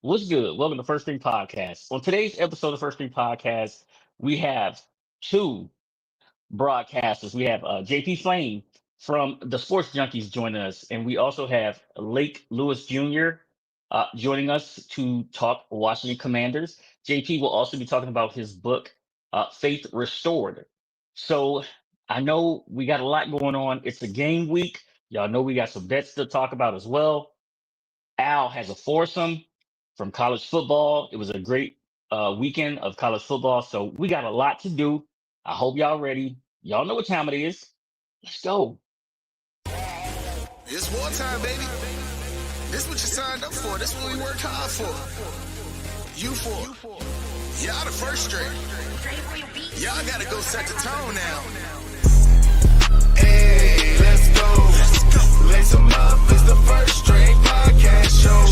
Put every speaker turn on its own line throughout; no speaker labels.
What's good? Welcome to First Thing Podcast. On today's episode of First Thing Podcast, we have two broadcasters. We have JP Flaim from the Sports Junkies joining us, and we also have Lake Lewis Jr. Joining us to talk Washington Commanders. JP will also be talking about his book, Faith Restored. So I know we got a lot going on. It's a game week. Y'all know we got some bets to talk about as well. Al has a foursome from college football. It was a great weekend of college football. So we got a lot to do. I hope y'all ready. Y'all know what time it is. Let's go.
It's wartime, baby. This what you signed up for. This what we worked hard for. You for. Y'all the first string. Y'all gotta go set the tone now. Hey, let's go. Lace them up. It's the first string podcast show.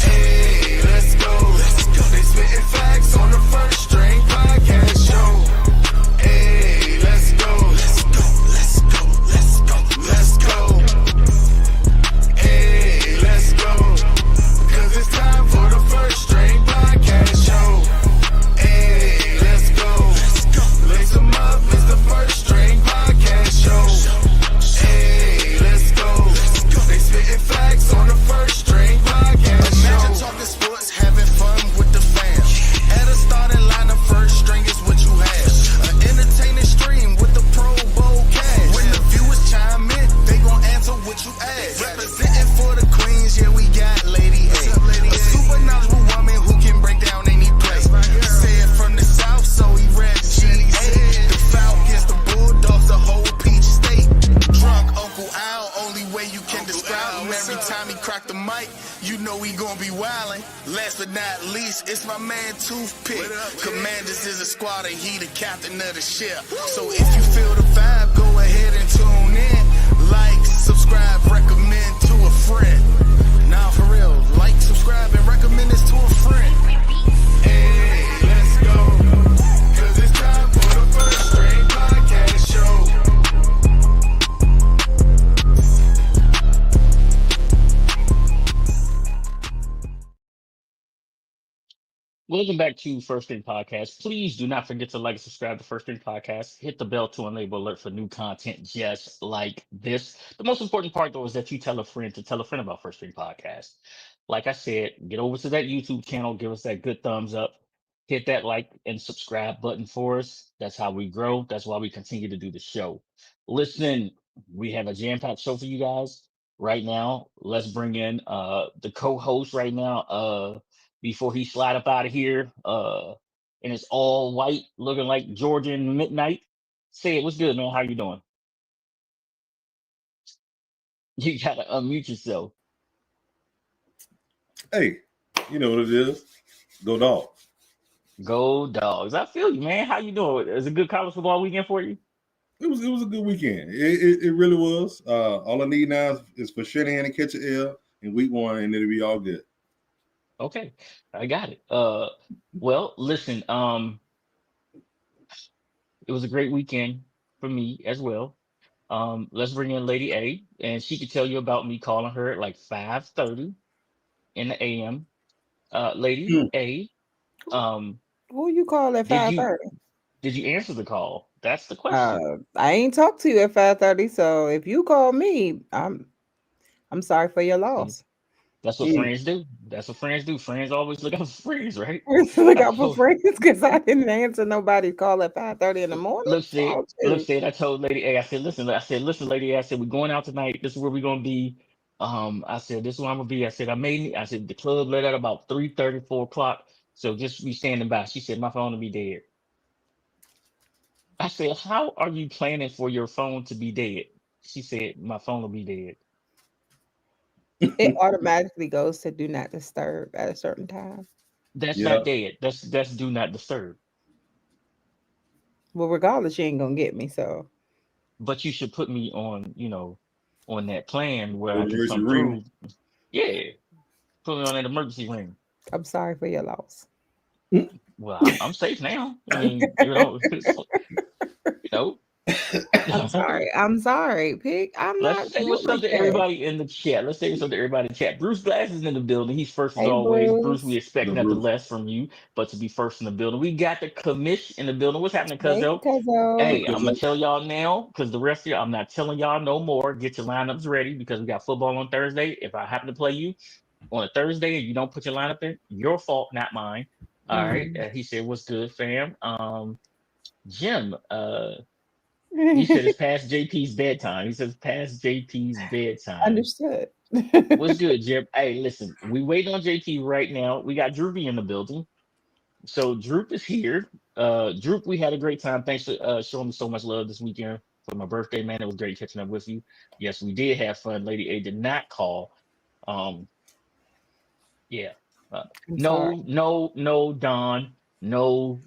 Hey, let's go. They spitting facts on the first string podcast show. Hey, let's go. Let's go. Hey, let's go. Cause it's time for the first string podcast show. Hey, let's go. Lace them up. It's the first string podcast show. Hey, let's go. They spitting facts on the first string podcast show. Imagine talking sports, having fun with the fam. At a starting lineup, first string is what you have. An entertaining stream with the Pro Bowl cast. When the viewers chime in, they gon' answer what you ask. Representing for the Queens, yeah, we got Lady A. A super knowledgeable woman who can break down any play. Said from the South, so he rep GA. The Falcons, the Bulldogs, the whole Peach State. Drunk Uncle Al, only way you can describe him. Every time he crack the mic, you know he gon' be wildin'. Last but not least, it's my man Toothpick. Commanders is a squad and he the captain of the ship. So if you feel the vibe, go ahead and tune in. Like, subscribe, recommend to a friend. Now for real, like, subscribe, and recommend this to a friend. Hey, let's go. Cause it's time for the first string podcast show.
Welcome back to First Thing Podcast. Please do not forget to like and subscribe to First Thing Podcast. Hit the bell to enable alert for new content just like this. The most important part, though, is that you tell a friend to tell a friend about First Thing Podcast. Like I said, get over to that YouTube channel, give us that good thumbs up, hit that like and subscribe button for us. That's how we grow. That's why we continue to do the show. Listen, we have a jam-packed show for you guys right now. Let's bring in the co-host right now. Before he slide up out of here, and it's all white, looking like Georgian midnight. Say it, what's good, man? How you doing? You gotta unmute yourself.
Hey, you know what it is. Go Dogs.
Go Dogs. I feel you, man. How you doing? Is it a good college football weekend for you?
It was a good weekend. It really was. All I need now is for Shanahan to catch an L in week one, and it'll be all good.
Okay, I got it. Well, listen, it was a great weekend for me as well. Let's bring in Lady A, and she could tell you about me calling her at like 5:30 in the AM. Lady A,
Who you call at
did you
5:30?
did you answer the call? That's the question.
I ain't talked to you at 5:30, so if you call me, I'm sorry for your loss.
That's what friends do. That's what friends do. Friends always look out for friends, right?
Look out for friends because I didn't answer nobody's call at 5:30 in the morning.
Look, said, I told Lady A, I said, listen, Lady A, I said, we're going out tonight. This is where we're gonna be. I said, this is where I'm gonna be. I said, I said, the club let out about 3:30, 4 o'clock. So just be standing by. She said, my phone will be dead. I said, how are you planning for your phone to be dead? She said, my phone will be dead.
It automatically goes to do not disturb at a certain time.
That's not dead. That's do not disturb.
Well, regardless, you ain't gonna get me. So,
but you should put me on, on that plan where I can
Emergency
come
ring.
through. Yeah, put me on that emergency ring.
I'm sorry for your loss.
Well, I'm safe now. I mean,
I'm sorry. I'm sorry, Pig. I'm
Let's
not
say
built
what's up
like
to
that.
everybody in the chat. Let's say what's up to everybody in the chat. Bruce Glass is in the building. He's first as
Hey,
always. Bruce, we
Bruce.
expect
The
nothing
roof.
less from you but to be first in the building. We got the commish in the building. What's happening,
Hey,
Cuzzo?
Cuzzo.
Hey, I'm
Because
gonna tell y'all now because the rest of y'all, I'm not telling y'all no more. Get your lineups ready because we got football on Thursday. If I happen to play you on a Thursday and you don't put your lineup in, your fault, not mine. All right.
Mm.
He said, "What's good, fam?" Jim. He said it's past JP's bedtime. He says past JP's bedtime.
Understood.
What's good, Jim? Hey, listen, we waiting on JP right now. We got Droopy in the building. So Droop is here. Droop, we had a great time. Thanks for showing me so much love this weekend for my birthday, man. It was great catching up with you. Yes, we did have fun. Lady A did not call. Um, yeah. Uh,
I'm sorry.
no, Don. No.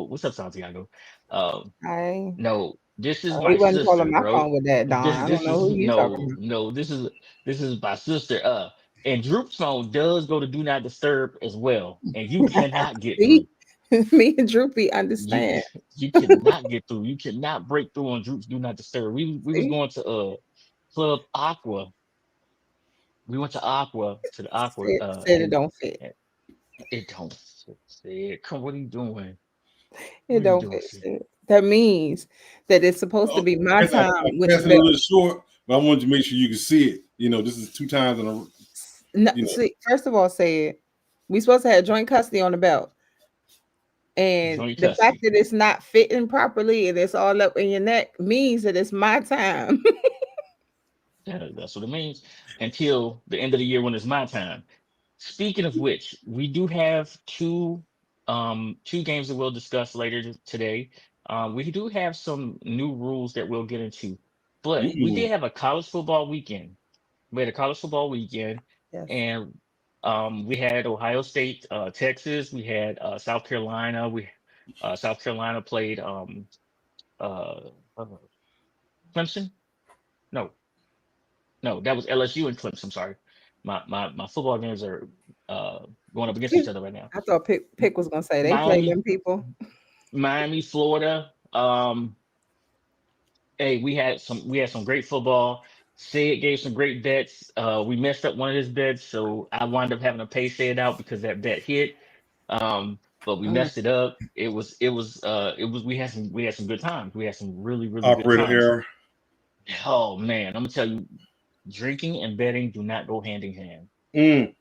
What's up, Santiago? Um,
I
no, this is
he
my
wasn't calling
sister,
my
bro.
phone with that, Don.
This
I don't
this
know
is
who you talking about.
no, this is my sister. And Droop's phone does go to do not disturb as well, and you cannot get
See,
through.
me and Droopy
You
understand.
you cannot get through. You cannot break through on Droop's do not disturb. We was
See,
going to Club Aqua. We went to Aqua to the Aqua
said it don't fit.
and it don't fit. Come, what are you doing?
It
What are you
don't
doing,
fit.
sis?
Sid. That means that it's supposed to
oh,
be my
I
time with
passed
the
it a
belt.
little short, but I wanted to make sure you could see it. This is 2 times in a,
No,
you know.
see, first of all, said we supposed to have joint custody on the belt, and
Joint
the fact
custody.
that it's not fitting properly and it's all up in your neck means that it's my time.
That's what it means until the end of the year when it's my time. Speaking of which, we do have two games that we'll discuss later today. We do have some new rules that we'll get into, but we did
Mm-mm.
have a college football weekend. We had a college football weekend,
Yes.
and we had Ohio State, Texas. We had South Carolina. We South Carolina played uh, uh, Clemson. No, no, that was LSU and Clemson. I'm sorry. My football games are uh, going up against each other right now.
I thought Pick was gonna say they play
Miami,
them people.
Miami, Florida. Hey, we had some great football. Sid gave some great bets. We messed up one of his bets, so I wound up having to pay Sid out because that bet hit. But we
Mm.
messed it up. It was we had some good times. We had some really, really good
Operator
times.
error.
Oh man, I'm gonna tell you, drinking and betting do not go hand in hand.
Mm.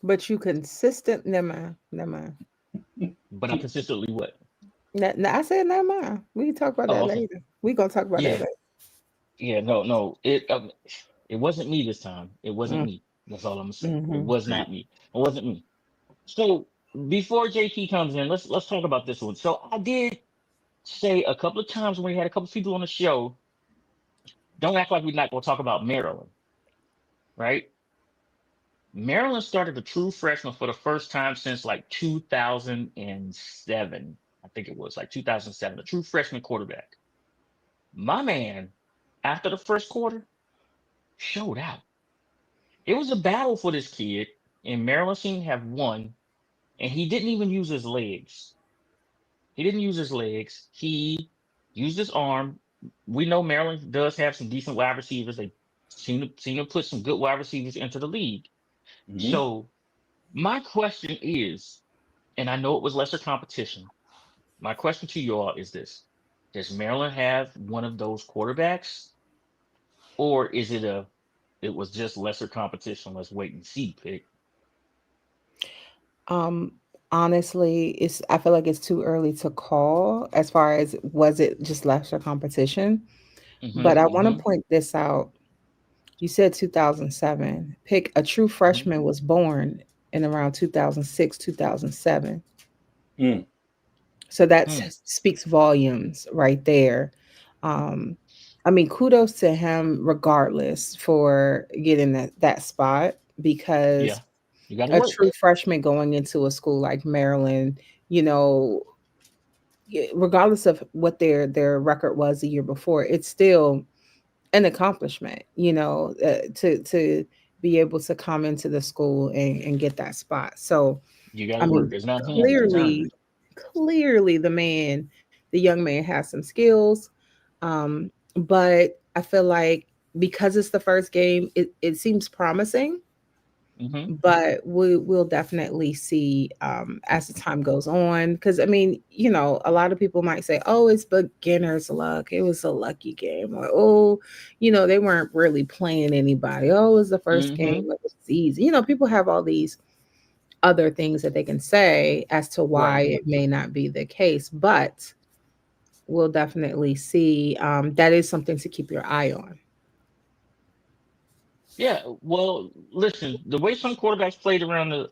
But you consistent. Never mind. Never mind.
But I consistently what?
I said never mind. We can talk about
Oh,
that
okay.
later. We gonna talk about that
Yeah,
later.
yeah. No. It wasn't me this time. It wasn't
Mm,
me. That's all I'm gonna say. It
mm-hmm.
was not me. It wasn't me. So before JP comes in, let's talk about this one. So I did say a couple of times when we had a couple of people on the show, don't act like we're not gonna talk about Maryland, right? Maryland started a true freshman for the first time since like 2007. I think it was like 2007, a true freshman quarterback. My man, after the first quarter, showed out. It was a battle for this kid, and Maryland seemed to have won, and he didn't even use his legs. He didn't use his legs. He used his arm. We know Maryland does have some decent wide receivers. They seem to put some good wide receivers into the league.
Mm-hmm.
So my question is, and I know it was lesser competition. My question to you all is this: does Maryland have one of those quarterbacks, or is it was just lesser competition? Let's wait and see. Pick.
Um, honestly, it's I feel like it's too early to call as far as was it just lesser competition. But I want to
Mm-hmm.
point this out. You said 2007. Pick a true
Mm-hmm.
freshman was born in around 2006, 2007.
Mm.
So that
Hmm.
speaks volumes right there. Um, I mean, kudos to him regardless for getting that spot because
Yeah, you got to
a
work.
true freshman going into a school like Maryland, you know, regardless of what their record was the year before, it's still an accomplishment, to be able to come into the school and get that spot. So,
You got to
I
work.
mean,
It's not him. It's earned.
clearly, clearly the man. The young man has some skills, but I feel like because it's the first game, it seems promising,
Hmm.
but we will definitely see as the time goes on. Because I mean, a lot of people might say, "Oh, it's beginner's luck. It was a lucky game," or "Oh, they weren't really playing anybody. Oh, it was the first game
Hmm.
of the season." People have all these other things that they can say as to why
Right.
it may not be the case, but we'll definitely see. That is something to keep your eye on.
Yeah. Well, listen, the way some quarterbacks played around the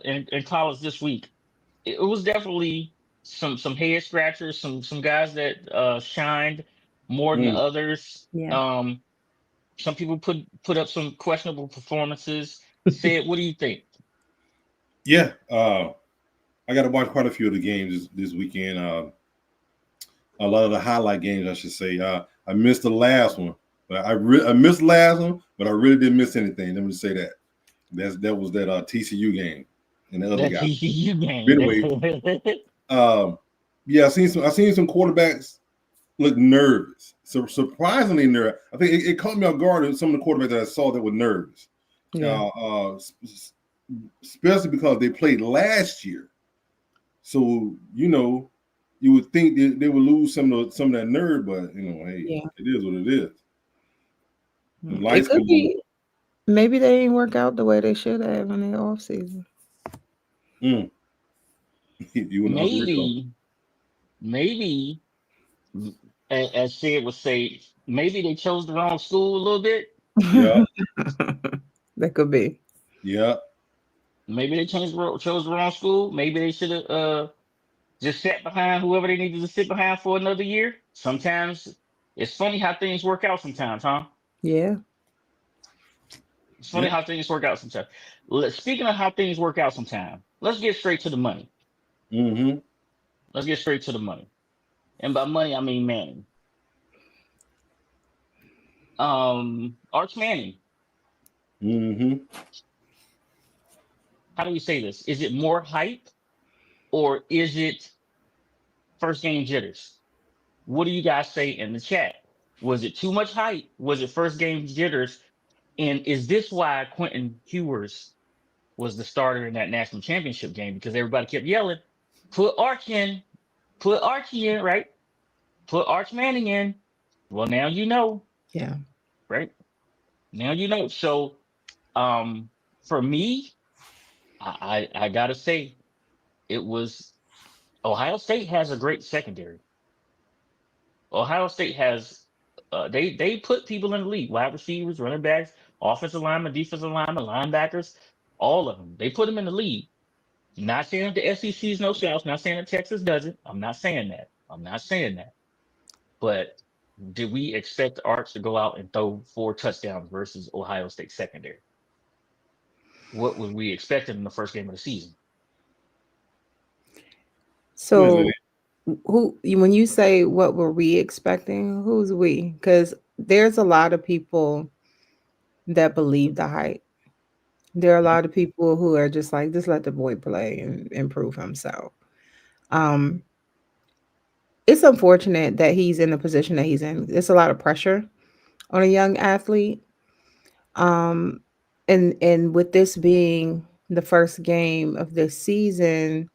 in college this week, it was definitely some head scratchers, some guys that shined more than
Mm.
others.
Yeah.
Some people put up some questionable performances. Said, what do you think?
Yeah, I got to watch quite a few of the games this weekend. A lot of the highlight games, I should say. I missed the last one, but I missed the last one, but I really didn't miss anything. Let me say that. That was that TCU game and the other
That
guy.
TCU
But
game.
anyway, um, yeah, I seen some quarterbacks look nervous. So surprisingly nervous. I think it caught me off guard in some of the quarterbacks that I saw that were nervous.
Yeah.
Especially because they played last year. So you would think they would lose some of that nerve, but hey,
Yeah.
it is what it is. The
It
lights
could
come on.
be maybe they didn't work out the way they should have in the off season.
Mm. You in the other recall.
Maybe, as Sid would say, maybe they chose the wrong school a little bit.
Yeah,
That could be.
yeah,
Maybe they chose the wrong school. Maybe they should have just sat behind whoever they needed to sit behind for another year. Sometimes it's funny how things work out sometimes, huh?
Yeah.
It's funny
yeah.
how things work out sometimes. Speaking of how things work out sometimes, let's get straight to the money.
Mm-hmm.
Let's get straight to the money. And by money, I mean Manning. Arch Manning.
Mm-hmm.
How do we say this? Is it more hype or is it first game jitters? What do you guys say in the chat? Was it too much hype? Was it first game jitters? And is this why Quentin Hewers was the starter in that national championship game? Because everybody kept yelling, put Arch in, put Archie in, right? Put Arch Manning in. Well, now you know,
Yeah.
right? Now you know. So, um, for me, I gotta say, it was Ohio State has a great secondary. Ohio State has they put people in the league, wide receivers, running backs, offensive linemen, defensive linemen, linebackers, all of them. They put them in the league. Not saying that the SEC is no slouch. Not saying that Texas doesn't. I'm not saying that. I'm not saying that. But did we expect Arch to go out and throw 4 touchdowns versus Ohio State secondary? What was we expecting in the first game of the season?
Who is it?
So when you say what were we expecting, who's we? Because there's a lot of people that believe the hype. There are a lot of people who are just like, just let the boy play and improve himself. Um, it's unfortunate that he's in the position that he's in. It's a lot of pressure on a young athlete. Um, and with this being the first game of this season,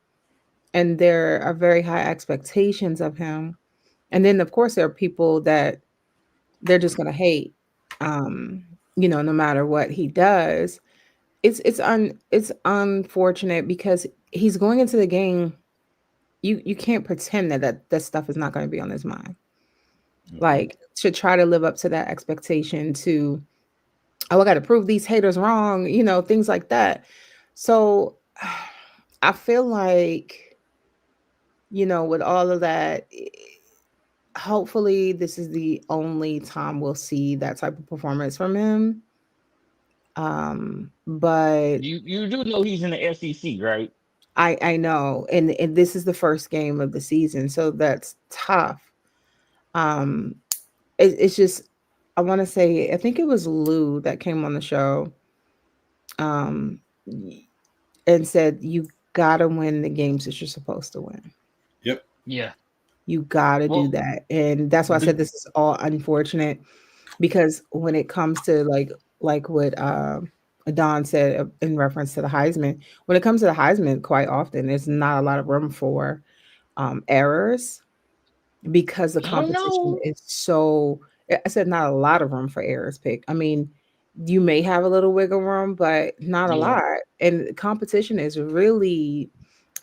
and there are very high expectations of him. And then of course there are people that they're just gonna hate, um, no matter what he does. It's unfortunate because he's going into the game. You can't pretend that stuff is not going to be on his mind.
Mm-hmm.
Like to try to live up to that expectation to, oh, I got to prove these haters wrong, things like that. So I feel like, with all of that, hopefully this is the only time we'll see that type of performance from him. But
You do know he's in the SEC, right?
I know, and this is the first game of the season, so that's tough. Um, it's just I want to say I think it was Lou that came on the show, um, and said you gotta win the games that you're supposed to win.
Yep.
Yeah.
You got to do
Well,
that. And that's why I said
the,
this is all unfortunate because when it comes to like what Don said in reference to the Heisman, when it comes to the Heisman, quite often there's not a lot of room for errors because the
I don't
competition
know.
is so. I said not a lot of room for errors. Pick. I mean, you may have a little wiggle room, but not a
Yeah.
lot. And competition is really,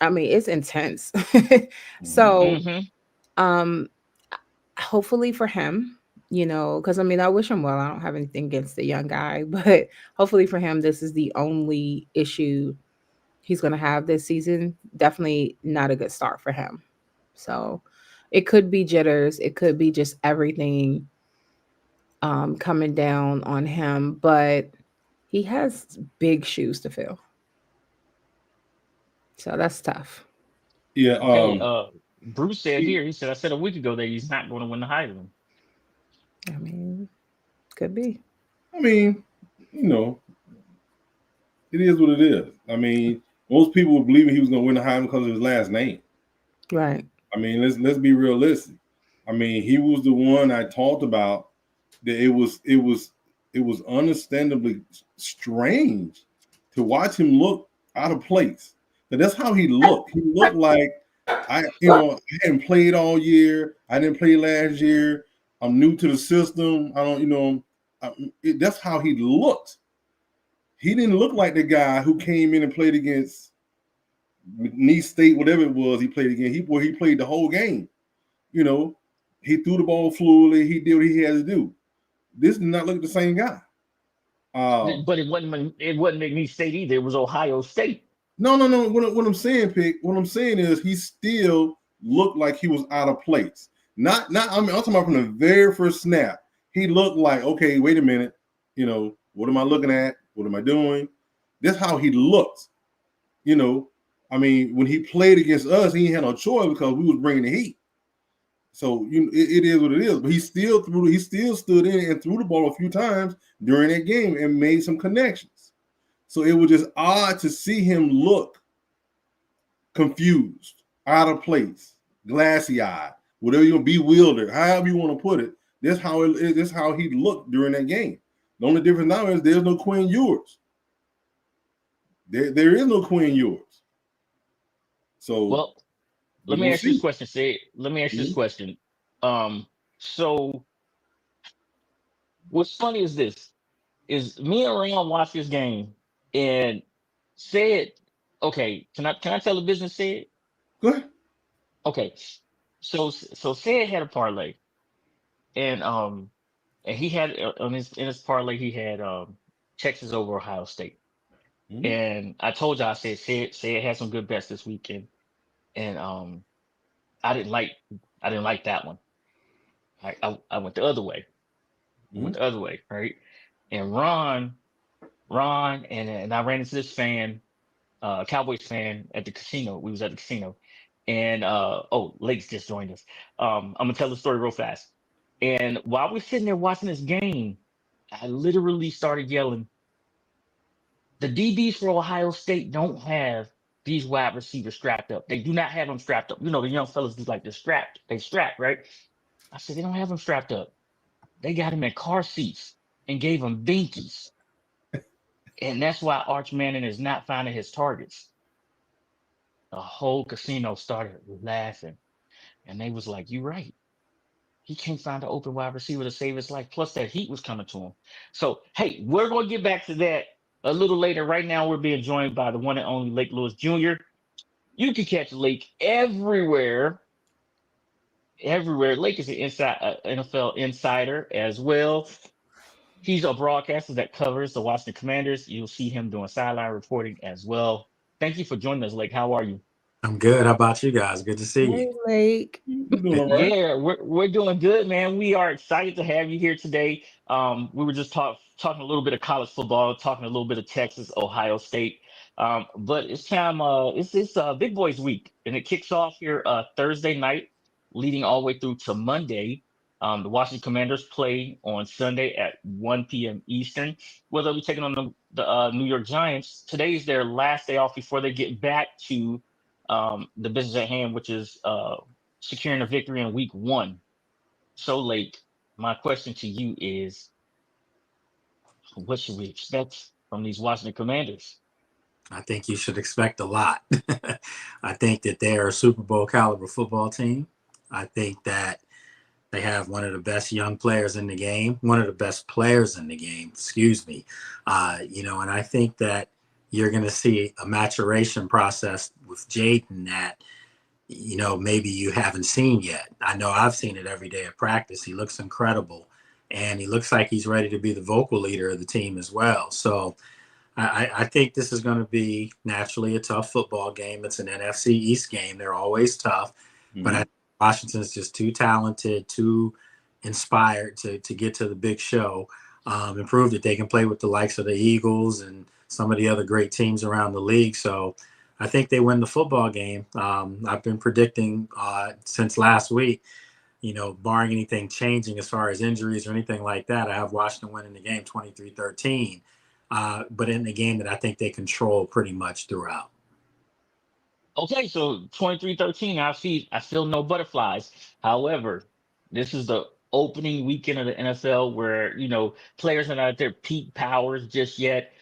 I mean, it's intense.
Mhm.
So,
Mm-hmm.
um, hopefully for him, because I mean, I wish him well. I don't have anything against the young guy, but hopefully for him, this is the only issue he's going to have this season. Definitely not a good start for him. So it could be jitters, it could be just everything coming down on him, but he has big shoes to fill. So that's tough.
Yeah.
Hey, Bruce said here, he said, I said a week ago that he's not going to win the Heisman.
I mean, could be.
I mean, you know, it is what it is. I mean, most people were believing he was going to win the Heisman because of his last name.
Right.
I mean, let's be realistic. I mean, he was the one I talked about that it was understandably strange to watch him look out of place. But that's how he looked. He looked like I hadn't played all year. I didn't play last year. I'm new to the system. I don't, that's how he looked. He didn't look like the guy who came in and played against Nice State, whatever it was he played against. He played the whole game. You know, he threw the ball fluidly. He did what he had to do. This did not look like the same guy. Um,
But it wasn't McNeese State either. It was Ohio State.
no, no, no. What I'm saying, Pick. What I'm saying is he still looked like he was out of place. Not. I mean, I'm talking about from the very first snap. He looked like, okay, wait a minute. What am I looking at? What am I doing? That's how he looked. You know, I mean, when he played against us, he had no choice because we was bringing the heat. So it is what it is. But he still threw. He still stood in and threw the ball a few times during that game and made some connections. So it was just odd to see him look confused, out of place, glassy eyed, whatever you want, bewildered, however you want to put it. That's how he looked during that game. The only difference now is there's no Quinn Ewers. There is no Quinn Ewers. So
Well,
we're
let me
gonna
ask you this
see.
question, Sid. Let me ask you this
Mhm.
question. So what's funny is this is me and Ron watched this game and said, okay, can I tell the business said?
Go ahead.
Okay. So said had a parlay and he had on his in his parlay he had Texas over Ohio State.
Mhm.
And I told you I said had some good bets this weekend. And I didn't like I didn't like that one. I went the other way. I went
Mhm.
the other way, right? And Ron, and I ran into this fan, Cowboys fan at the casino. We was at the casino, and oh, Lake's just joined us. I'm gonna tell the story real fast. And while we're sitting there watching this game, I literally started yelling, "The DBs for Ohio State don't have these wide receivers strapped up. They do not have them strapped up. You know, the young fellas do like they're strapped. They strapped, right?" I said, "They don't have them strapped up. They got them in car seats and gave them binkies." And that's why Arch Manning is not finding his targets. The whole casino started laughing. And they was like, "You right. He can't find an open wide receiver to save his life." Plus that heat was coming to him. So hey, we're gonna get back to that a little later. Right now, we're being joined by the one and only Lake Lewis Jr. You can catch Lake everywhere. Everywhere. Lake is an NFL insider as well. He's a broadcaster that covers the Washington Commanders. You'll see him doing sideline reporting as well. Thank you for joining us, Lake. How are you?
I'm good. How about you guys? Good to see you.
Hey, Lake.
We're doing all right.
Yeah, we're doing good, man. We are excited to have you here today. We were just talking a little bit of college football, talking a little bit of Texas, Ohio State. But it's time. It's Big Boys Week, and it kicks off here Thursday night, leading all the way through to Monday. The Washington Commanders play on Sunday at 1 p.m. Eastern. Where they'll be taking on the New York Giants. Today is their last day off before they get back to the business at hand, which is securing a victory in week 1 so late. My question to you is, what should we expect from these Washington Commanders?
I think you should expect a lot. I think that they are a Super Bowl caliber football team. I think that they have one of the best young players in the game, one of the best players in the game, excuse me. And I think that you're going to see a maturation process with Jaden that, maybe you haven't seen yet. I know I've seen it every day at practice. He looks incredible, and he looks like he's ready to be the vocal leader of the team as well. So I think this is going to be naturally a tough football game. It's an NFC East game. They're always tough, but I think Washington's just too talented, too inspired to get to the big show, and prove that they can play with the likes of the Eagles and some of the other great teams around the league. So I think they win the football game. I've been predicting since last week, barring anything changing as far as injuries or anything like that, I have Washington winning the game 23-13. But in the game that I think they control pretty much throughout.
Okay, so 23-13, I feel no butterflies. However, this is the opening weekend of the NFL where, players are not at their peak powers just yet.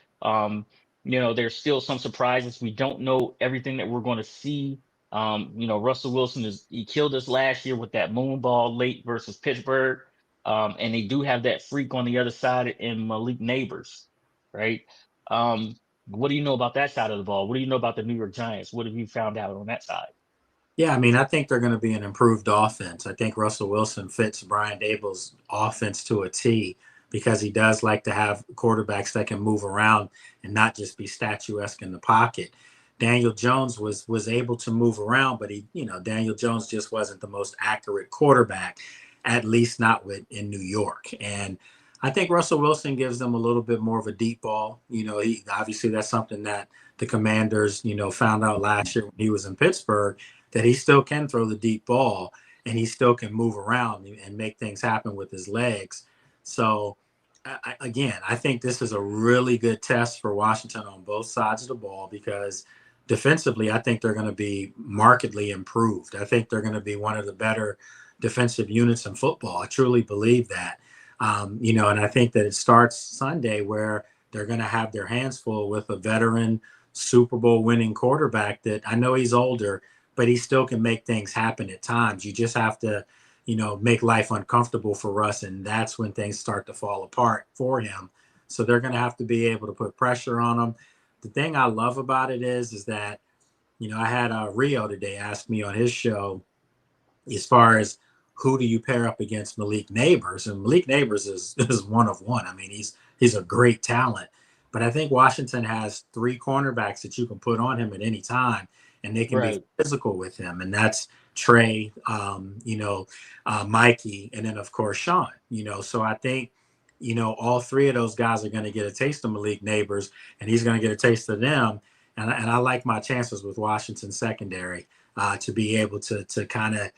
There's still some surprises. We don't know everything that we're going to see. Russell Wilson he killed us last year with that moon ball late versus Pittsburgh. And they do have that freak on the other side in Malik Neighbors, right? What do you know about that side of the ball? What do you know about the New York Giants? What have you found out on that side?
Yeah, I think they're going to be an improved offense. I think Russell Wilson fits Brian Daboll's offense to a T because he does like to have quarterbacks that can move around and not just be statuesque in the pocket. Daniel Jones was able to move around, but Daniel Jones just wasn't the most accurate quarterback, at least not in New York. And I think Russell Wilson gives them a little bit more of a deep ball. Obviously that's something that the Commanders, found out last year when he was in Pittsburgh, that he still can throw the deep ball and he still can move around and make things happen with his legs. So I think this is a really good test for Washington on both sides of the ball because defensively, I think they're going to be markedly improved. I think they're going to be one of the better defensive units in football. I truly believe that. And I think that it starts Sunday where they're going to have their hands full with a veteran Super Bowl winning quarterback that I know he's older, but he still can make things happen at times. You just have to, make life uncomfortable for Russ, and that's when things start to fall apart for him. So they're going to have to be able to put pressure on him. The thing I love about it is that, I had Rio today ask me on his show as far as who do you pair up against Malik Neighbors? And Malik Neighbors is one of one. He's a great talent. But I think Washington has 3 cornerbacks that you can put on him at any time, and they can be physical with him. And that's Trey, Mikey, and then, of course, Sean. So I think, all 3 of those guys are going to get a taste of Malik Neighbors, and he's going to get a taste of them. And I like my chances with Washington secondary to be able to kind of,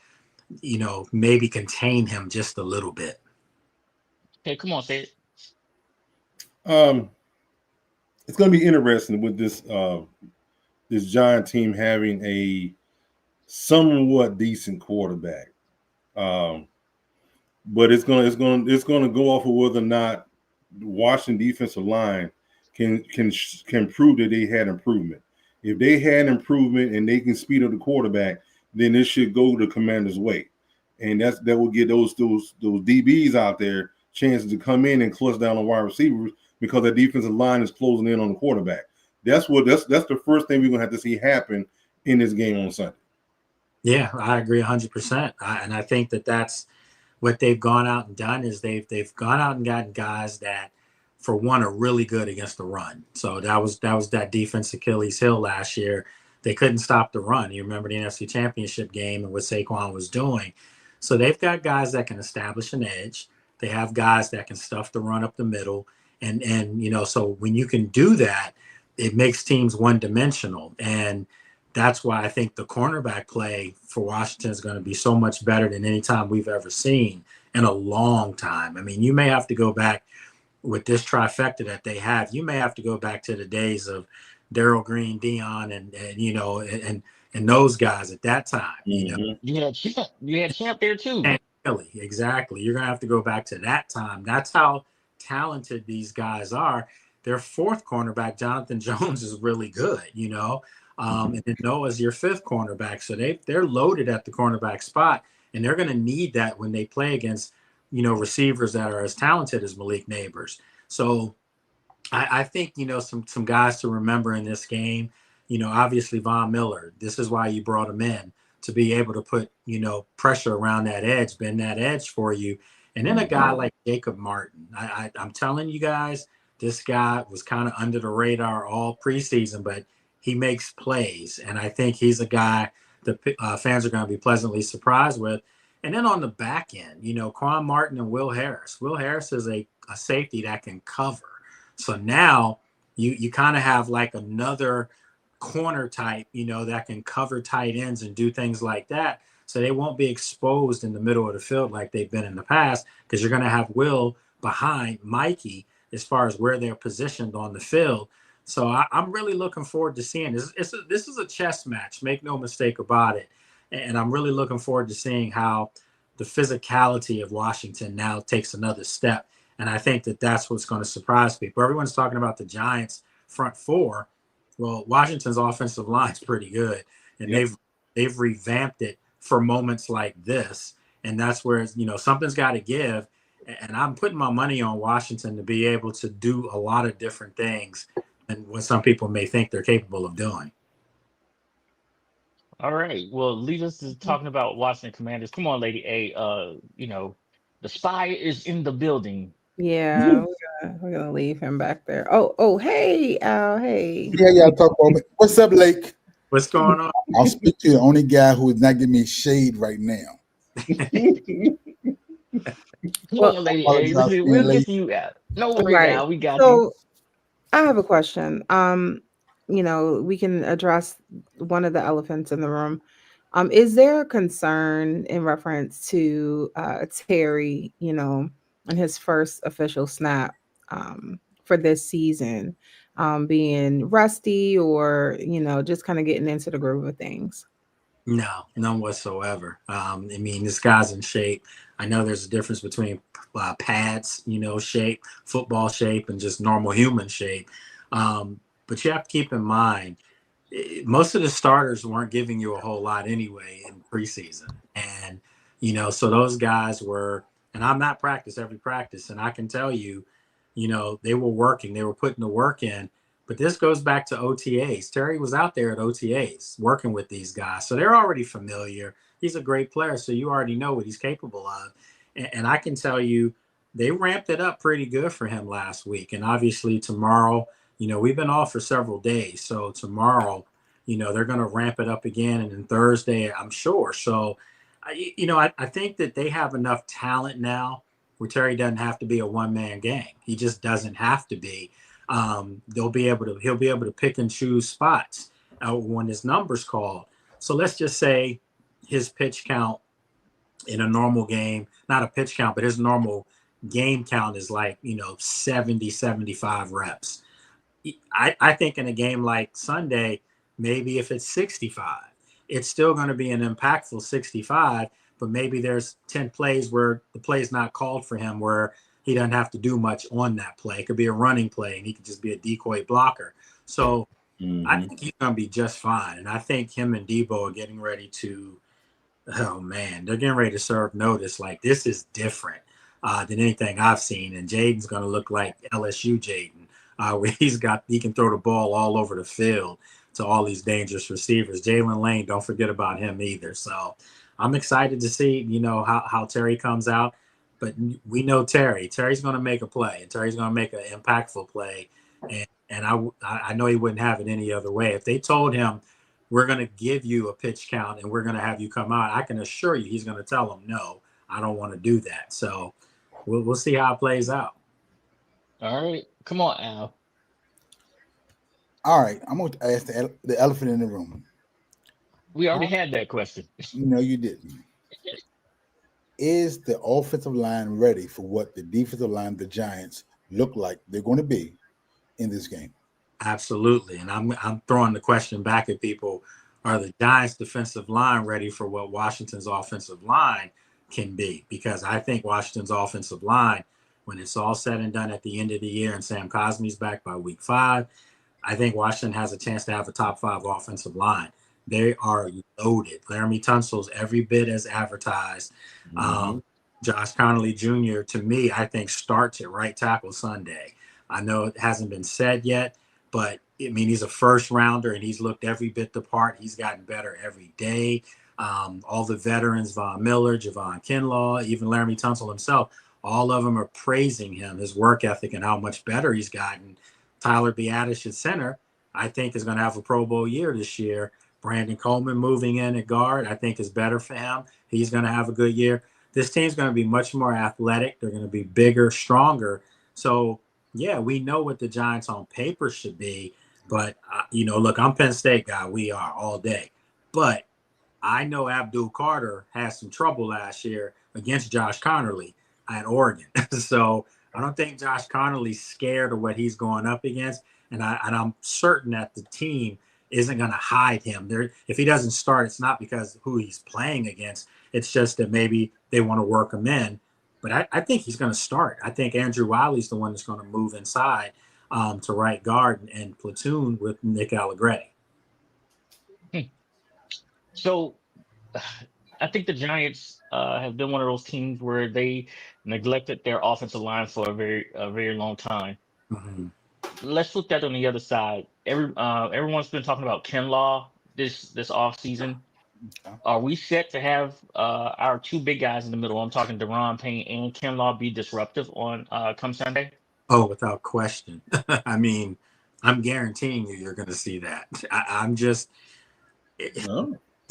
maybe contain him just a little bit.
Okay, come on, say
it. It's going to be interesting with this Giant team having a somewhat decent quarterback, but it's going to go off of whether or not the Washington defensive line can prove that they had improvement. If they had improvement and they can speed up the quarterback, then this should go the Commanders' way, and that will get those DBs out there chances to come in and clutch down on wide receivers because the defensive line is closing in on the quarterback. That's the first thing we're gonna have to see happen in this game on Sunday.
Yeah, I agree 100%, and I think that's what they've gone out and done is they've gone out and gotten guys that, for one, are really good against the run. So that was that defense Achilles heel last year. They couldn't stop the run. You remember the NFC Championship game and what Saquon was doing. So they've got guys that can establish an edge. They have guys that can stuff the run up the middle. And so when you can do that, it makes teams one-dimensional. And that's why I think the cornerback play for Washington is going to be so much better than any time we've ever seen in a long time. You may have to go back with this trifecta that they have. You may have to go back to the days of Darrell Green, Dion, and and those guys at that time. You know,
Mhm.
You had Champ there too.
and really, exactly. You're gonna have to go back to that time. That's how talented these guys are. Their fourth cornerback, Jonathan Jones, is really good. You know, and then Noah's your fifth cornerback, so they're loaded at the cornerback spot, and they're gonna need that when they play against receivers that are as talented as Malik Neighbors. So I think some guys to remember in this game. Obviously Von Miller. This is why you brought him in, to be able to put pressure around that edge, bend that edge for you. And then a guy like Jacob Martin. I'm telling you guys, this guy was kind of under the radar all preseason, but he makes plays, and I think he's a guy the fans are going to be pleasantly surprised with. And then on the back end, Quan Martin and Will Harris. Will Harris is a safety that can cover. So now you kind of have like another corner type, that can cover tight ends and do things like that. So they won't be exposed in the middle of the field like they've been in the past, because you're going to have Will behind Mikey as far as where they're positioned on the field. So I'm really looking forward to seeing this. This is a chess match, make no mistake about it. And I'm really looking forward to seeing how the physicality of Washington now takes another step. And I think that that's what's going to surprise people. Everyone's talking about the Giants' front four. Well, Washington's offensive line's pretty good, and they've revamped it for moments like this. And that's where something's got to give. And I'm putting my money on Washington to be able to do a lot of different things and what some people may think they're capable of doing.
All right. Well, lead us to talking about Washington Commanders. Come on, Lady A. The spy is in the building.
Yeah, we're gonna leave him back there. Oh, hey, Al, hey.
Yeah, talk about it. What's up, Lake?
What's going on?
I'll speak to the only guy who is not giving me shade right now.
Come on, Lady A. We'll get you out. No worries,
Right.
Al. We got you.
So I have a question. We can address one of the elephants in the room. Is there a concern in reference to Terry, in his first official snap for this season, being rusty or, just kind of getting into the groove of things?
No, none whatsoever. This guy's in shape. I know there's a difference between pads, shape, football shape, and just normal human shape. But you have to keep in mind, most of the starters weren't giving you a whole lot anyway in preseason. And, so those guys were, and I'm not practice every practice, and I can tell you, they were working, they were putting the work in. But this goes back to OTAs. Terry was out there at OTAs working with these guys. So they're already familiar. He's a great player, so you already know what he's capable of. And I can tell you, they ramped it up pretty good for him last week. And obviously tomorrow, we've been off for several days. So tomorrow, they're going to ramp it up again. And then Thursday, I'm sure. So, I think that they have enough talent now where Terry doesn't have to be a one-man gang. He just doesn't have to be. He'll be able to pick and choose spots when his number's called. So let's just say his pitch count in a normal game, not a pitch count, but his normal game count is like, 70, 75 reps. I think in a game like Sunday, maybe if it's 65, it's still going to be an impactful 65, but maybe there's 10 plays where the play's not called for him, where he doesn't have to do much on that play. It could be a running play, and he could just be a decoy blocker. So I think he's going to be just fine. And I think him and Debo are getting ready to, they're getting ready to serve notice. Like, this is different than anything I've seen. And Jaden's going to look like LSU Jaden, where he can throw the ball all over the field to all these dangerous receivers. Jalen Lane, don't forget about him either. So I'm excited to see, how Terry comes out. But we know Terry's going to make a play, and Terry's going to make an impactful play. And I know he wouldn't have it any other way. If they told him, we're going to give you a pitch count and we're going to have you come out, I can assure you he's going to tell them, no, I don't want to do that. So we'll see how it plays out.
All right. Come on, Al.
All right, I'm going to ask the elephant in the room.
We already had that question.
No, you didn't. Is the offensive line ready for what the defensive line, the Giants, look like they're going to be in this game?
Absolutely. And I'm throwing the question back at people. are the Giants' defensive line ready for what Washington's offensive line can be? Because I think Washington's offensive line, when it's all said and done at the end of the year and Sam Cosmi's back by week 5, I think Washington has a chance to have a top 5 offensive line. They are loaded. Laramie Tunsil's every bit as advertised. Josh Connolly Jr., to me, I think starts at right tackle Sunday. I know it hasn't been said yet, but I mean, he's a first rounder and he's looked every bit the part. He's gotten better every day. All the veterans, Von Miller, Javon Kinlaw, even Laramie Tunsil himself, all of them are praising him, his work ethic, and how much better he's gotten. Tyler Biadasz at center, I think, is going to have a Pro Bowl year this year. Brandon Coleman moving in at guard, I think, is better for him. He's going to have a good year. This team's going to be much more athletic. They're going to be bigger, stronger. So, yeah, we know what the Giants on paper should be. But, look, I'm Penn State guy. We are all day. But I know Abdul Carter had some trouble last year against Josh Conerly at Oregon. So I don't think Josh Conerly's scared of what he's going up against. And I'm certain that the team isn't going to hide him. If he doesn't start, it's not because who he's playing against. It's just that maybe they want to work him in. But I think he's going to start. I think Andrew Wiley's the one that's going to move inside to right guard and platoon with Nick Allegretti.
So I think the Giants have been one of those teams where they neglected their offensive line for a very long time.
Mm-hmm.
Let's look at on the other side. Everyone's been talking about Kinlaw this off season. Are we set to have our 2 big guys in the middle? I'm talking Deron Payne and Kinlaw be disruptive on come Sunday?
Oh, without question. I mean, I'm guaranteeing you're going to see that. I'm just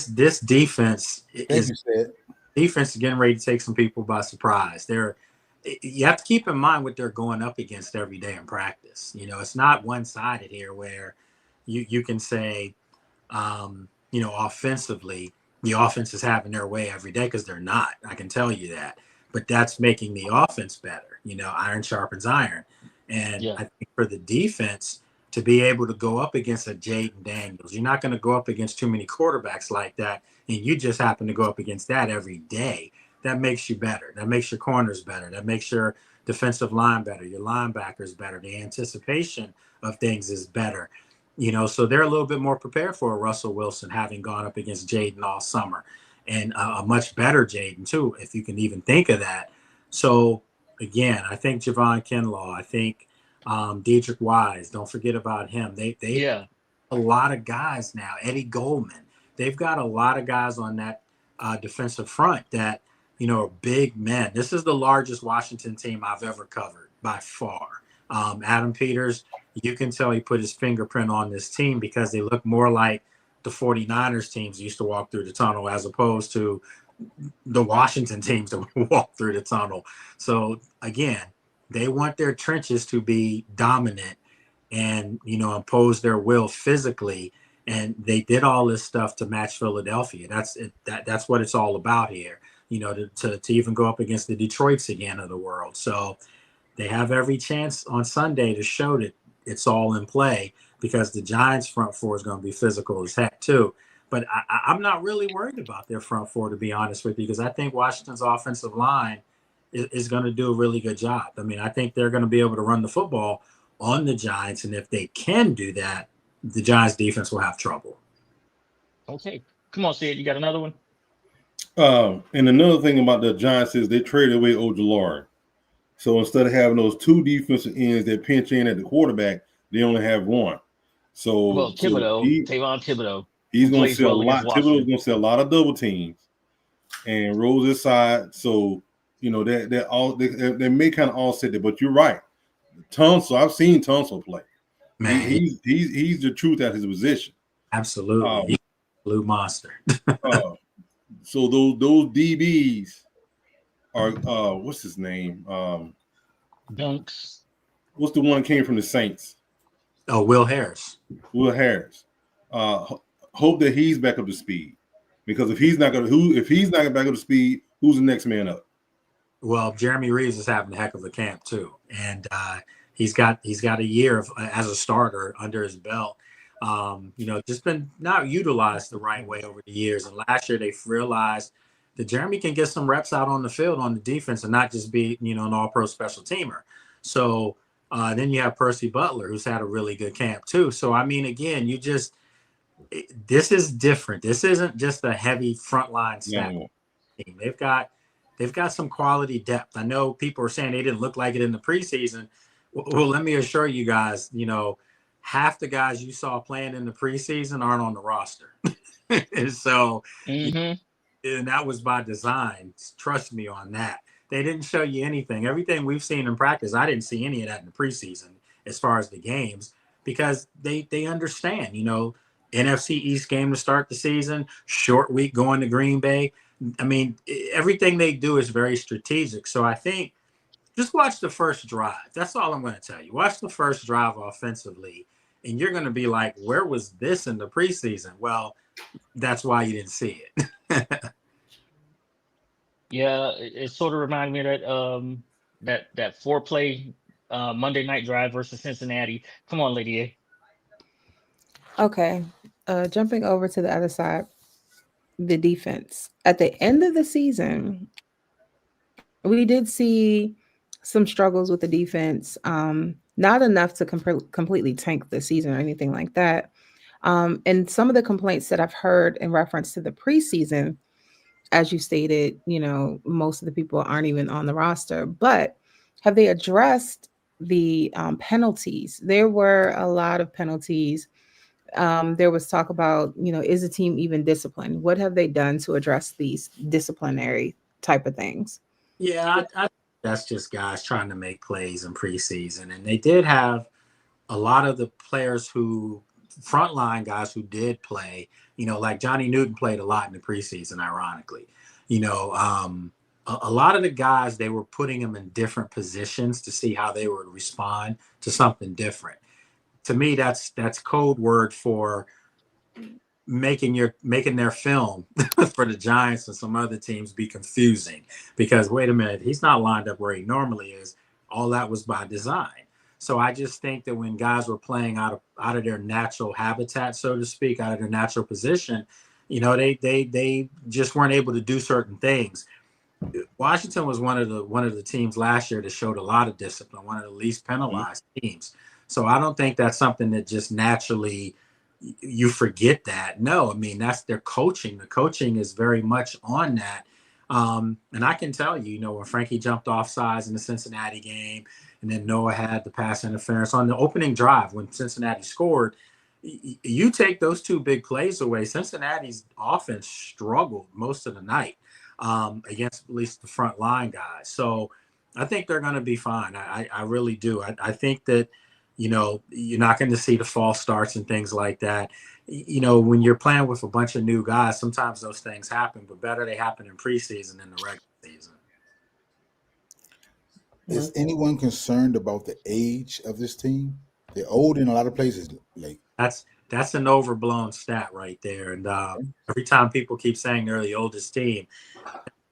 this defense is getting ready to take some people by surprise. You have to keep in mind what they're going up against every day in practice. It's not one-sided here where you can say, offensively, the offense is having their way every day, because they're not. I can tell you that. But that's making the offense better. Iron sharpens iron. And I think for the defense to be able to go up against a Jaden Daniels, you're not going to go up against too many quarterbacks like that. And you just happen to go up against that every day. That makes you better. That makes your corners better. That makes your defensive line better, your linebackers better. The anticipation of things is better. So they're a little bit more prepared for a Russell Wilson, having gone up against Jaden all summer, and a much better Jaden too, if you can even think of that. So again, I think Javon Kinlaw, I think Dedrick Wise, don't forget about him. They a lot of guys now. Eddie Goldman, they've got a lot of guys on that defensive front that are big men. This is the largest Washington team I've ever covered by far. Adam Peters, you can tell he put his fingerprint on this team because they look more like the 49ers teams used to walk through the tunnel as opposed to the Washington teams that walk through the tunnel. So again, they want their trenches to be dominant and, impose their will physically. And they did all this stuff to match Philadelphia. That's what it's all about here, to even go up against the Detroits again of the world. So they have every chance on Sunday to show that it's all in play, because the Giants' front four is going to be physical as heck too. But I'm not really worried about their front four, to be honest with you, because I think Washington's offensive line is going to do a really good job. I mean, I think they're going to be able to run the football on the Giants, and if they can do that, the Giants' defense will have trouble.
Okay. Come on, Sid. You got another one?
And another thing about the Giants is they traded away Ojulari. So instead of having those 2 defensive ends that pinch in at the quarterback, they only have 1. So
Tavon Thibodeau.
He's going to see a lot. Thibodeau's going to see a lot of double teams and rolls his side. So they may kind of offset it. But you're right. Tunsil, I've seen Tunsil play. Man, he's the truth at his position.
Absolutely, he's a blue monster.
So those DBs are what's his name?
Dunks.
What's the one that came from the Saints?
Oh, Will Harris.
Will Harris. Hope that he's back up to speed, because if he's not back up to speed, who's the next man up?
Well, Jeremy Reeves is having a heck of a camp too, and he's got a year as a starter under his belt. Just been not utilized the right way over the years. And last year they realized that Jeremy can get some reps out on the field on the defense and not just be, an all-pro special teamer. So then you have Percy Butler, who's had a really good camp too. So, I mean, again, this is different. This isn't just a heavy frontline staff team. They've got some quality depth. I know people are saying they didn't look like it in the preseason. Well, let me assure you guys, half the guys you saw playing in the preseason aren't on the roster. And so, and that was by design. Trust me on that. They didn't show you anything. Everything we've seen in practice, I didn't see any of that in the preseason as far as the games, because they understand, NFC East game to start the season, short week going to Green Bay. I mean, everything they do is very strategic. So I think just watch the first drive. That's all I'm going to tell you. Watch the first drive offensively, and you're going to be like, where was this in the preseason? Well, that's why you didn't see it.
Yeah, it sort of reminded me of that four-play Monday night drive versus Cincinnati. Come on, Lady A.
Okay. Jumping over to the other side, the defense. At the end of the season, we did see some struggles with the defense. Not enough to completely tank the season or anything like that. And some of the complaints that I've heard in reference to the preseason, as you stated, most of the people aren't even on the roster. But have they addressed the penalties? There were a lot of penalties. There was talk about, is the team even disciplined? What have they done to address these disciplinary type of things?
Yeah, I that's just guys trying to make plays in preseason. And they did have a lot of the players frontline guys who did play, like Johnny Newton played a lot in the preseason, ironically. A lot of the guys, they were putting them in different positions to see how they would respond to something different. To me, that's code word for making their film for the Giants and some other teams be confusing, because wait a minute, he's not lined up where he normally is. All that was by design. So I just think that when guys were playing out of their natural habitat, so to speak, out of their natural position, they just weren't able to do certain things. Washington was one of the teams last year that showed a lot of discipline, one of the least penalized teams. So I don't think that's something that just naturally you forget that. No, I mean, that's their coaching. The coaching is very much on that. And I can tell you, when Frankie jumped off sides in the Cincinnati game, and then Noah had the pass interference on the opening drive when Cincinnati scored, you take those two big plays away, Cincinnati's offense struggled most of the night against at least the front line guys. So I think they're going to be fine. I really do. I think that, you're not going to see the false starts and things like that. When you're playing with a bunch of new guys, sometimes those things happen, but better they happen in preseason than the regular season.
Is anyone concerned about the age of this team? They're old in a lot of places. Like
that's an overblown stat right there. And every time people keep saying they're the oldest team,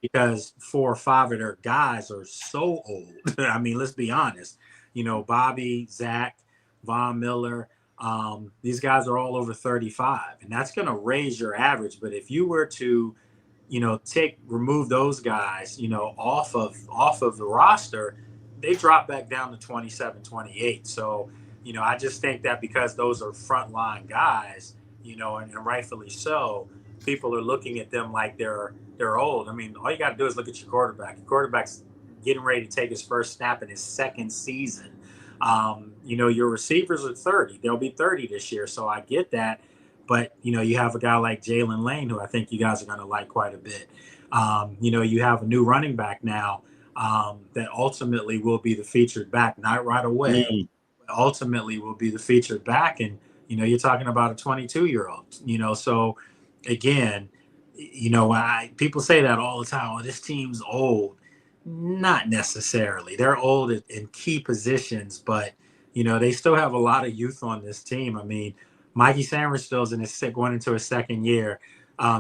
because 4 or 5 of their guys are so old. I mean, let's be honest. Bobby, Zach, Von Miller, these guys are all over 35, and that's going to raise your average. But if you were to, remove those guys, off of the roster, they drop back down to 27, 28. So, I just think that because those are frontline guys, and rightfully so, people are looking at them like they're old. I mean, all you got to do is look at your quarterback. Your quarterback's getting ready to take his first snap in his second season. Your receivers are 30. They'll be 30 this year. So I get that. But, you have a guy like Jalen Lane, who I think you guys are going to like quite a bit. You have a new running back now that ultimately will be the featured back, not right away, but ultimately will be the featured back. And, you're talking about a 22-year-old, so again, people say that all the time. Oh, this team's old. Not necessarily. They're old in key positions, but they still have a lot of youth on this team. I mean, Mikey Samuel's going into his second year.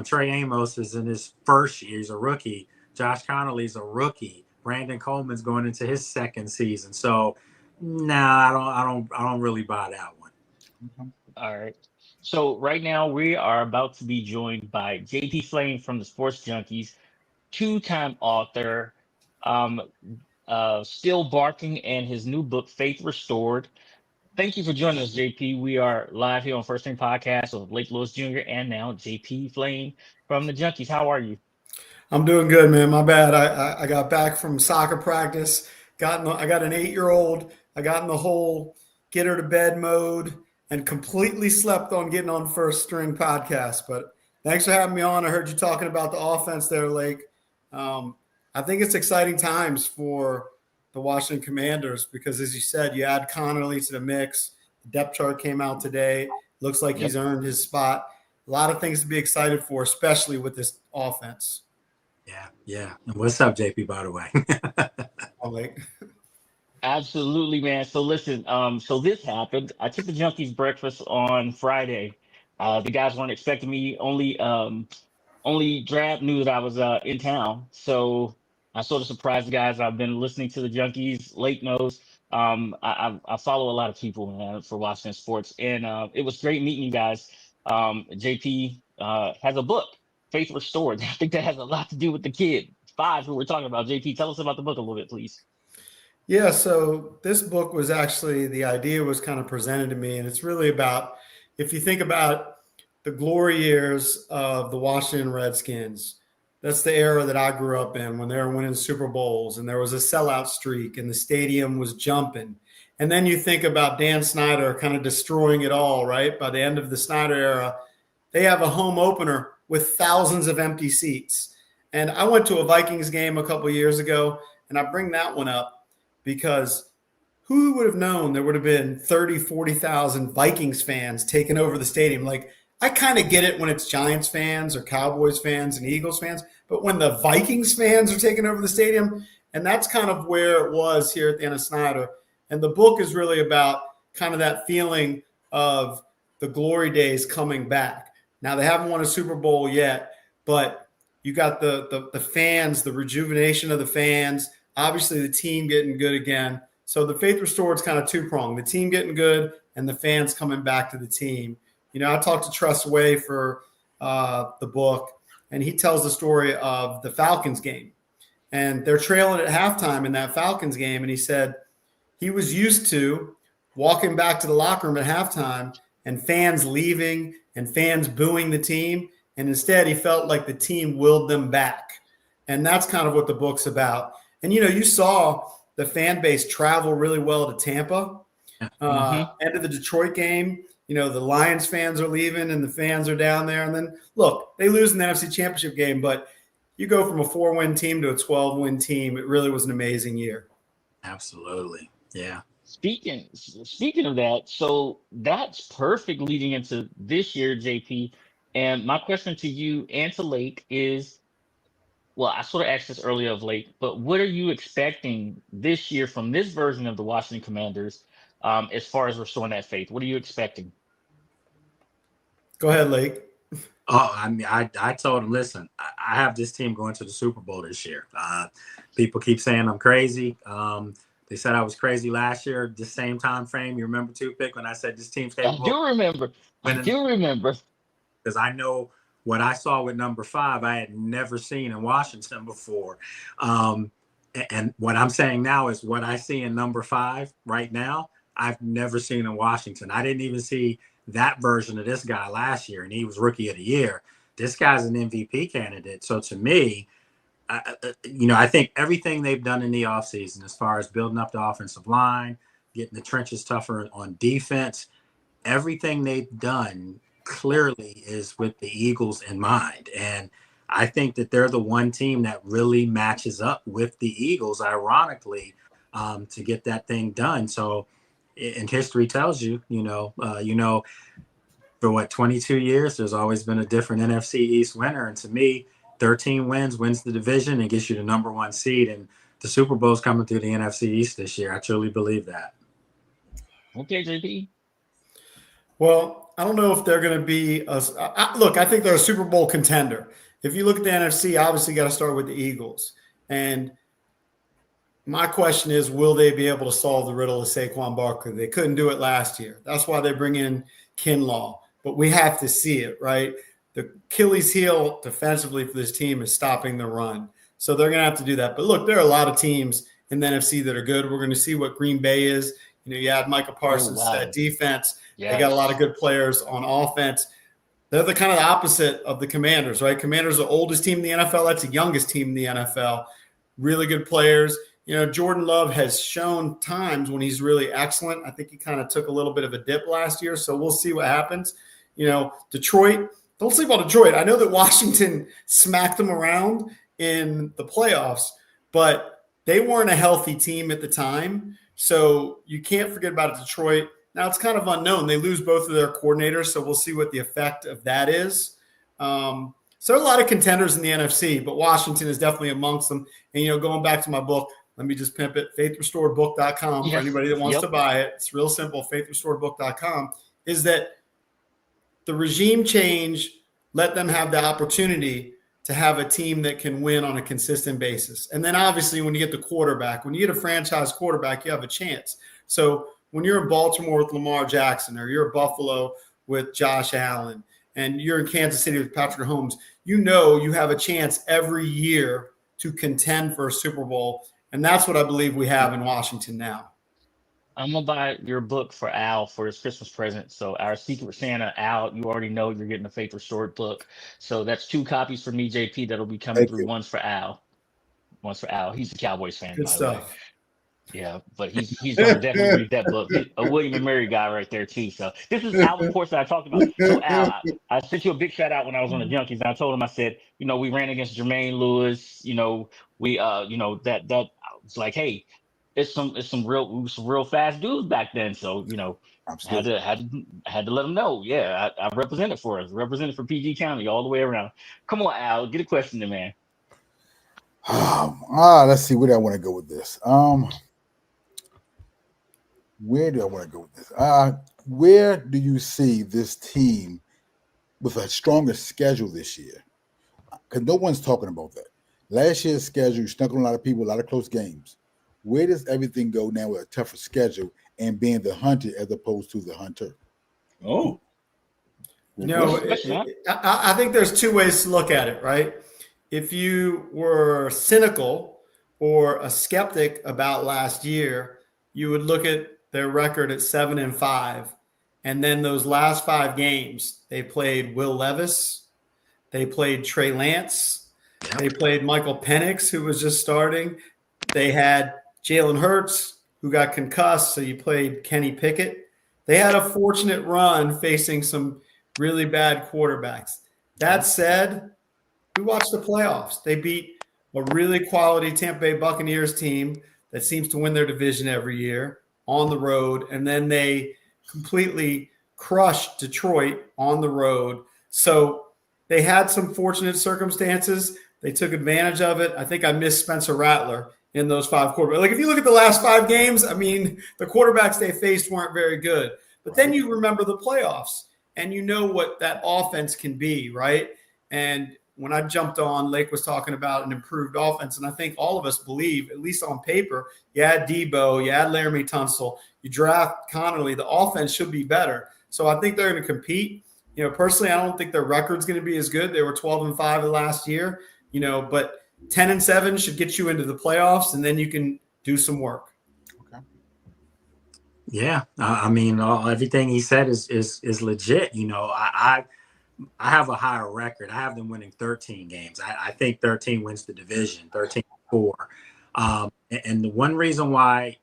Trey Amos is in his first year. He's a rookie. Josh Connolly's a rookie. Brandon Coleman's going into his second season. So, I don't really buy that one.
All right. So right now we are about to be joined by JP Flaim from the Sports Junkies, two-time author, um, still barking, and his new book, Faith Restored. Thank you for joining us, JP. We are live here on First Thing Podcast with Blake Lewis Jr. and now JP Flame from the Junkies. How are you?
I'm doing good, man. My bad. I got back from soccer practice. I got an 8-year-old. I got in the whole get her to bed mode and completely slept on getting on First String podcast. But thanks for having me on. I heard you talking about the offense there, Lake. I think it's exciting times for the Washington Commanders because, as you said, you add Connerly to the mix. The depth chart came out today. Looks like he's earned his spot. A lot of things to be excited for, especially with this offense.
Yeah. And what's up, JP, by the way?
Absolutely, man. So listen, so this happened. I took the Junkies breakfast on Friday. The guys weren't expecting me. Only Drab knew that I was in town, so I sort of surprised the guys. I've been listening to the Junkies. Lake knows. I follow a lot of people, man, for Washington sports, and it was great meeting you guys. JP has a book, Faith Restored. I think that has a lot to do with the kid five who we're talking about. JP, tell us about the book a little bit, please.
Yeah, so this book was actually, the idea was kind of presented to me, and it's really about, if you think about the glory years of the Washington Redskins, that's the era that I grew up in when they were winning Super Bowls and there was a sellout streak and the stadium was jumping. And then you think about Dan Snyder kind of destroying it all, right? By the end of the Snyder era, they have a home opener with thousands of empty seats. And I went to a Vikings game a couple of years ago, and I bring that one up because who would have known there would have been 30, 40,000 Vikings fans taking over the stadium? Like, I kind of get it when it's Giants fans or Cowboys fans and Eagles fans, but when the Vikings fans are taking over the stadium, and that's kind of where it was here at the end of Snyder. And the book is really about kind of that feeling of the glory days coming back. Now, they haven't won a Super Bowl yet, but you got the fans, the rejuvenation of the fans, obviously the team getting good again. So the Faith Restored is kind of two-pronged, the team getting good and the fans coming back to the team. You know, I talked to Trust Way for the book, and he tells the story of the Falcons game. And they're trailing at halftime in that Falcons game, and he said he was used to walking back to the locker room at halftime and fans leaving and fans booing the team, and instead he felt like the team willed them back. And that's kind of what the book's about. And, you know, you saw the fan base travel really well to Tampa. End of the Detroit game, you know, the Lions fans are leaving and the fans are down there. And then, look, they lose in the NFC Championship game, but you go from a 4-win team to a 12-win team. It really was an amazing year.
Absolutely. Yeah.
Speaking of that, so that's perfect leading into this year, JP. And my question to you and to Lake is, well, I sort of asked this earlier of Lake, but what are you expecting this year from this version of the Washington Commanders as far as restoring that faith? What are you expecting?
Go ahead, Lake.
Oh, I mean, I told him, listen, I have this team going to the Super Bowl this year. People keep saying I'm crazy. They said I was crazy last year, the same time frame. You remember, too, Pick, when I said this team's capable?
I do remember.
Because I know what I saw with number 5, I had never seen in Washington before. And what I'm saying now is what I see in number 5 right now, I've never seen in Washington. I didn't even see that version of this guy last year, and he was Rookie of the Year. This guy's an MVP candidate. So to me, I think everything they've done in the offseason as far as building up the offensive line, getting the trenches tougher on defense, everything they've done clearly is with the Eagles in mind. And I think that they're the one team that really matches up with the Eagles, ironically, to get that thing done. So, and history tells you, for what, 22 years, there's always been a different NFC East winner. And to me, 13 wins the division and gets you the number 1 seed. And the Super Bowl's coming through the NFC East this year. I truly believe that.
Okay, JP.
Well, I don't know if they're going to be look, I think they're a Super Bowl contender. If you look at the NFC, obviously got to start with the Eagles. And my question is, will they be able to solve the riddle of Saquon Barkley? They couldn't do it last year. That's why they bring in Kinlaw. but we have to see it, right? The Achilles heel defensively for this team is stopping the run. So they're going to have to do that. But look, there are a lot of teams in the NFC that are good. We're going to see what Green Bay is. You had Micah Parsons, that defense.
Yes.
They got a lot of good players on offense. They're the kind of the opposite of the Commanders, right? Commanders are the oldest team in the NFL. That's the youngest team in the NFL. Really good players. Jordan Love has shown times when he's really excellent. I think he kind of took a little bit of a dip last year, so we'll see what happens. Detroit, don't sleep on Detroit. I know that Washington smacked them around in the playoffs, but they weren't a healthy team at the time, so you can't forget about Detroit. Now, it's kind of unknown. They lose both of their coordinators, so we'll see what the effect of that is. So there are a lot of contenders in the NFC, but Washington is definitely amongst them. And, going back to my book, let me just pimp it, faithrestoredbook.com for anybody that wants to buy it. It's real simple, faithrestoredbook.com, is that the regime change let them have the opportunity to have a team that can win on a consistent basis. And then obviously when you get the quarterback, when you get a franchise quarterback, you have a chance. So when you're in Baltimore with Lamar Jackson, or you're in Buffalo with Josh Allen, and you're in Kansas City with Patrick Mahomes, you have a chance every year to contend for a Super Bowl. And that's what I believe we have in Washington now.
I'm going to buy your book for Al for his Christmas present. So our Secret Santa, Al, you already know you're getting a Faith Restored book. So that's 2 copies for me, JP, that'll be coming through. One's for Al. He's a Cowboys fan,
Good
by
stuff.
the way. Yeah, but he's going to definitely read that book. He's a William and Mary guy right there, too. So this is Al, of course, that I talked about. So, Al, I sent you a big shout out when I was on the Junkies. And I told him, I said, we ran against Jermaine Lewis. We, that it's like, hey, it's some real fast dudes back then. So, had to let them know. Yeah, I represented for us, represented for PG County all the way around. Come on, Al, get a question in, man.
Let's see, where do I want to go with this? Where do I want to go with this? Where do you see this team with a stronger schedule this year? Because no one's talking about that. Last year's schedule, you snuck on a lot of people, a lot of close games. Where does everything go now with a tougher schedule and being the hunter as opposed to the hunter?
Oh.
I think there's 2 ways to look at it, right? If you were cynical or a skeptic about last year, you would look at their record at 7-5. And then those last 5 games, they played Will Levis. They played Trey Lance. They played Michael Penix, who was just starting. They had Jalen Hurts, who got concussed. So you played Kenny Pickett. They had a fortunate run facing some really bad quarterbacks. That said, we watched the playoffs. They beat a really quality Tampa Bay Buccaneers team that seems to win their division every year on the road. And then they completely crushed Detroit on the road. So they had some fortunate circumstances. They took advantage of it. I think I missed Spencer Rattler in those 5 quarterbacks. Like if you look at the last 5 games, I mean, the quarterbacks they faced weren't very good. But then you remember the playoffs and you know what that offense can be, right? And when I jumped on, Lake was talking about an improved offense, and I think all of us believe, at least on paper, you add Debo, you add Laramie Tunsil, you draft Connerly, the offense should be better. So I think they're going to compete. Personally, I don't think their record's going to be as good. They were 12-5 the last year, but 10-7 should get you into the playoffs, and then you can do some work.
Okay.
Yeah, I mean, everything he said is legit. I have a higher record. I have them winning 13 games. I think 13 wins the division, 13-4. And the one reason why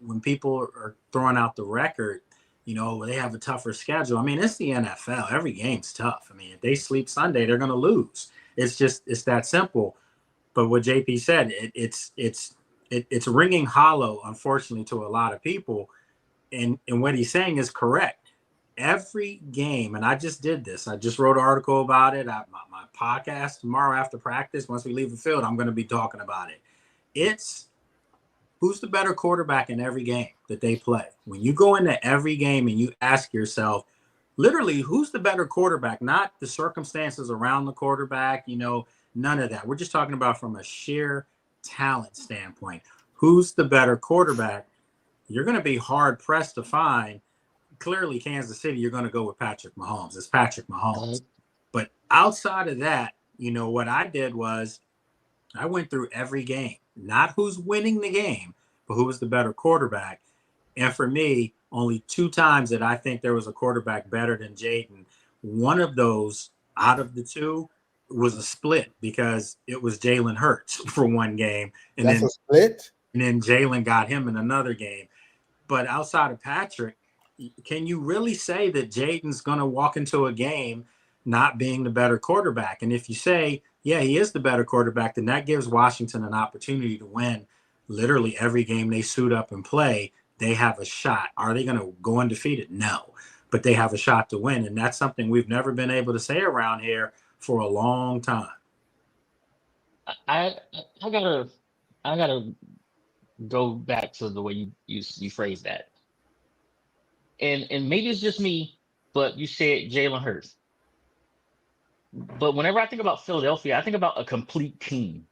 when people are throwing out the record, they have a tougher schedule. I mean, it's the NFL. Every game's tough. I mean, if they sleep Sunday, they're going to lose. It's that simple. But what JP said, it's ringing hollow, unfortunately, to a lot of people. And what he's saying is correct. Every game, and I just did this. I just wrote an article about it. My podcast tomorrow after practice, once we leave the field, I'm going to be talking about it. It's who's the better quarterback in every game that they play. When you go into every game and you ask yourself, literally, who's the better quarterback, not the circumstances around the quarterback, none of that. We're just talking about from a sheer talent standpoint. Who's the better quarterback? You're going to be hard-pressed to find clearly Kansas City, you're going to go with Patrick Mahomes. It's Patrick Mahomes.
Mhm.
But outside of that, what I did was I went through every game, not who's winning the game, but who was the better quarterback. And for me, only 2 times that I think there was a quarterback better than Jaden. One of those out of the 2 was a split because it was Jalen Hurts for one game. And
That's
then
a split.
and then Jalen got him in another game. But outside of Patrick, can you really say that Jaden's going to walk into a game not being the better quarterback? And if you say, yeah, he is the better quarterback, then that gives Washington an opportunity to win literally every game they suit up and play. They have a shot. Are they going to go undefeated? No, but they have a shot to win. And that's something we've never been able to say around here for a long time.
I gotta go back to the way you phrased that. And maybe it's just me, but you said Jalen Hurts. But whenever I think about Philadelphia, I think about a complete team.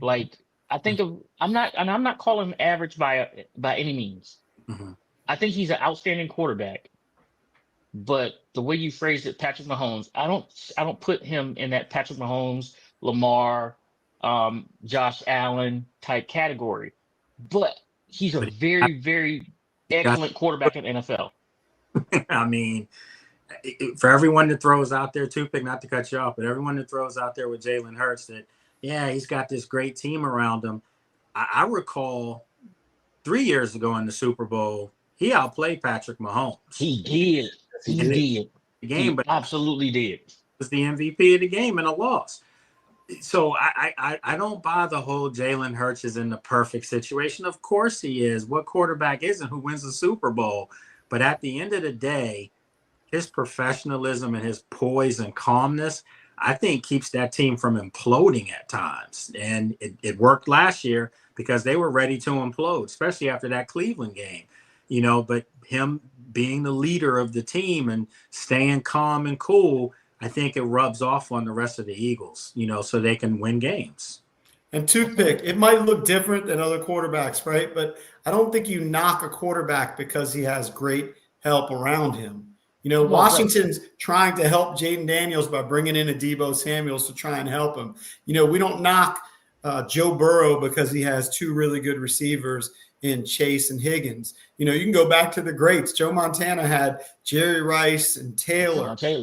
Like I'm not calling him average by any means.
Mhm.
I think he's an outstanding quarterback. But the way you phrased it, Patrick Mahomes, I don't put him in that Patrick Mahomes, Lamar, Josh Allen type category. But he's a
But
very, very excellent quarterback in the NFL.
I mean, for everyone that throws out there, Toothpick, not to cut you off, but everyone that throws out there with Jalen Hurts that, yeah, he's got this great team around him. I recall 3 years ago in the Super Bowl, he outplayed Patrick Mahomes.
He did. He
In
did.
the game,
He
but
absolutely did.
was the MVP of the game in a loss. So I don't buy the whole Jalen Hurts is in the perfect situation. Of course he is. What quarterback isn't who wins the Super Bowl? But at the end of the day, his professionalism and his poise and calmness, I think, keeps that team from imploding at times. And it worked last year because they were ready to implode, especially after that Cleveland game. But him being the leader of the team and staying calm and cool, I think it rubs off on the rest of the Eagles, so they can win games.
And Toothpick, it might look different than other quarterbacks, right? But I don't think you knock a quarterback because he has great help around him. Washington's trying to help Jaden Daniels by bringing in a Deebo Samuels to try and help him. We don't knock Joe Burrow because he has 2 really good receivers in Chase and Higgins. You can go back to the greats. Joe Montana had Jerry Rice and Taylor. Troy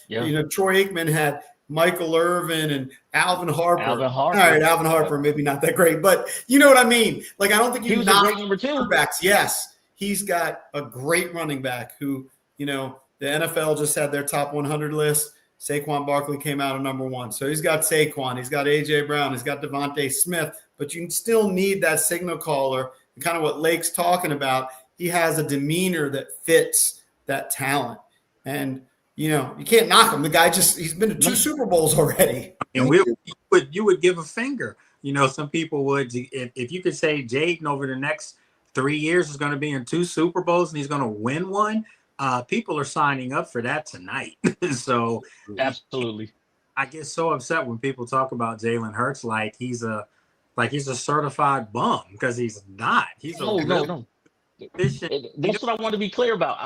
Aikman had Michael Irvin and Alvin Harper. All right, Alvin Harper, maybe not that great, but you know what I mean? Like, I don't think you knock quarterbacks. Yes, he's got a great running back who, the NFL just had their top 100 list. Saquon Barkley came out of number 1. So he's got Saquon, he's got A.J. Brown, he's got Devontae Smith, but you still need that signal caller. And kind of what Lake's talking about, he has a demeanor that fits that talent. And, you can't knock him. The guy he's been to 2 Super Bowls already.
And you would give a finger. Some people would, if you could say Jaden over the next 3 years is going to be in 2 Super Bowls and he's going to win one, people are signing up for that tonight. So
absolutely.
I get so upset when people talk about Jalen Hurts like he's a certified bum, because he's not. He's
no. That's what I want to be clear about.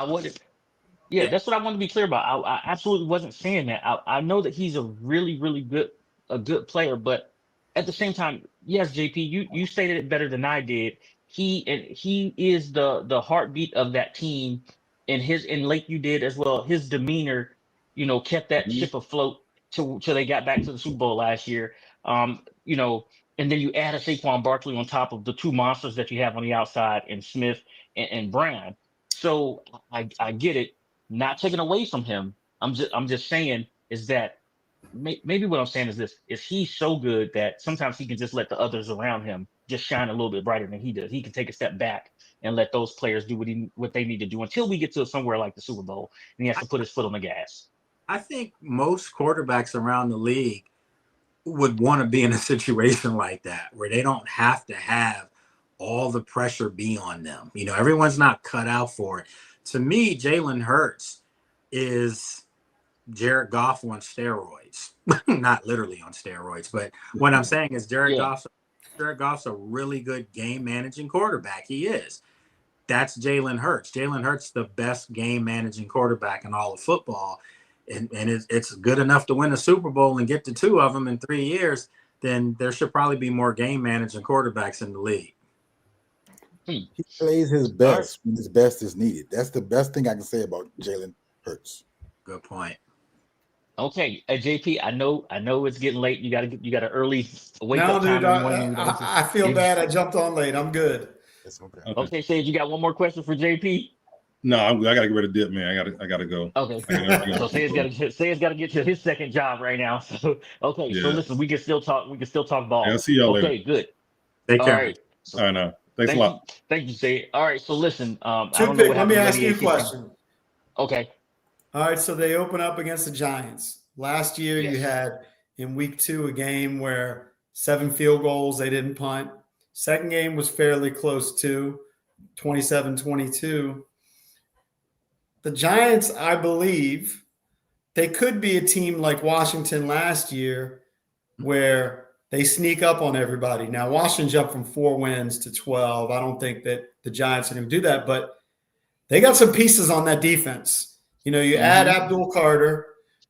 That's what I want to be clear about. I absolutely wasn't saying that. I know that he's a really, really good player, but at the same time, yes, JP, you stated it better than I did. He is the heartbeat of that team, and like you did as well. His demeanor, kept that ship afloat till they got back to the Super Bowl last year. And then you add a Saquon Barkley on top of the 2 monsters that you have on the outside, and Smith and Brown. So I get it. Not taken away from him. I'm just saying is that maybe what I'm saying is this: is he's so good that sometimes he can just let the others around him just shine a little bit brighter than he does. He can take a step back and let those players do what they need to do until we get to somewhere like the Super Bowl, and he has to put his foot on the gas.
I think most quarterbacks around the league would want to be in a situation like that, where they don't have to have all the pressure be on them. Everyone's not cut out for it. To me, Jalen Hurts is Jared Goff on steroids. Not literally on steroids, but what I'm saying is Jared Goff's a really good game managing quarterback. He is. that's Jalen Hurts. Jalen Hurts, the best game managing quarterback in all of football. And it's good enough to win a Super Bowl and get to 2 of them in 3 years, then there should probably be more game managing quarterbacks in the league.
He plays his best when his best is needed. That's the best thing I can say about Jalen Hurts.
Good point.
Okay, JP, I know it's getting late. You got an early wake up
dude,
time in the morning.
I feel bad. I jumped on late. I'm good.
It's okay.
Okay, Sage, you got one more question for JP?
No, I gotta get rid of Dip, man. I gotta go.
Okay. So Say's got to get to his second job right now. So okay, so listen, we can still talk ball.
Yeah, I'll see y'all later.
Okay, good.
Take care.
All right. So,
All right, now. Thanks a lot.
Thank you, Say. All right, so listen, I
Two
don't know
pick.
what
Let me
happened
ask
to
you a
AAC.
question.
Okay.
All right, so they open up against the Giants. Last year, you had in week 2 a game where 7 field goals, they didn't punt. Second game was fairly close to 27-22. The Giants, I believe, they could be a team like Washington last year where they sneak up on everybody. Now, Washington jumped from 4 wins to 12. I don't think that the Giants are going to do that, but they got some pieces on that defense. You add Abdul Carter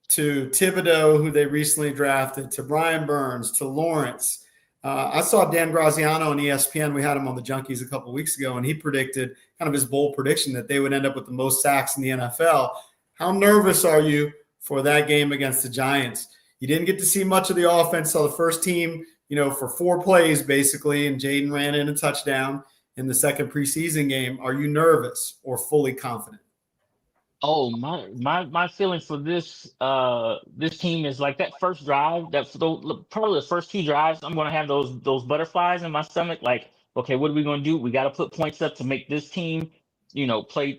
to Thibodeau, who they recently drafted, to Brian Burns, to Lawrence. I saw Dan Graziano on ESPN. We had him on the Junkies a couple of weeks ago, and he predicted kind of his bold prediction that they would end up with the most sacks in the NFL. How nervous are you for that game against the Giants? You didn't get to see much of the offense. So the first team, for 4 plays basically, and Jaden ran in a touchdown in the second preseason game. Are you nervous or fully confident?
Oh, my feeling for this team is like that first drive, probably the first 2 drives, I'm going to have those butterflies in my stomach. Like, okay, what are we going to do? We got to put points up to make this team, play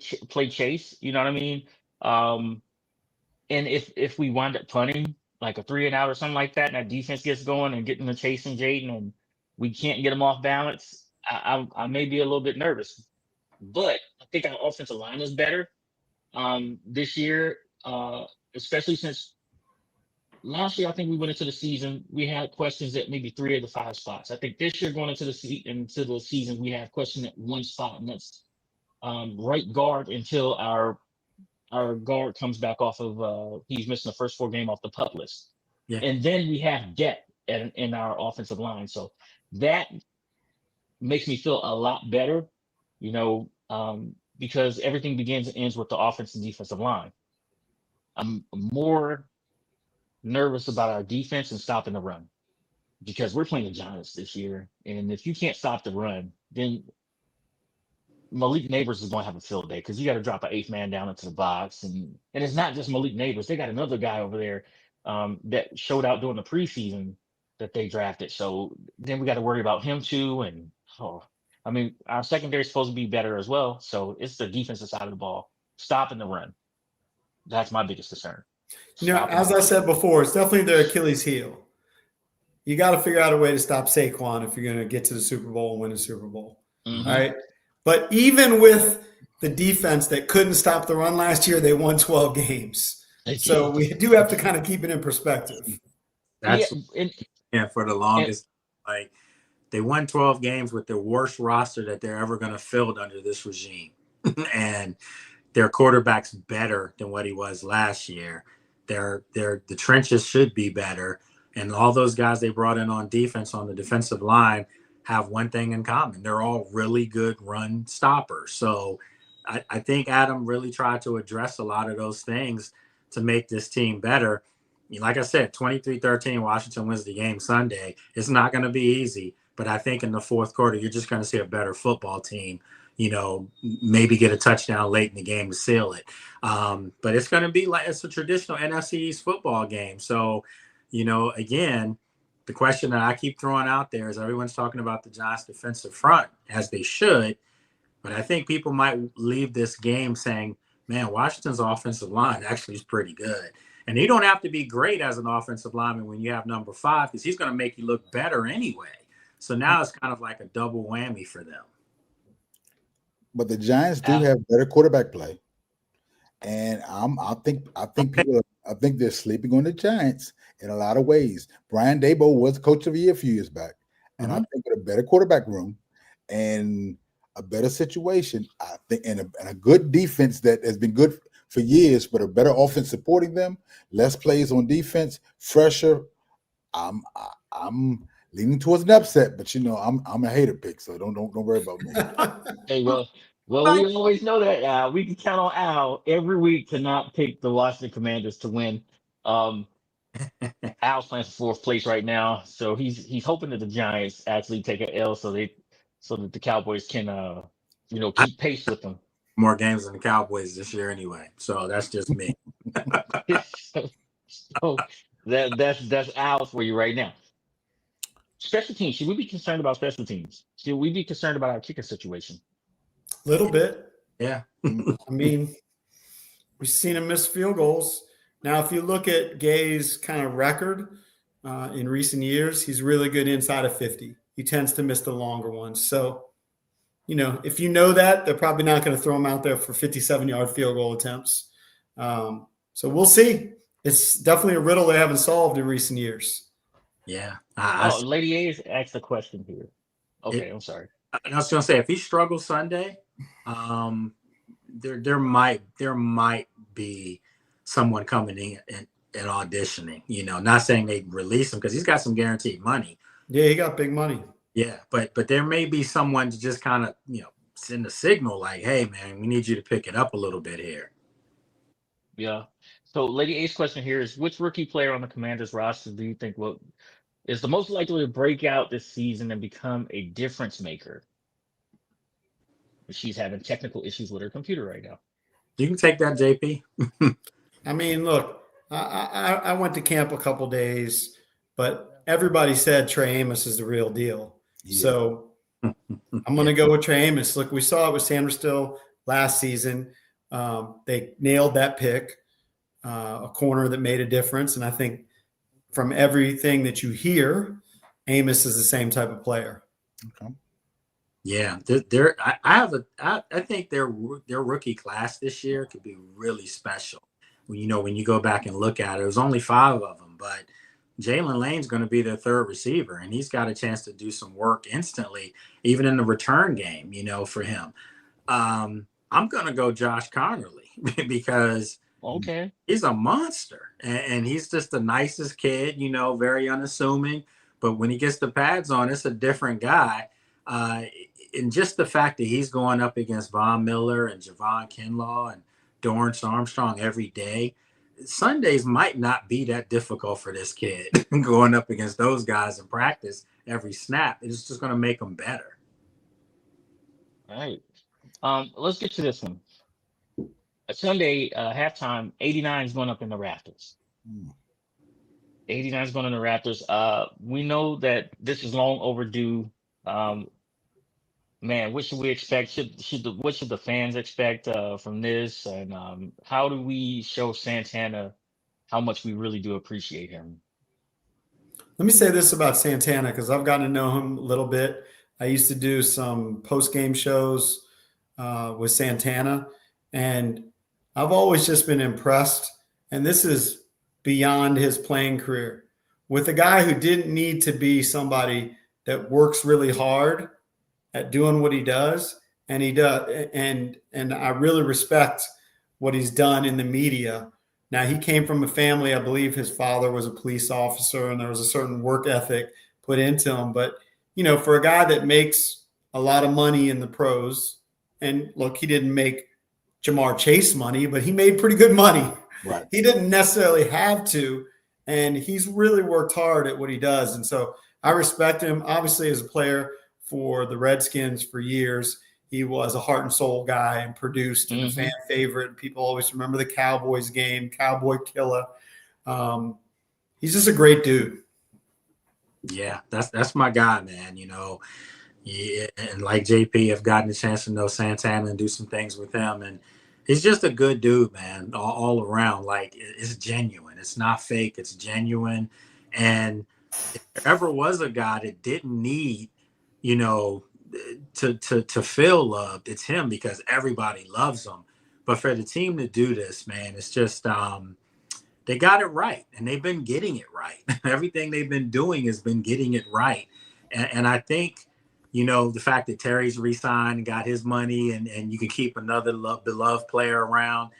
chase. You know what I mean? And if we wind up punting like a 3 and out or something like that, and that defense gets going and getting the chasing Jaden, and we can't get them off balance, I may be a little bit nervous. But I think our offensive line is better this year, especially since last year I think we went into the season, we had questions at maybe 3 of the 5 spots. I think this year going into the season we have questions at 1 spot, and that's right guard until our guard comes back off of he's missing the first 4 games off the PUP list. Yeah. And then we have depth in our offensive line. So that makes me feel a lot better, because everything begins and ends with the offense and defensive line. I'm more nervous about our defense and stopping the run, because we're playing the Giants this year. And if you can't stop the run, then Malik Neighbors is going to have a field day, because you got to drop an 8th man down into the box. And it's not just Malik Neighbors. They got another guy over there that showed out during the preseason that they drafted. So then we got to worry about him too. And our secondary is supposed to be better as well. So it's the defensive side of the ball, stopping the run. That's my biggest concern.
As I said before, it's definitely their Achilles heel. You got to figure out a way to stop Saquon if you're going to get to the Super Bowl and win a Super Bowl. Mm-hmm. All right. But even with the defense that couldn't stop the run last year, they won 12 games. So we do have to kind of keep it in perspective.
That's for the longest. They won 12 games with the worst roster that they're ever going to field under this regime. And their quarterback's better than what he was last year. The trenches should be better. And all those guys they brought in on defense, on the defensive line, have one thing in common. They're all really good run stoppers. So I think Adam really tried to address a lot of those things to make this team better. Like I said, 23-13, Washington wins the game Sunday. It's not going to be easy, but I think in the fourth quarter, you're just going to see a better football team, maybe get a touchdown late in the game to seal it. But it's going to be like, it's a traditional NFC East football game. So, again, the question that I keep throwing out there is everyone's talking about the Giants' defensive front, as they should. But I think people might leave this game saying, man, Washington's offensive line actually is pretty good. And you don't have to be great as an offensive lineman when you have number 5, because he's going to make you look better anyway. So now it's kind of like a double whammy for them.
But the Giants do have better quarterback play. And I think they're sleeping on the Giants in a lot of ways. Brian Daboll was coach of the year a few years back. And I think with a better quarterback room and a better situation, I think, and a good defense that has been good for years, but a better offense supporting them, less plays on defense, fresher. I'm leaning towards an upset, but I'm a hater pick, so don't worry about me.
Hey, well, we always know that we can count on Al every week to not pick the Washington Commanders to win. Um, Al's playing for fourth place right now, so he's hoping that the Giants actually take an L so that the Cowboys can keep pace with them.
More games than the Cowboys this year anyway, so that's just me.
So that's Al for you right now. Special teams. Should we be concerned about special teams? Should we be concerned about our kicker situation?
A little bit.
Yeah.
I mean, we've seen him miss field goals. Now, if you look at Gay's kind of record in recent years, he's really good inside of 50. He tends to miss the longer ones. So, if you know that, they're probably not going to throw him out there for 57-yard field goal attempts. So we'll see. It's definitely a riddle they haven't solved in recent years.
Yeah.
Lady A's asked a question here. Okay, I'm sorry.
I was going to say, if he struggles Sunday, there might be someone coming in and auditioning. Not saying they release him because he's got some guaranteed money.
Yeah, he got big money.
Yeah, but there may be someone to just kind of send a signal like, hey man, we need you to pick it up a little bit here.
Yeah. So Lady A's question here is, which rookie player on the Commanders roster do you think is the most likely to break out this season and become a difference maker? She's having technical issues with her computer right now.
You can take that, JP.
I mean, look, I went to camp a couple days, but everybody said Trey Amos is the real deal. Yeah. So I'm going to go with Trey Amos. Look, we saw it with Sandersville last season. They nailed that pick, a corner that made a difference. And I think from everything that you hear, Amos is the same type of player.
Okay.
Yeah, I think their rookie class this year could be really special. When you go back and look at it, it was only 5 of them, but Jalen Lane's going to be their third receiver, and he's got a chance to do some work instantly, even in the return game, for him. I'm going to go Josh Connerly because he's a monster, and he's just the nicest kid, very unassuming. But when he gets the pads on, it's a different guy. And just the fact that he's going up against Von Miller and Javon Kinlaw and Dorrance Armstrong every day, Sundays might not be that difficult for this kid going up against those guys in practice every snap. It's just going to make them better.
All right. Let's get to this one. Sunday halftime, 89 is going up in the rafters. 89 is going in the rafters. We know that this is long overdue. Man, what should we expect? What should the fans expect from this? And how do we show Santana how much we really do appreciate him?
Let me say this about Santana, because I've gotten to know him a little bit. I used to do some post-game shows with Santana, and I've always just been impressed. And this is beyond his playing career. With a guy who didn't need to be somebody that works really hard at doing what he does, and he does, and I really respect what he's done in the media. Now, he came from a family, I believe his father was a police officer, and there was a certain work ethic put into him. But, for a guy that makes a lot of money in the pros, and look, he didn't make Jamar Chase money, but he made pretty good money.
Right.
He didn't necessarily have to, and he's really worked hard at what he does. And so I respect him, obviously, as a player for the Redskins for years. He was a heart and soul guy and produced and a fan favorite. People always remember the Cowboys game, Cowboy Killer. He's just a great dude.
Yeah, that's my guy, man. Yeah, and like JP, I've gotten a chance to know Santana and do some things with him, and he's just a good dude, man, all around. Like, it's genuine. It's not fake. It's genuine. And if there ever was a guy that didn't need, to feel loved, it's him, because everybody loves him. But for the team to do this, man, it's just they got it right, and they've been getting it right. Everything they've been doing has been getting it right. And I think, the fact that Terry's re-signed and got his money, and you can keep another beloved player around.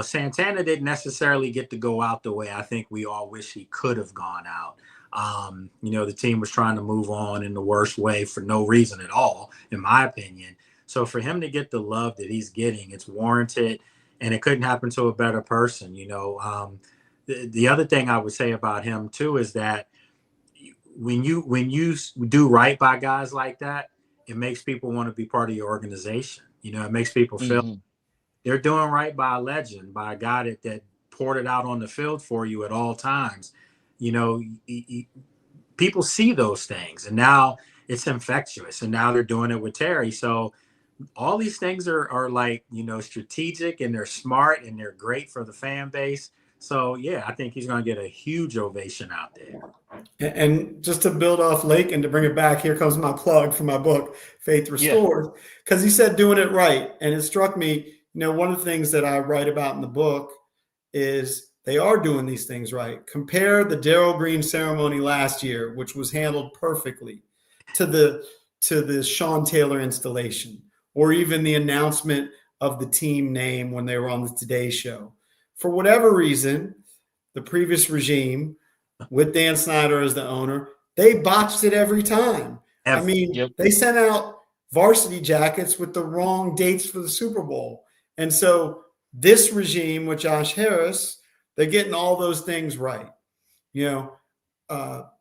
Santana didn't necessarily get to go out the way I think we all wish he could have gone out. The team was trying to move on in the worst way for no reason at all, in my opinion. So for him to get the love that he's getting, it's warranted, and it couldn't happen to a better person. The other thing I would say about him too is that when you do right by guys like that, it makes people want to be part of your organization. It makes people feel they're doing right by a legend, by a guy that poured it out on the field for you at all times. People see those things, and now it's infectious, and now they're doing it with Terry. So all these things are like, strategic, and they're smart, and they're great for the fan base. So, yeah, I think he's going to get a huge ovation out there.
And just to build off Lake and to bring it back, here comes my plug for my book, Faith Restored, because he said doing it right. And it struck me, one of the things that I write about in the book is they are doing these things right. Compare the Darryl Green ceremony last year, which was handled perfectly, to the Sean Taylor installation, or even the announcement of the team name when they were on the Today Show. For whatever reason, the previous regime, with Dan Snyder as the owner, they botched it every time. They sent out varsity jackets with the wrong dates for the Super Bowl. And so this regime with Josh Harris, they're getting all those things right. The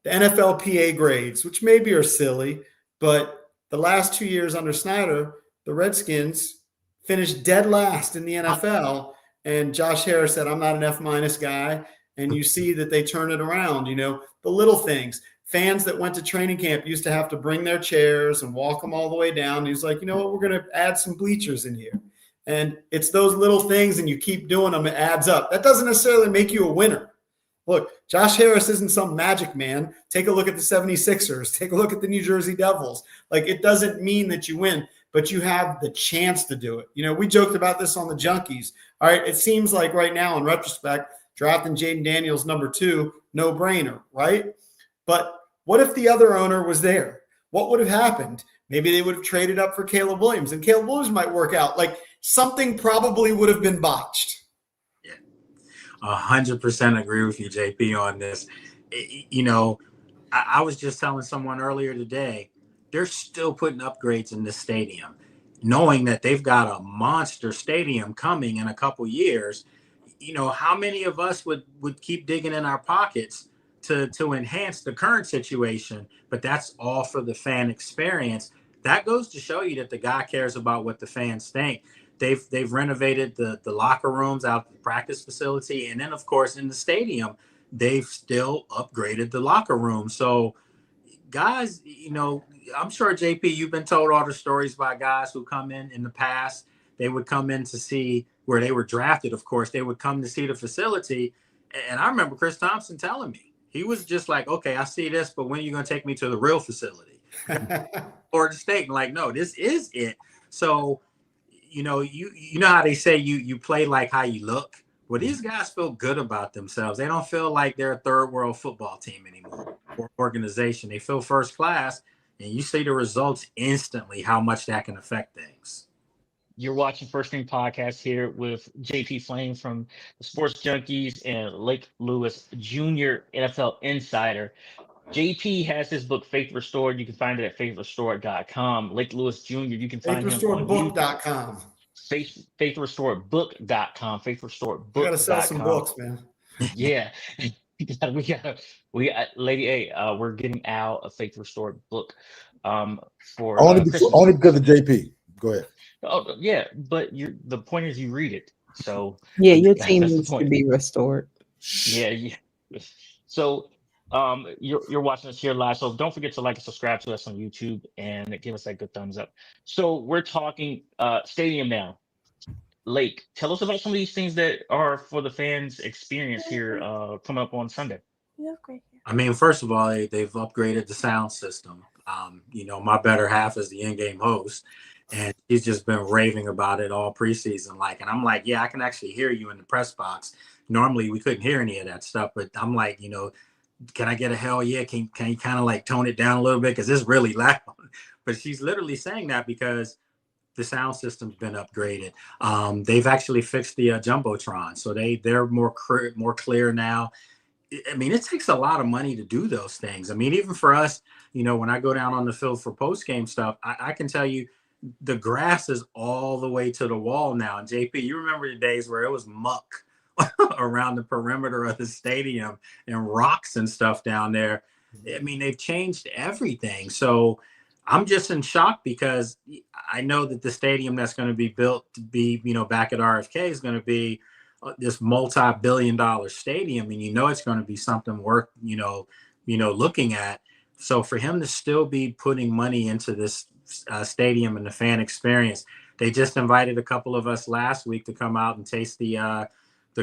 NFLPA grades, which maybe are silly, but the last 2 years under Snyder, the Redskins finished dead last in the NFL. And Josh Harris said, I'm not an F- guy. And you see that they turn it around, the little things. Fans that went to training camp used to have to bring their chairs and walk them all the way down. And he's like, you know what, we're going to add some bleachers in here. And it's those little things, and you keep doing them, it adds up. That doesn't necessarily make you a winner. Look, Josh Harris isn't some magic man. Take a look at the 76ers. Take a look at the New Jersey Devils. Like, it doesn't mean that you win, but you have the chance to do it. We joked about this on the Junkies. All right, it seems like right now, in retrospect, drafting Jaden Daniels #2, no brainer, right? But what if the other owner was there? What would have happened? Maybe they would have traded up for Caleb Williams, and Caleb Williams might work out. Like, something probably would have been botched.
Yeah, 100% agree with you, JP, on this. I was just telling someone earlier today, they're still putting upgrades in this stadium, knowing that they've got a monster stadium coming in a couple years. How many of us would keep digging in our pockets to enhance the current situation? But that's all for the fan experience. That goes to show you that the guy cares about what the fans think. They've renovated the locker rooms out at the practice facility. And then, of course, in the stadium, they've still upgraded the locker room. So, guys, I'm sure, JP, you've been told all the stories about guys who come in the past. They would come in to see where they were drafted. Of course, they would come to see the facility. And I remember Chris Thompson telling me, he was just like, okay, I see this, but when are you going to take me to the real facility? Or the state? And like, no, this is it. So, you know how they say you play like how you look? Well, these guys feel good about themselves. They don't feel like they're a third world football team anymore or organization. They feel first class, and you see the results instantly, how much that can affect things.
You're watching First Thing Podcast here with JP Flaim from the Sports Junkies and Lake Lewis Jr., NFL Insider. JP has his book, Faith Restored. You can find it at faithrestored.com. Lake Lewis Jr., you can find him on
faithrestoredbook.com.
faithrestoredbook.com. Faithrestoredbook.com.
We got to sell some books, man.
Yeah. we got Lady A, we're getting out a Faith Restored book for
only because of JP. Go ahead.
Oh yeah, but the point is you read it. So
yeah, your team needs to be restored.
Yeah. So you're watching us here live. So don't forget to like and subscribe to us on YouTube and give us that good thumbs up. So we're talking stadium now. Lake, tell us about some of these things that are for the fans' experience here coming up on Sunday.
I mean, first of all, they've upgraded the sound system. My better half is the in-game host, and he's just been raving about it all preseason. And I'm like, yeah, I can actually hear you in the press box. Normally, we couldn't hear any of that stuff, but I'm like, can I get a hell yeah? Can you kind of like tone it down a little bit? Because it's really loud. But she's literally saying that because the sound system's been upgraded. They've actually fixed the Jumbotron. So they're more clear now. I mean, it takes a lot of money to do those things. I mean, even for us, you know, when I go down on the field for post-game stuff, I can tell you the grass is all the way to the wall now. And JP, you remember the days where it was muck around the perimeter of the stadium and rocks and stuff down there. I mean, they've changed everything. So I'm just in shock because I know that the stadium that's going to be built to be, you know, back at RFK is going to be this multi-billion-dollar stadium, and you know it's going to be something worth, you know, looking at. So for him to still be putting money into this stadium and the fan experience, they just invited a couple of us last week to come out and taste the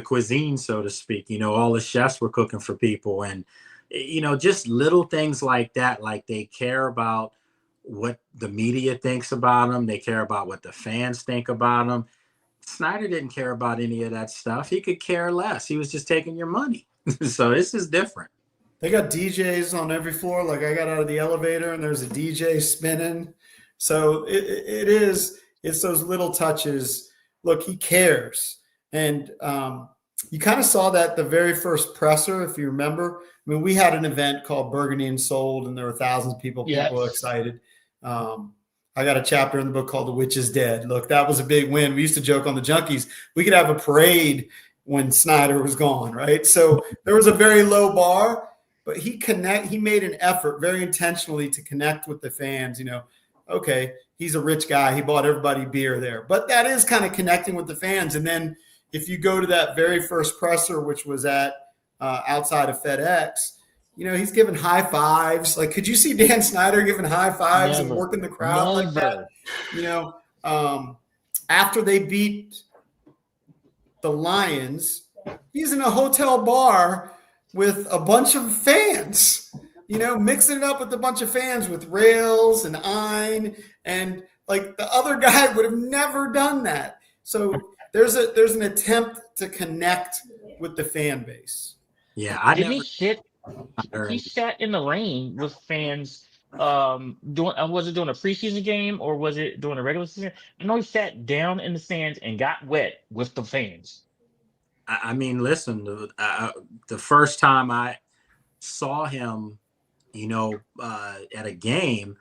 cuisine, so to speak. You know, all the chefs were cooking for people, and you know, just little things like that. Like they care about what the media thinks about them. They care about what the fans think about them. Snyder didn't care about any of that stuff. He could care less. He was just taking your money. So this is different.
They got DJs on every floor. Like I got out of the elevator and there's a DJ spinning. So it's those little touches. Look, he cares. And you kind of saw that the very first presser, if you remember. I mean, we had an event called Burgundy and Sold, and there were thousands of people.
Yes.
People were excited. I got a chapter in the book called The Witch is Dead. Look, that was a big win. We used to joke on the Junkies. We could have a parade when Snyder was gone, right? So there was a very low bar, but he made an effort very intentionally to connect with the fans. You know, okay, he's a rich guy. He bought everybody beer there. But that is kind of connecting with the fans. And then if you go to that very first presser, which was at outside of FedEx, you know, he's giving high fives. Like, could you see Dan Snyder giving high fives and working the crowd like that? You know, after they beat the Lions, he's in a hotel bar with a bunch of fans, you know, mixing it up with a bunch of fans with Rails and Ein. And like the other guy would have never done that. So there's an attempt to connect with the fan base.
Yeah,
he sat in the rain with fans was it during a preseason game or was it during a regular season? I know he sat down in the stands and got wet with the fans.
I mean, listen, the first time I saw him, you know, at a game,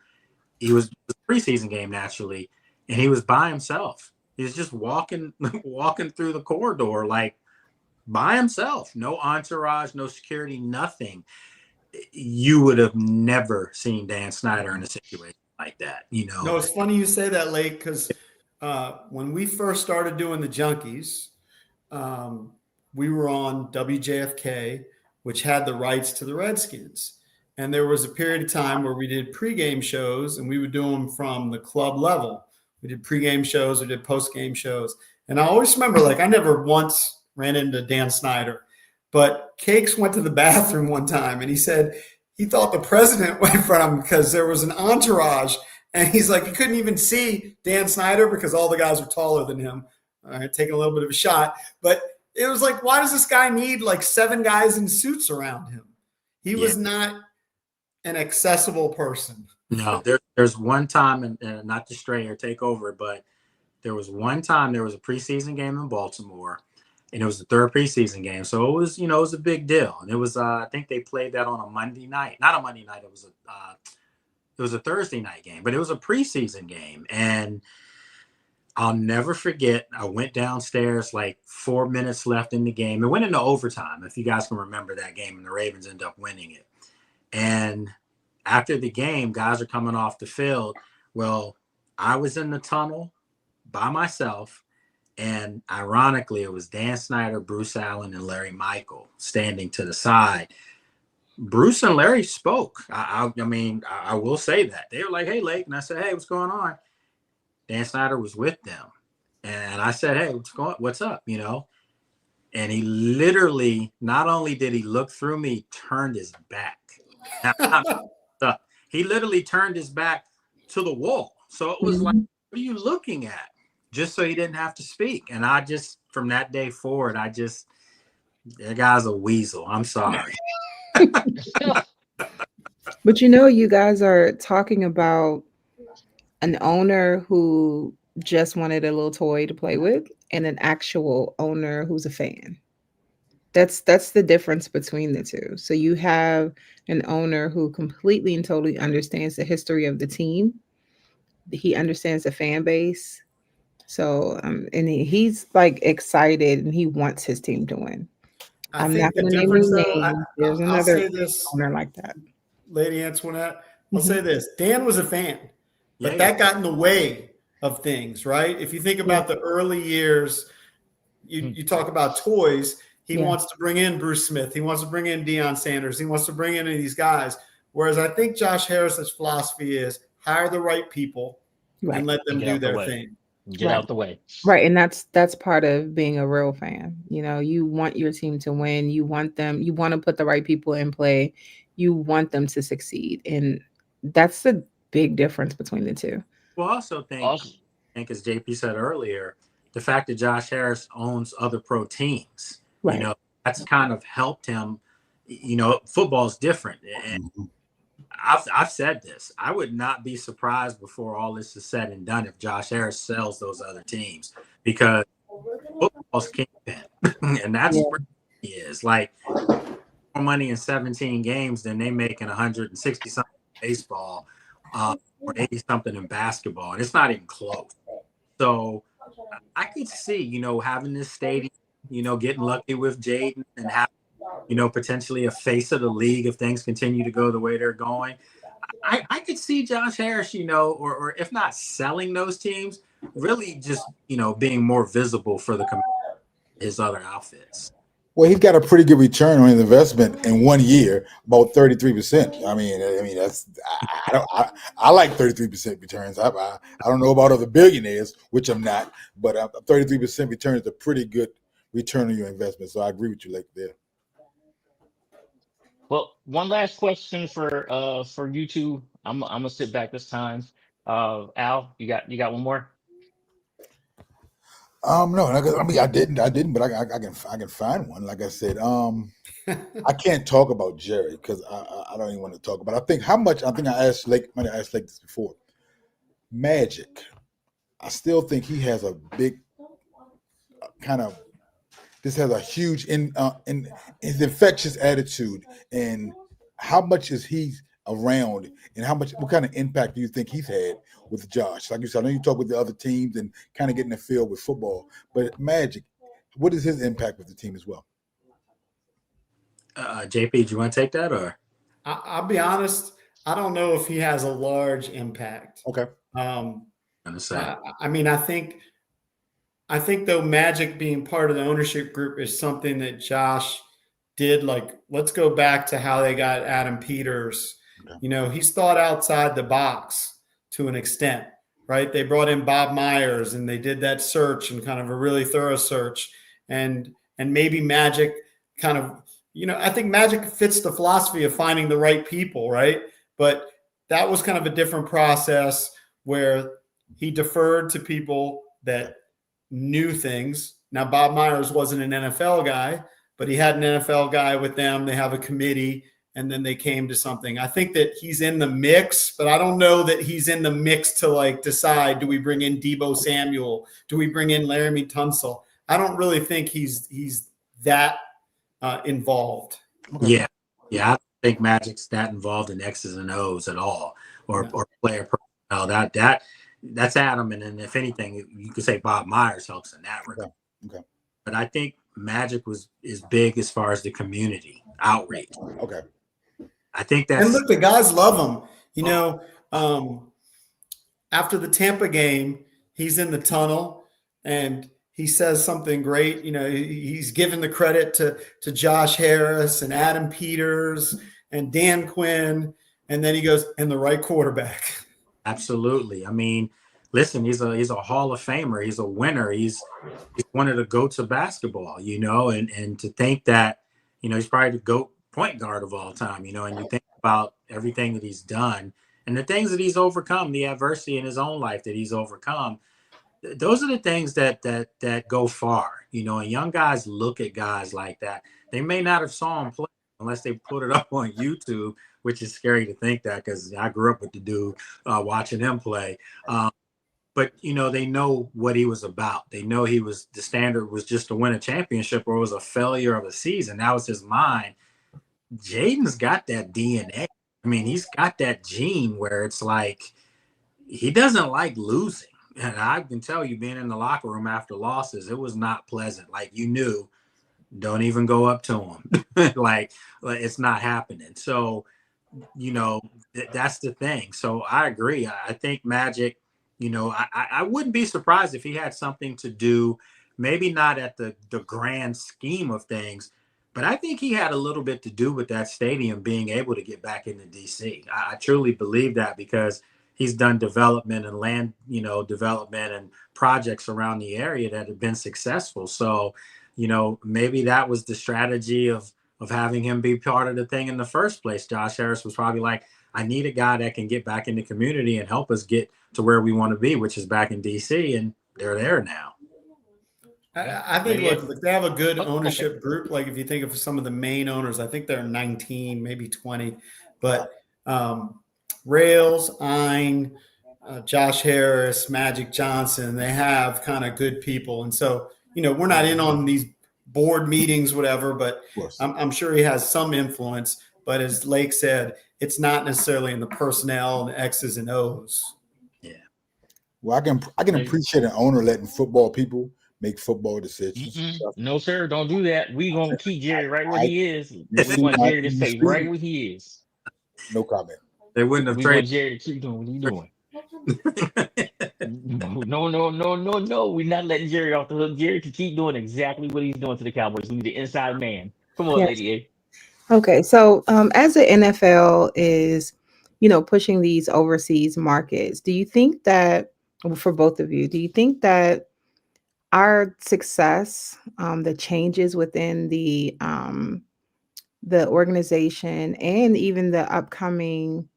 it was a preseason game naturally, and he was by himself. He was just walking through the corridor like by himself, no entourage, no security, nothing. You would have never seen Dan Snyder in a situation like that, you know.
No, it's funny you say that, Lake, because when we first started doing the Junkies, we were on WJFK, which had the rights to the Redskins. And there was a period of time where we did pregame shows, and we would do them from the club level. We did pregame shows, we did postgame shows. And I always remember, like, I never once ran into Dan Snyder. But Cakes went to the bathroom one time, and he said he thought the president went in front of him because there was an entourage. And he's like, he couldn't even see Dan Snyder because all the guys were taller than him. All right, taking a little bit of a shot. But it was like, why does this guy need like 7 guys in suits around him? He was not an accessible person.
No, there's one time, and not to stray or take over, but there was one time there was a preseason game in Baltimore. And it was the third preseason game. So it was, you know, it was a big deal. And it was, I think they played that on a Monday night. Not a Monday night. It was a Thursday night game, but it was a preseason game. And I'll never forget, I went downstairs like 4 minutes left in the game. It went into overtime, if you guys can remember that game, and the Ravens ended up winning it. And after the game, guys are coming off the field. Well, I was in the tunnel by myself. And ironically, it was Dan Snyder, Bruce Allen, and Larry Michael standing to the side. Bruce and Larry spoke. I mean, I will say that. They were like, hey, Lake. And I said, hey, what's going on? Dan Snyder was with them. And I said, hey, what's up, you know? And he literally, not only did he look through me, he turned his back. He literally turned his back to the wall. So it was like, what are you looking at? Just so he didn't have to speak. And I just, from that day forward, that guy's a weasel. I'm sorry.
But you guys are talking about an owner who just wanted a little toy to play with and an actual owner who's a fan. That's the difference between the two. So you have an owner who completely and totally understands the history of the team. He understands the fan base. So and he's like excited and he wants his team to win.
I
I'm
think
not
the
going to name
difference,
any
though,
names. There's
I'll
another
say this,
owner like that.
Lady Antoinette. I'll
Mhm.
say this: Dan was a fan, but
Yeah.
that got in the way of things, right? If you think about the early years, you talk about toys. He
Yeah.
wants to bring in Bruce Smith. He wants to bring in Deion Sanders. He wants to bring in any of these guys. Whereas I think Josh Harris's philosophy is hire the right people
Right.
and let them
Get
do
out the
their
way.
thing.
Get
Right.
out the way.
Right, and that's part of being a real fan. You want your team to win. You want to put the right people in play. You want them to succeed. And that's the big difference between the two.
Well, I also
Also,
think as JP said earlier, the fact that Josh Harris owns other pro teams,
Right.
that's kind of helped him. Football's different. And
Mhm.
I've said this. I would not be surprised before all this is said and done if Josh Harris sells those other teams, because football's kingpin. And that's
Yeah.
where he is. Like, more money in 17 games than they make in 160 something in baseball, or 80 something in basketball. And it's not even close. So I could see, having this stadium, getting lucky with Jaden and having, potentially a face of the league if things continue to go the way they're going. I could see Josh Harris, or if not selling those teams, really just, being more visible for his other outfits.
Well, he's got a pretty good return on his investment in 1 year, about 33%. I mean, that's I like 33% returns. I don't know about other billionaires, which I'm not, but 33% return is a pretty good return on your investment. So I agree with you, like there.
well, one last question for you two. I'm gonna sit back this time. Al, you got one more?
No, I mean I didn't, but I can find one. Like I said, I can't talk about Jerry because I don't even want to talk about. I think I asked Lake. Might have asked Lake this before. Magic. I still think he has a big kind of. This has a huge in his infectious attitude, and how much is he around, and what kind of impact do you think he's had with Josh? Like you said, I know you talk with the other teams and kind of getting the feel with football, but Magic, what is his impact with the team as well?
JP, do you want to take that, or?
I'll be honest. I don't know if he has a large impact.
Okay.
I mean, I think though Magic being part of the ownership group is something that Josh did. Like, let's go back to how they got Adam Peters.
Okay.
He's thought outside the box to an extent, right? They brought in Bob Myers and they did that search, and kind of a really thorough search. And maybe Magic kind of, I think Magic fits the philosophy of finding the right people, right? But that was kind of a different process where he deferred to people that knew things. Now, Bob Myers wasn't an NFL guy, but he had an NFL guy with them. They have a committee, and then they came to something. I think that he's in the mix, but I don't know that he's in the mix to like decide, do we bring in Deebo Samuel? Do we bring in Laramie Tunsil? I don't really think he's that involved.
Okay. Yeah. I don't think Magic's that involved in X's and O's at all, or player personnel. That's Adam, and then if anything, you could say Bob Myers helps in that regard.
Okay.
But I think Magic is big as far as the community outreach.
Okay.
I think that's.
And look, the guys love him. After the Tampa game, he's in the tunnel and he says something great. He's giving the credit to Josh Harris and Adam Peters and Dan Quinn, and then he goes, and the right quarterback.
Absolutely. I mean, listen, he's a Hall of Famer. He's a winner. He's one of the GOATs of basketball, and to think that, he's probably the GOAT point guard of all time, and you think about everything that he's done and the things that he's overcome, the adversity in his own life that he's overcome. Those are the things that go far, and young guys look at guys like that. They may not have saw him play, unless they put it up on YouTube, which is scary to think that because I grew up with the dude watching him play. But, they know what he was about. They know the standard was just to win a championship or it was a failure of a season. That was his mind. Jaden's got that DNA. I mean, he's got that gene where it's like he doesn't like losing. And I can tell you, being in the locker room after losses, it was not pleasant. Like, you knew, don't even go up to him. like it's not happening. So, that's the thing. So I agree. I think Magic, I wouldn't be surprised if he had something to do, maybe not at the grand scheme of things, but I think he had a little bit to do with that stadium being able to get back into DC. I truly believe that because he's done development and land, development and projects around the area that have been successful. So, maybe that was the strategy of having him be part of the thing in the first place. Josh Harris was probably like, I need a guy that can get back in the community and help us get to where we want to be, which is back in DC, and they're there now.
I think, look, they have a good ownership group. Like, if you think of some of the main owners, I think they're 19, maybe 20. But Rails, Ein, Josh Harris, Magic Johnson, they have kind of good people. And so, we're not in on these board meetings, whatever, but I'm sure he has some influence. But as Lake said, it's not necessarily in the personnel and the X's and O's.
Yeah.
Well, I can appreciate an owner letting football people make football decisions.
No, sir, don't do that. We gonna keep Jerry right where he is. We want Jerry to stay right where he is.
No comment.
They wouldn't have
We
traded
want Jerry to keep doing what he's doing. No. We're not letting Jerry off the hook. Jerry can keep doing exactly what he's doing to the Cowboys. We need the inside man. Come on, Lady A.
Okay, so as the NFL is, pushing these overseas markets, do you think that, for both of you, do you think that our success, the changes within the organization and even the upcoming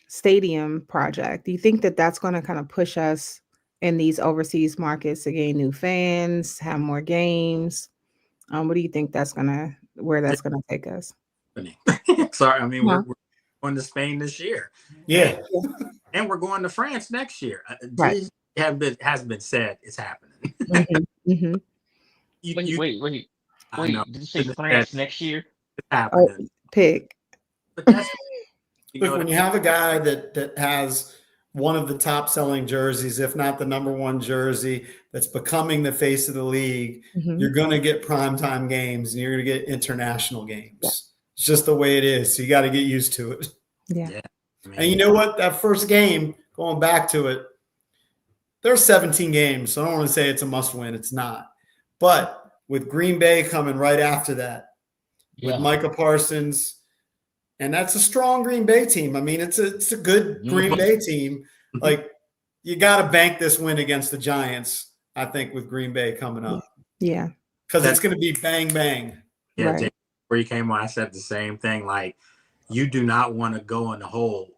stadium project, do you think that that's going to kind of push us in these overseas markets to gain new fans, have more games? What do you think where that's going to take us?
Sorry, I mean, we're going to Spain this year.
Yeah.
And we're going to France next year.
Right.
Has been said, it's happening.
Wait. Did you say France next year?
It's happening.
Pick.
But that's
Look, when you have a guy that has one of the top selling jerseys, if not the number one jersey, that's becoming the face of the league, you're going to get primetime games and you're going to get international games. Yeah. It's just the way it is. So you got to get used to it.
Yeah.
And you know what? That first game, going back to it, there's 17 games. So I don't want to say it's a must win. It's not. But with Green Bay coming right after that, with Micah Parsons, and that's a strong Green Bay team. I mean, it's a good Green Bay team. Like, you got to bank this win against the Giants, I think, with Green Bay coming up.
Yeah.
Because it's going to be bang, bang.
Yeah,
Right.
Where you came on, I said the same thing. Like, you do not want to go in the hole,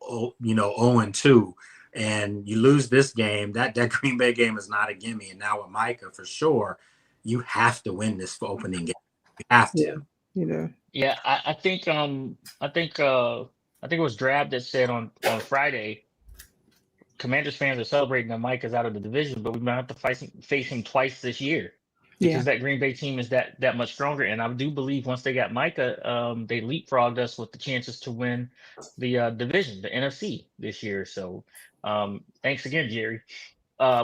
0-2, and you lose this game. That Green Bay game is not a gimme. And now with Micah, for sure, you have to win this opening game. You have to.
Yeah, I think it was Drab that said on Friday, Commanders fans are celebrating that Mike is out of the division, but we might have to face him twice this year because that Green Bay team is that much stronger. And I do believe once they got Micah, they leapfrogged us with the chances to win the division, the NFC this year. So thanks again, Jerry.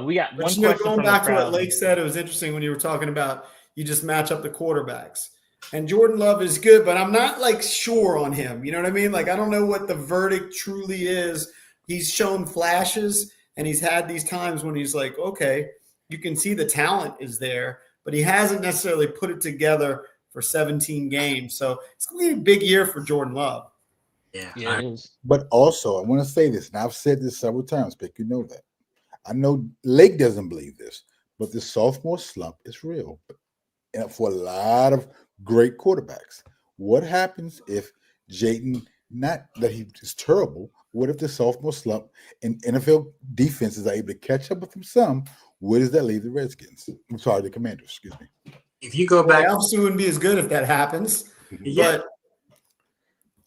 We got one question
going
from
back
the
to
crowd.
what Lake said, it was interesting when you were talking about you just match up the quarterbacks. And Jordan Love is good, but I'm not sure on him. You know what I mean? I don't know what the verdict truly is. He's shown flashes and he's had these times when he's like, okay, you can see the talent is there, but he hasn't necessarily put it together for 17 games. So it's going to be a big year for Jordan Love.
Yeah, it is.
But also, I want to say this, and I've said this several times, Pick, you know that. I know Lake doesn't believe this, but the sophomore slump is real. And for a lot of great quarterbacks, what happens if Jayden, not that he is terrible, what if the sophomore slump and NFL defenses are able to catch up with him some? Where does that leave the Redskins? I'm sorry, the Commanders, excuse me.
If you go back,
obviously wouldn't be as good if that happens.
Yeah.
But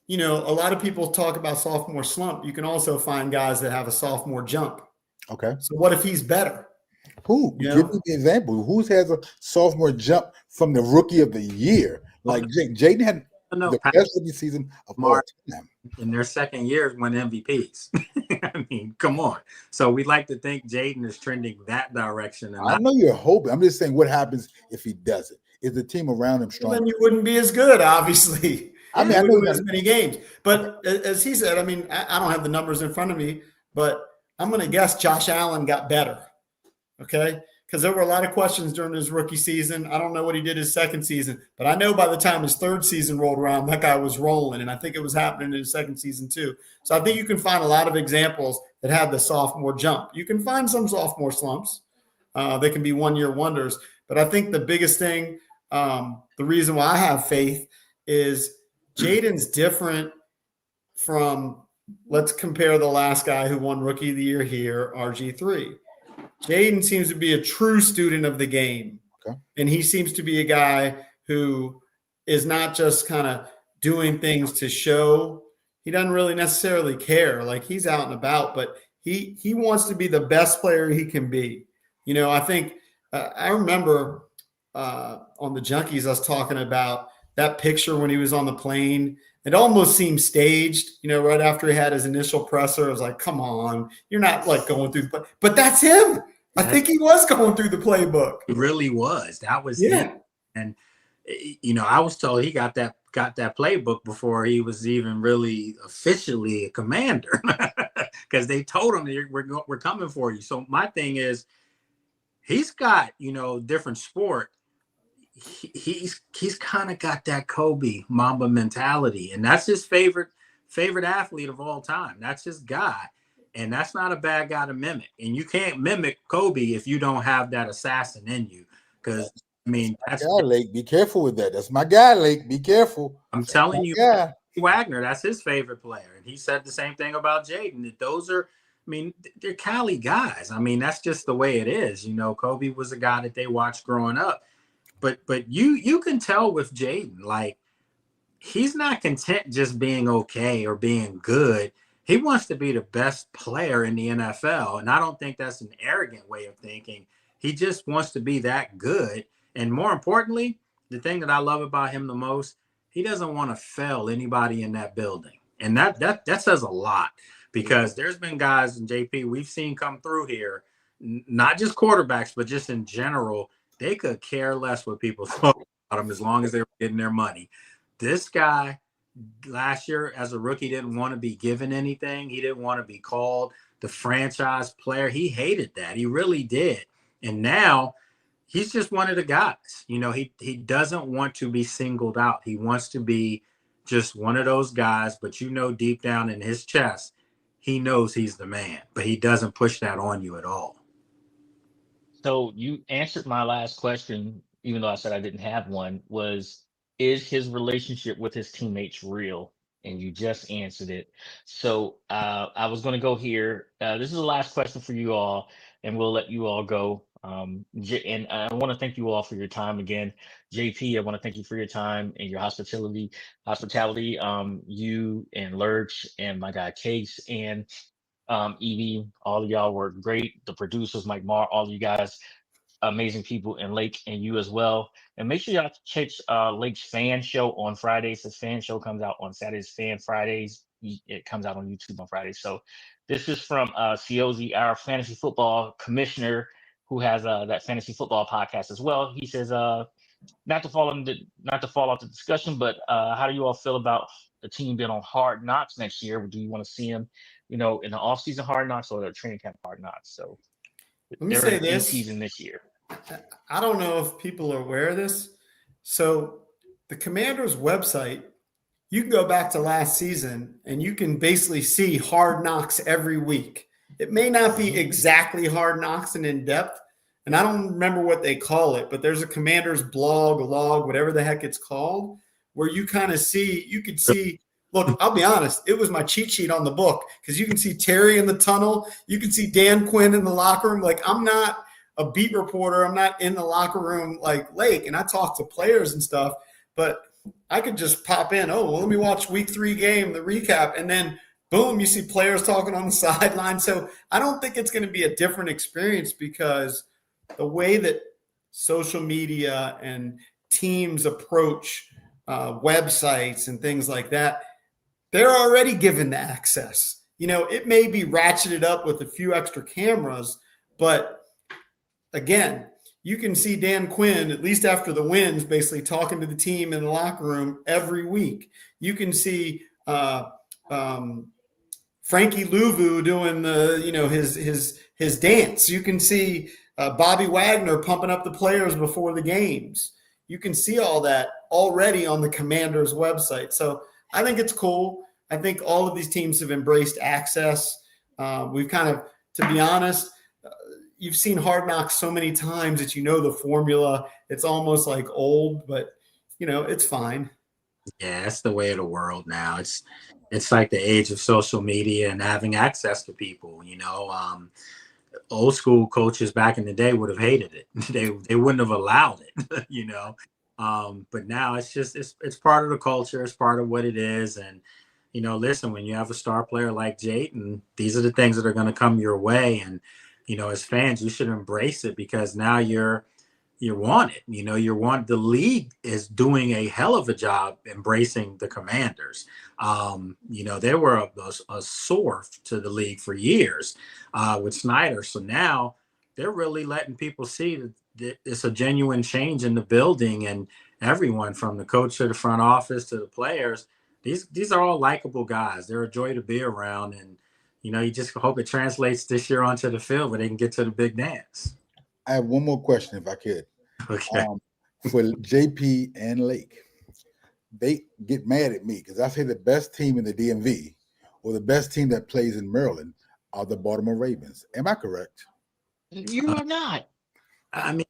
a lot of people talk about sophomore slump. You can also find guys that have a sophomore jump.
Okay.
So what if he's better?
Who? Give me the example. Who has a sophomore jump from the rookie of the year? Like Jaden had the best rookie season of all time.
In their second year win MVPs. I mean, come on. So we like to think Jaden is trending that direction. And
I know you're hoping. I'm just saying, what happens if he does it? Is the team around him strong?
Then you wouldn't be as good, obviously.
I mean, I
wouldn't
know
win as many games. But as he said, I mean, I don't have the numbers in front of me, but I'm going to guess Josh Allen got better. Okay. Because there were a lot of questions during his rookie season. I don't know what he did his second season, but I know by the time his third season rolled around, that guy was rolling. And I think it was happening in his second season too. So I think you can find a lot of examples that have the sophomore jump. You can find some sophomore slumps. They can be one-year wonders. But I think the biggest thing, the reason why I have faith is Jaden's different from, let's compare the last guy who won Rookie of the Year here, RG3. Jaden seems to be a true student of the game.
Okay.
And he seems to be a guy who is not just kind of doing things to show. He doesn't really necessarily care. Like, he's out and about, but he wants to be the best player he can be. I think I remember on the Junkies, us talking about that picture when he was on the plane. It almost seemed staged, right after he had his initial presser. I was like, come on, you're not like going through the – but that's him. I think he was going through the playbook.
He really was. That was him. And, I was told he got that playbook before he was even really officially a commander because they told him, we're coming for you. So my thing is, he's got, different sport. He's kind of got that Kobe Mamba mentality, and that's his favorite athlete of all time. That's his guy, and that's not a bad guy to mimic. And you can't mimic Kobe if you don't have that assassin in you. Because that's
my guy, Lake. Be careful with that. That's my guy, Lake. Be careful.
I'm telling you, Wagner. That's his favorite player, and he said the same thing about Jaden. That those are. They're Cali guys. That's just the way it is. Kobe was a guy that they watched growing up. But you can tell with Jaden, like, he's not content just being okay or being good. He wants to be the best player in the NFL. And I don't think that's an arrogant way of thinking. He just wants to be that good. And more importantly, the thing that I love about him the most, he doesn't want to fail anybody in that building. And that says a lot, because there's been guys in JP we've seen come through here, not just quarterbacks, but just in general. They could care less what people thought about him as long as they were getting their money. This guy last year as a rookie didn't want to be given anything. He didn't want to be called the franchise player. He hated that. He really did. And now he's just one of the guys. He doesn't want to be singled out. He wants to be just one of those guys. But deep down in his chest, he knows he's the man. But he doesn't push that on you at all.
So you answered my last question, even though I said I didn't have one, is his relationship with his teammates real? And you just answered it. So I was going to go here. This is the last question for you all, and we'll let you all go. And I want to thank you all for your time again. JP, I want to thank you for your time and your hospitality. You and Lurch and my guy Case and Evie, all of y'all were great. The producers, Mike Marr, all of you guys, amazing people, and Lake and you as well. And make sure y'all catch Lake's fan show on Fridays. His fan show comes out on Saturdays, Fan Fridays. It comes out on YouTube on Fridays. So this is from Ciozi, our fantasy football commissioner, who has that fantasy football podcast as well. He says, not to fall off the discussion, but how do you all feel about the team being on Hard Knocks next year? Do you want to see him, in the offseason Hard Knocks or the training camp Hard Knocks? So
let me say this:
season this year.
I don't know if people are aware of this. So the Commanders website, you can go back to last season and you can basically see Hard Knocks every week. It may not be exactly Hard Knocks and in depth, and I don't remember what they call it, but there's a Commanders blog, log, whatever the heck it's called, where you kind of see, look, I'll be honest, it was my cheat sheet on the book, because you can see Terry in the tunnel. You can see Dan Quinn in the locker room. Like, I'm not a beat reporter. I'm not in the locker room like Lake, and I talk to players and stuff. But I could just pop in. Oh, well, let me watch week 3 game, the recap, and then boom, you see players talking on the sideline. So I don't think it's going to be a different experience because the way that social media and teams approach websites and things like that, they're already given the access. It may be ratcheted up with a few extra cameras, but again, you can see Dan Quinn, at least after the wins, basically talking to the team in the locker room every week. You can see Frankie Louvu doing his dance. You can see Bobby Wagner pumping up the players before the games. You can see all that already on the Commanders website. So I think it's cool. I think all of these teams have embraced access. We've kind of, to be honest, you've seen Hard Knocks so many times that the formula. It's almost like old, but it's fine.
Yeah, that's the way of the world now. It's like the age of social media and having access to people. Old school coaches back in the day would have hated it. They wouldn't have allowed it. But now it's part of the culture. It's part of what it is. And listen, when you have a star player like Jayden, these are the things that are going to come your way. And as fans, you should embrace it because now you're wanted. You're wanted. The league is doing a hell of a job embracing the Commanders. They were a sore to the league for years with Snyder. So now they're really letting people see that it's a genuine change in the building, and everyone from the coach to the front office to the players. These are all likable guys. They're a joy to be around, and you just hope it translates this year onto the field where they can get to the big dance.
I have one more question, if I could.
Okay.
For JP and Lake, they get mad at me because I say the best team in the DMV or the best team that plays in Maryland are the Baltimore Ravens. Am I correct?
You are not.
I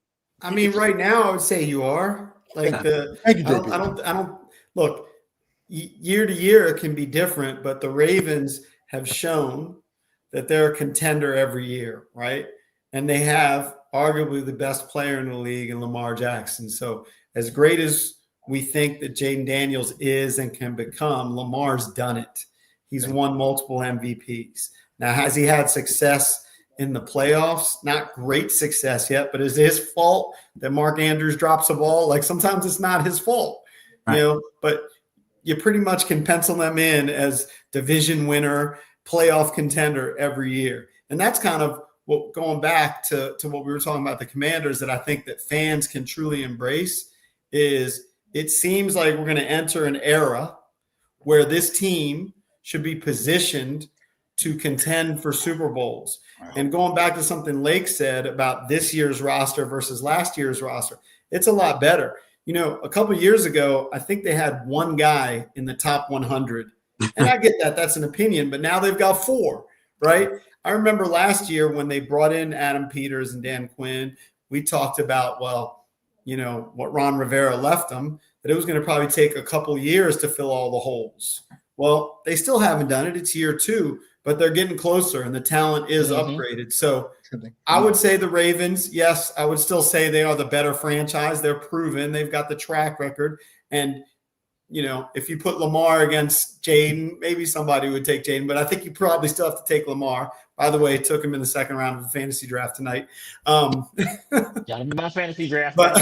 mean, right now I would say you are. Like
Thank you, JP.
I don't look. Year to year it can be different, but the Ravens have shown that they're a contender every year, right? And they have arguably the best player in the league in Lamar Jackson. So as great as we think that Jayden Daniels is and can become, Lamar's done it. He's won multiple MVPs. Now, has he had success in the playoffs? Not great success yet, but is it his fault that Mark Andrews drops a ball? Like sometimes it's not his fault, but you pretty much can pencil them in as division winner, playoff contender every year. And that's kind of what, going back to what we were talking about the Commanders, that I think that fans can truly embrace is it seems like we're going to enter an era where this team should be positioned to contend for Super Bowls. And going back to something Lake said about this year's roster versus last year's roster, it's a lot better. A couple of years ago, I think they had one guy in the top 100. And I get that. That's an opinion. But now they've got 4, right? I remember last year when they brought in Adam Peters and Dan Quinn, we talked about, what Ron Rivera left them, that it was going to probably take a couple of years to fill all the holes. Well, they still haven't done it. It's year 2, but they're getting closer and the talent is upgraded. So I would say the Ravens, yes, I would still say they are the better franchise. They're proven. They've got the track record. And, if you put Lamar against Jayden, maybe somebody would take Jayden, but I think you probably still have to take Lamar. By the way, took him in the second round of the fantasy draft tonight.
Got him in my fantasy draft. But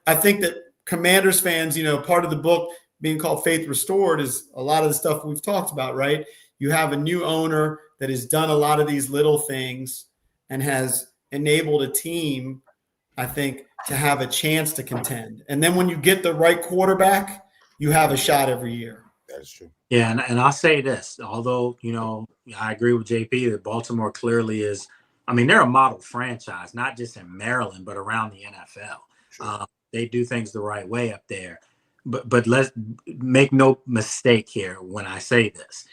I think that Commanders fans, part of the book being called Faith Restored is a lot of the stuff we've talked about, right? You have a new owner that has done a lot of these little things and has enabled a team, I think, to have a chance to contend. And then when you get the right quarterback, you have a shot every year.
That's true.
Yeah, and I'll say this, although, I agree with JP that Baltimore clearly is, they're a model franchise, not just in Maryland, but around the NFL. They do things the right way up there. But let's make no mistake here when I say this.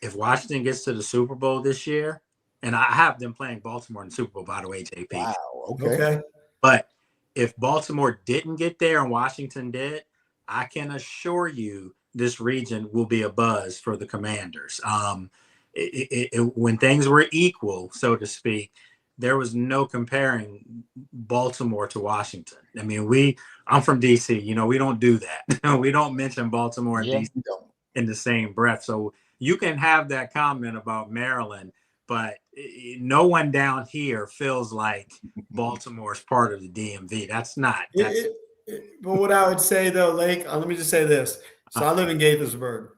If Washington gets to the Super Bowl this year, and I have them playing Baltimore in the Super Bowl, by the way, JP.
Wow, okay.
But if Baltimore didn't get there and Washington did, I can assure you this region will be a buzz for the Commanders. When things were equal, so to speak, there was no comparing Baltimore to Washington. I mean, I'm from DC, we don't do that. We don't mention Baltimore and
Yeah.
DC in the same breath. So you can have that comment about Maryland, but no one down here feels like Baltimore is part of the DMV. That's not.
But what I would say though, Lake, let me just say this. So I live in Gaithersburg,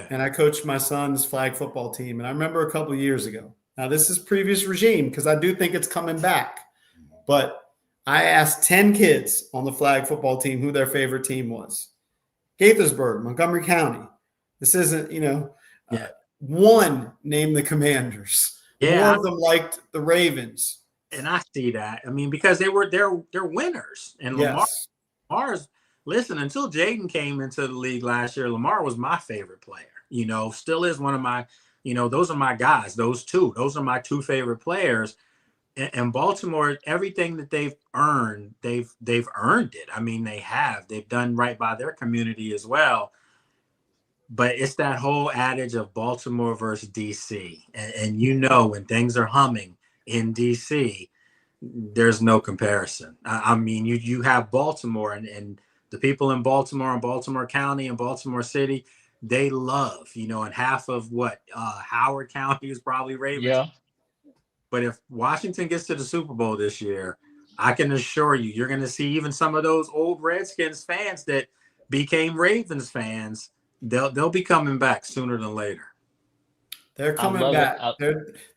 and I coach my son's flag football team. And I remember a couple of years ago. Now this is previous regime because I do think it's coming back. But I asked 10 kids on the flag football team who their favorite team was. Gaithersburg, Montgomery County. This isn't, one named the Commanders.
Yeah.
More of them liked the Ravens.
And I see that. I mean, because they're winners. And Lamar's, listen, until Jaden came into the league last year, Lamar was my favorite player. Still is one of my, those are my guys, those are my two favorite players. And Baltimore, everything that they've earned, they've earned it. I mean, they've done right by their community as well. But it's that whole adage of Baltimore versus DC. And when things are humming in DC, there's no comparison. I mean, you have Baltimore and the people in Baltimore and Baltimore County and Baltimore City, they love, and half of Howard County is probably Ravens.
Yeah.
But if Washington gets to the Super Bowl this year, I can assure you, you're going to see even some of those old Redskins fans that became Ravens fans. They'll be coming back sooner than later.
They're coming back.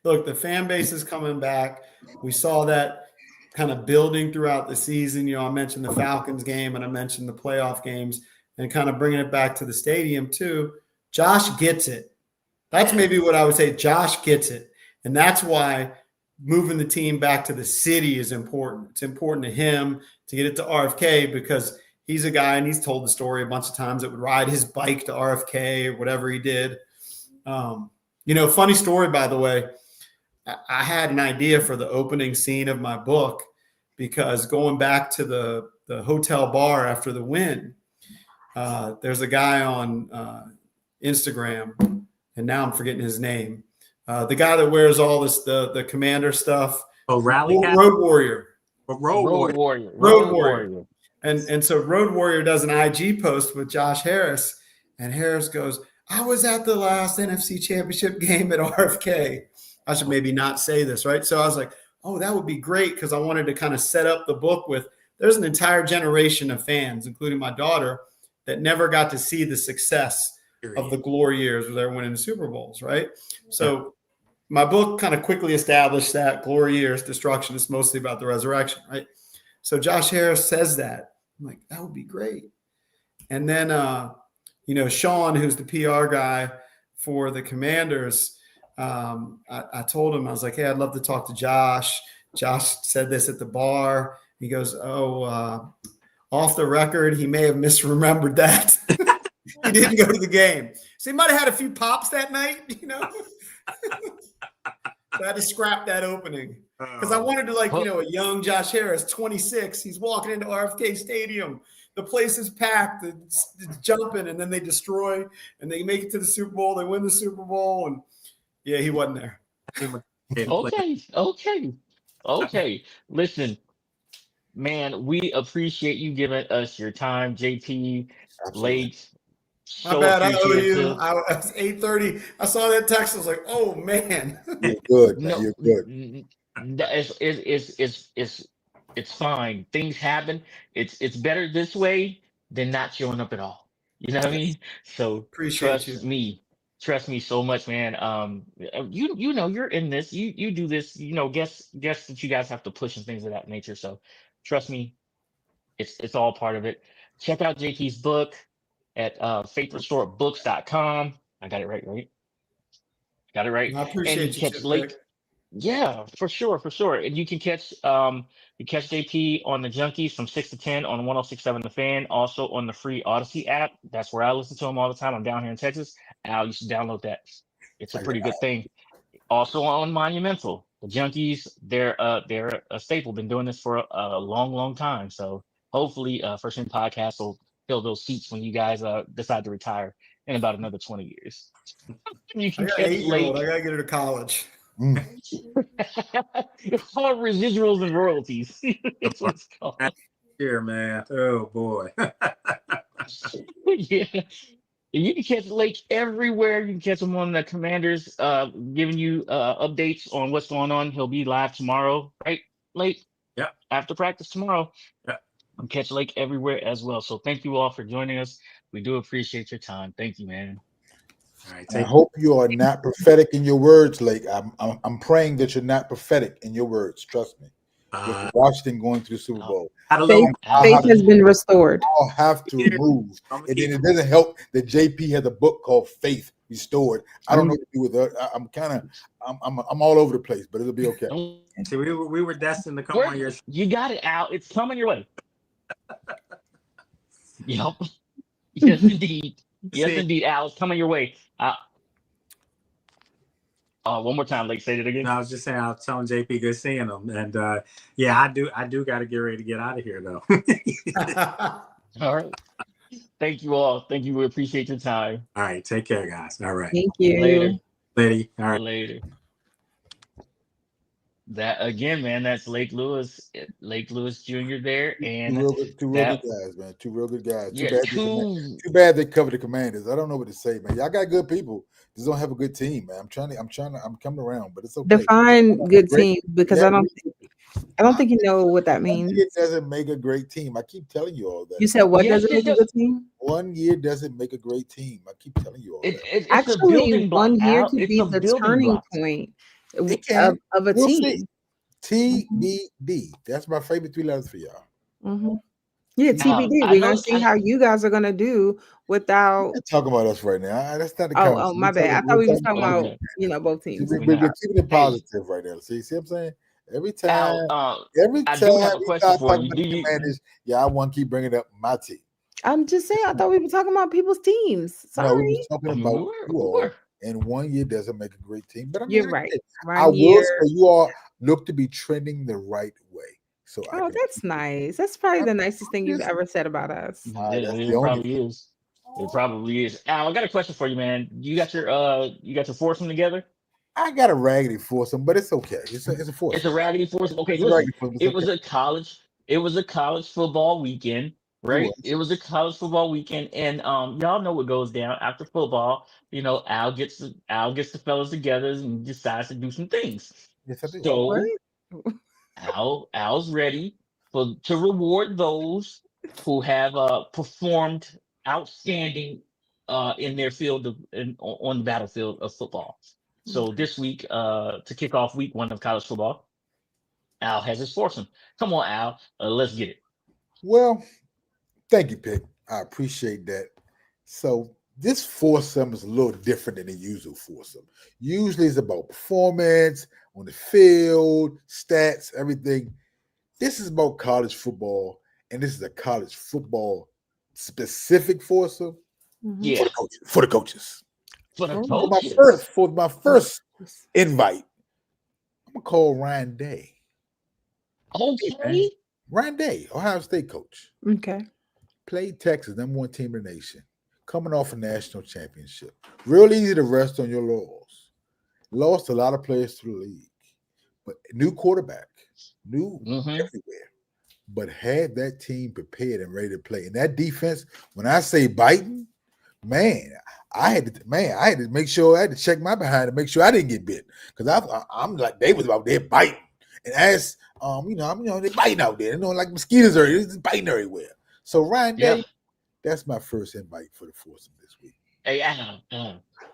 Look, the fan base is coming back. We saw that kind of building throughout the season. I mentioned the Falcons game and I mentioned the playoff games and kind of bringing it back to the stadium too. Josh gets it. That's maybe what I would say. Josh gets it. And that's why moving the team back to the city is important. It's important to him to get it to RFK because he's a guy, and he's told the story a bunch of times, that would ride his bike to RFK or whatever he did. Funny story, by the way, I had an idea for the opening scene of my book because going back to the hotel bar after the win, there's a guy on Instagram, and now I'm forgetting his name. The guy that wears all the commander stuff.
Oh, Rally Cat?
Road Warrior.
Road Warrior.
And so Road Warrior does an IG post with Josh Harris, and Harris goes, I was at the last NFC Championship game at RFK. I should maybe not say this, right? So I was like, oh, that would be great because I wanted to kind of set up the book with there's an entire generation of fans, including my daughter, that never got to see the success of the glory years where they're winning the Super Bowls, right? So my book kind of quickly established that glory years, destruction is mostly about the resurrection, right? So Josh Harris says that. I'm like, that would be great. And then, Sean, who's the PR guy for the Commanders, I told him, I was like, hey, I'd love to talk to Josh. Josh said this at the bar. He goes, off the record, he may have misremembered that. He didn't go to the game. So he might have had a few pops that night, So I had to scrap that opening. Because I wanted to, a young Josh Harris, 26. He's walking into RFK Stadium. The place is packed. It's jumping, and then they destroy, and they make it to the Super Bowl. They win the Super Bowl, and yeah, he wasn't there.
Okay. Listen, man, we appreciate you giving us your time, JP. Late.
My bad. I owe you. I was 8:30. I saw that text. I was like, "Oh man."
You're good. No, you're good.
It's fine. Things happen. It's better this way than not showing up at all. You know what I mean? So trust me so much, man. You're in this. You do this. Guess that you guys have to push and things of that nature. So trust me, it's all part of it. Check out JP's book at faithrestoredbooks.com. I got it right? Got it right.
I appreciate you,
Lake. Yeah, for sure. And you can catch JP on the Junkies from 6 to 10 on 106.7 The Fan, also on the free Odyssey app. That's where I listen to him all the time. I'm down here in Texas. Al, you should download that. It's a pretty good thing. Also on Monumental. The Junkies, they're a staple. Been doing this for a long time. So hopefully First Name Podcast will fill those seats when you guys decide to retire in about another 20 years. You can
I got 8-year-old. I gotta get her to college.
It's called residuals and royalties. That's what it's called.
Here, man. Oh boy.
Yeah. You can catch Lake everywhere. You can catch him on the Commanders, giving you updates on what's going on. He'll be live tomorrow, right, Lake?
Yeah.
After practice tomorrow.
Yeah.
I'm catch Lake everywhere as well. So thank you all for joining us. We do appreciate your time. Thank you, man.
All right.
I hope you are not prophetic in your words, Lake. I'm praying that you're not prophetic in your words. Trust me. With Washington going to the Super Bowl,
Faith has been restored.
I'll have to move, and then it doesn't help that JP has a book called Faith Restored. I don't know what to do with her. I'm all over the place, but it'll be okay.
See, we were destined to come on your show.
You got it, Al. It's coming your way. Yep. Yes, indeed. Yes, indeed, Al. It's coming your way. One more time, Lake. Say it again.
No, I was just saying, I was telling JP good seeing him, and yeah, I do got to get ready to get out of here though.
All right. Thank you all. Thank you. We appreciate your time.
All right, take care, guys. All right.
Thank you.
Later.
Lady. All right.
Later. That again, man. That's Lake Lewis Jr. there, and
two real good guys, man. Two real good guys.
Yeah,
too bad they cover the Commanders. I don't know what to say, man. Y'all got good people. Just don't have a good team, man. I'm coming around, but it's okay.
Define good team, because I don't think you know what that means.
It doesn't make a great team. I keep telling you all that.
You said what doesn't make a good team?
1 year doesn't make a great team. I keep telling you all that.
It's
actually 1 year could be the turning point of a team.
TBD. That's my favorite 3 letters for y'all.
Mm-hmm. Yeah, TBD. We're gonna see how you guys are gonna do without
talking about us right now. That's not the
oh my bad. I thought we were talking about both teams.
We're keeping it positive right now. See what I'm saying? Every time
I do have a question for you.
I want to keep bringing up my team.
I'm just saying, I thought we were talking about people's teams. Sorry.
No, we were talking about you all. And 1 year doesn't make a great team. But
you're right.
I will say you all look to be trending the right way. So
that's nice. That's probably the nicest thing you've ever said about us.
It probably is. It probably is. Al, I got a question for you, man. You got your foursome together?
I got a raggedy foursome, but it's okay. It's a foursome.
It's a raggedy foursome. Okay, listen. It was a college football weekend, right? It was a college football weekend, and y'all know what goes down after football. You know, Al gets the fellas together and decides to do some things.
Yes, I do.
So Al's ready to reward those who have performed outstanding in their field on the battlefield of football. So this week, to kick off week 1 of college football, Al has his foursome. Come on, Al, let's get it.
Well, thank you, Pitt. I appreciate that. So this foursome is a little different than the usual foursome. Usually it's about performance on the field, stats, everything. This is about college football, and this is a college football specific foursome.
Yeah,
for the coaches.
For
my first invite, I'm gonna call Ryan Day.
Okay.
Ryan Day, Ohio State coach.
Okay.
Played Texas, #1 team in the nation. Coming off a national championship. Real easy to rest on your laurels. Lost a lot of players to the league. But new quarterback. New everywhere. But had that team prepared and ready to play. And that defense, when I say biting, man, I had to make sure I had to check my behind to make sure I didn't get bit. Because I'm like, they was out there biting. And as they biting out there. Like mosquitoes are just biting everywhere. So Ryan Day, that's my first invite for the foursome this week.
Hey, Al,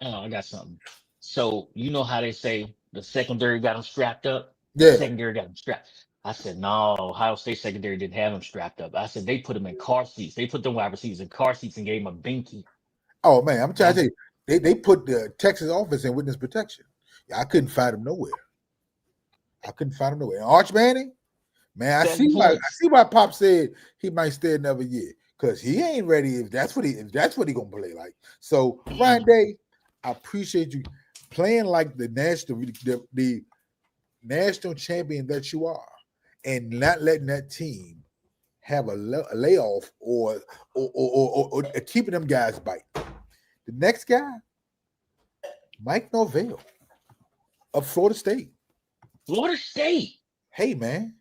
I got something. So you know how they say the secondary got them strapped up?
Yeah.
The secondary got them strapped. I said, no, Ohio State secondary didn't have them strapped up. I said, they put them in car seats. They put the wide receivers in car seats and gave them a binky.
Oh, man, I'm trying to tell you, they put the Texas offense in witness protection. I couldn't find them nowhere. And Arch Manning, man, I see why Pop said he might stay another year. Because he ain't ready if that's what he gonna play like. So Ryan Day, I appreciate you playing like the national champion that you are, and not letting that team have a layoff or keeping them guys bite. The next guy, Mike Norvell. of Florida State.
Florida State.
Hey man,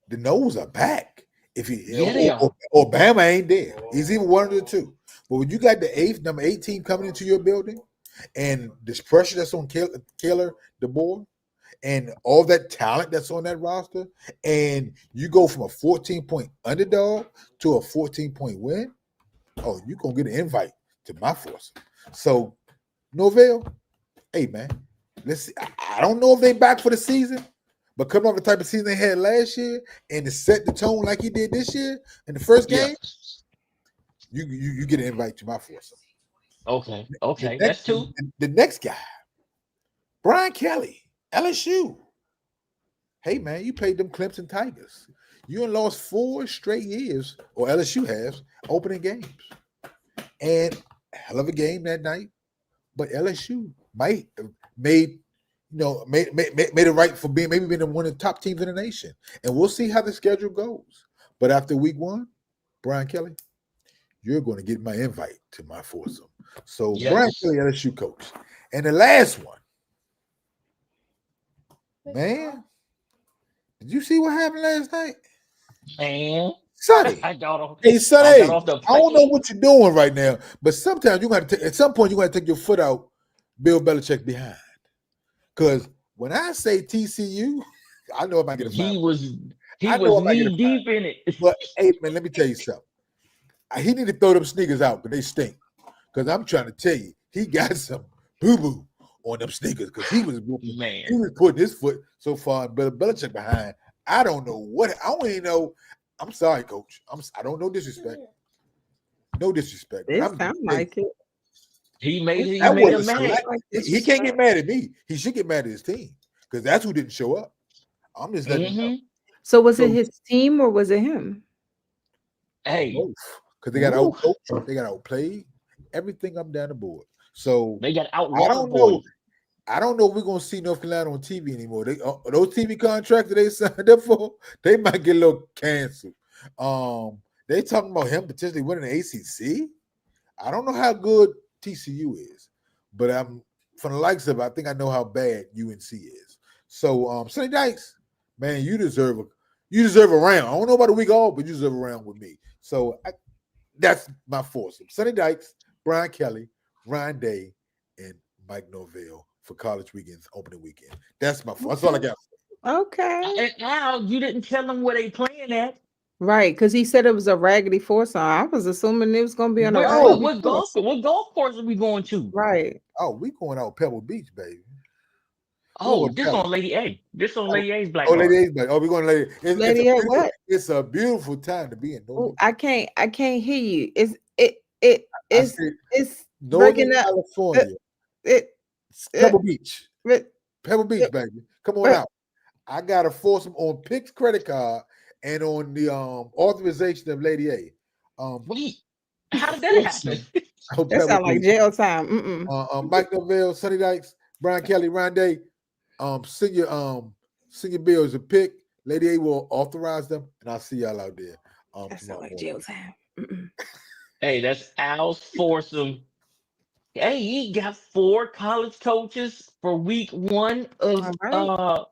the Noles are back. If you
Yeah, they are.
or Bama ain't there, he's even one of the two. But when you got the number 8 team coming into your building, and this pressure that's on Kaler DeBoer, and all that talent that's on that roster, and you go from a 14-point underdog to a 14-point win, oh, you're gonna get an invite to my foursome. So, Norvell, hey man, let's see. I don't know if they back for the season, but coming off the type of season they had last year and to set the tone like he did this year in the first game, you get an invite to my foursome.
Okay.
The
That's
next,
two.
the next guy, Brian Kelly, LSU. Hey man, you played them Clemson Tigers. You done lost 4 straight years, or LSU has, opening games. And hell of a game that night. But LSU might have made it right for being one of the top teams in the nation. And we'll see how the schedule goes. But after week 1, Brian Kelly, you're going to get my invite to my foursome. So
Yes.
Brian Kelly, LSU coach. And the last one, man, did you see what happened last night?
Man,
Sonny.
I got off.
Hey, Sonny,
I got off the
I don't know
plane.
what you're doing right now, but sometimes you got to at some point you got to take your foot out Bill Belichick behind. Because when I say TCU, I know I might get a fine.
He was
I know I might get
knee
a fine.
deep in it.
But hey, man, let me tell you something. He need to throw them sneakers out because they stink. Because I'm trying to tell you, he got some boo-boo on them sneakers because he was putting his foot so far Bill Belichick behind. I don't know what. I don't even know. I'm sorry, coach. I don't know disrespect. No disrespect.
It sounds like it.
He made
That
him
was
mad.
he can't get mad at me. He should get mad at his team because that's who didn't show up. I'm just letting you know.
So was it his team or was it him?
Hey,
because they got outcoached, they got outplayed, everything up down the board. So
they got out.
I don't know. I don't know if we're gonna see North Carolina on TV anymore. Those TV contracts that they signed up for, they might get a little canceled. They talking about him potentially winning the ACC. I don't know how good TCU is, but from the likes of it, I think I know how bad UNC is. So, Sonny Dykes, man, you deserve a round. I don't know about a week off, but you deserve a round with me. So that's my foursome: Sonny Dykes, Brian Kelly, Ryan Day, and Mike Norvell for college weekends, opening weekend. That's my foursome. That's all I got.
Okay.
And now you didn't tell them where they playing at.
Right, because he said it was a raggedy foursome. I was assuming it was going to be on a
What golf course are we going to?
Right.
Oh, we going out Pebble Beach, baby.
Oh, this on Lady A. This on Lady A's black.
Lady A's black. Oh, we're going to
Lady A. What?
It's a beautiful time to be in Northern.
I can't hear you. It's
Northern California. Pebble Beach. Pebble Beach, baby. Come on out. I got a foursome on Pick's credit card and on the authorization of Lady A.
Wait, how did that happen?
That sounds like jail time.
Mike Norvell, Sonny Dykes, Brian Kelly, Ryan Day. Send your bills a pick. Lady A will authorize them, and I'll see y'all out there.
That sounds like jail time.
Hey, that's Al's foursome. Hey, he got 4 college coaches for week 1 of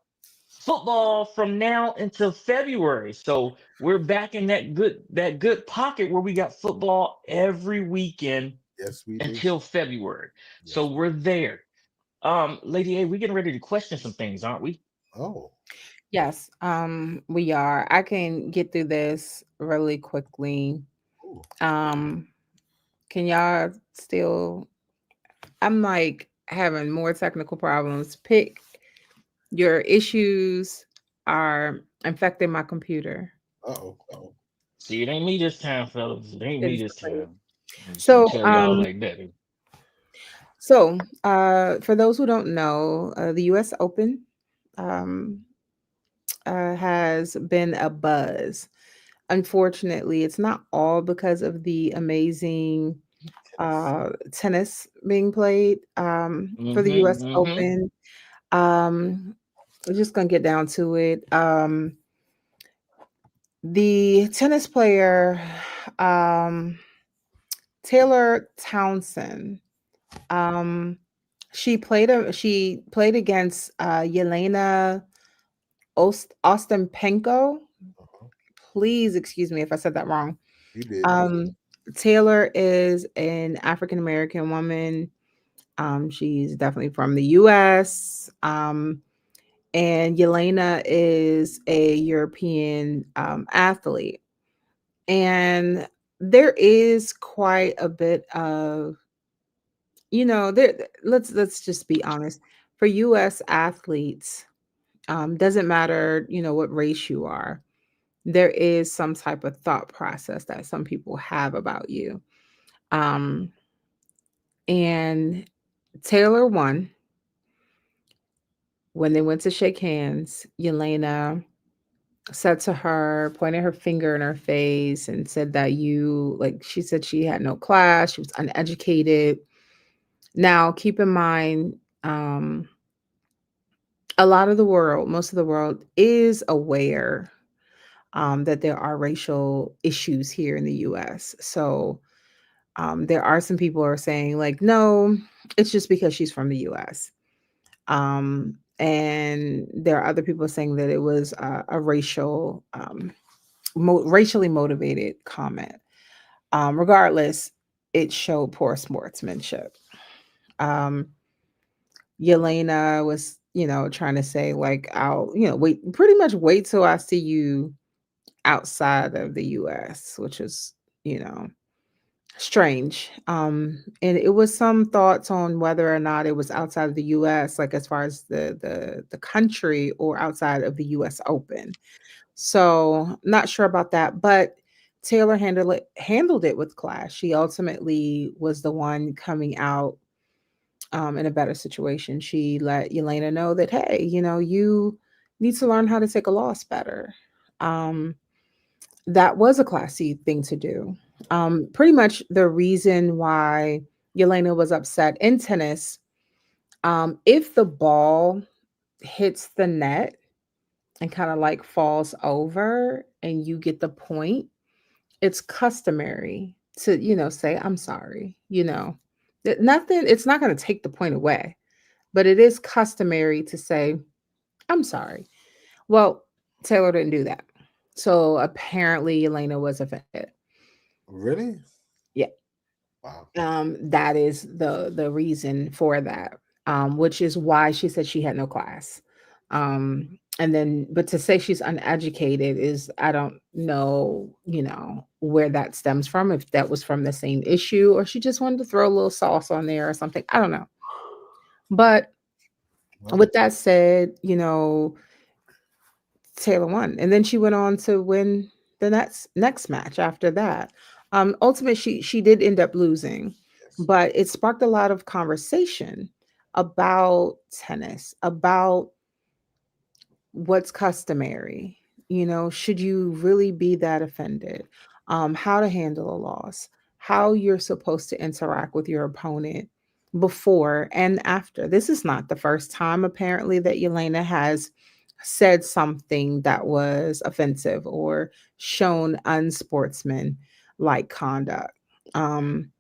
football from now until February. So we're back in that good pocket where we got football every weekend until February. Yes. So we're there. Lady A, we're getting ready to question some things, aren't we?
Oh.
Yes, we are. I can get through this really quickly. Can y'all still? I'm like having more technical problems. Pick your issues are infecting my computer.
Oh.
See, it ain't me this time, fellas. It ain't me this time.
So
tell y'all like that.
So for those who don't know, the US Open has been a buzz. Unfortunately, it's not all because of the amazing tennis being played for the US Open. We're just gonna get down to it. The tennis player Taylor Townsend she played against Yelena Ostapenko.
Uh-huh.
Please excuse me if I said that wrong.
You did.
Um, Taylor is an African American woman. She's definitely from the U.S. And Yelena is a European athlete, and there is quite a bit of, there. Let's just be honest. For U.S. athletes, doesn't matter, what race you are. There is some type of thought process that some people have about you. Um, and Taylor won. When they went to shake hands, Yelena said to her, pointed her finger in her face, and said that she said she had no class, she was uneducated. Now, keep in mind, a lot of the world, most of the world is aware that there are racial issues here in the US. So there are some people who are saying, like, no, it's just because she's from the US. And there are other people saying that it was a racially motivated comment. Regardless, it showed poor sportsmanship. Um, Yelena was, trying to say, like, I'll, wait, pretty much wait till I see you outside of the US, which is, you know, strange. And it was some thoughts on whether or not it was outside of the US, like as far as the country, or outside of the US Open. So not sure about that, but Taylor handled it with class. She ultimately was the one coming out in a better situation. She let Yelena know that, hey, you need to learn how to take a loss better. Um, that was a classy thing to do. Pretty much the reason why Yelena was upset in tennis, if the ball hits the net and kind of like falls over and you get the point, it's customary to, say, I'm sorry, nothing, it's not going to take the point away, but it is customary to say, I'm sorry. Well, Taylor didn't do that. So apparently Elena was offended.
Really?
Yeah.
Wow.
That is the reason for that. Which is why she said she had no class. And then, but to say she's uneducated is, I don't know, where that stems from, if that was from the same issue or she just wanted to throw a little sauce on there or something. I don't know. But
Well,
with that said, Taylor won, and then she went on to win the next match after that. Ultimately, she did end up losing,
yes.
but it sparked a lot of conversation about tennis, about what's customary. Should you really be that offended? How to handle a loss, how you're supposed to interact with your opponent before and after. This is not the first time, apparently, that Yelena has said something that was offensive or shown unsportsman like conduct. Um,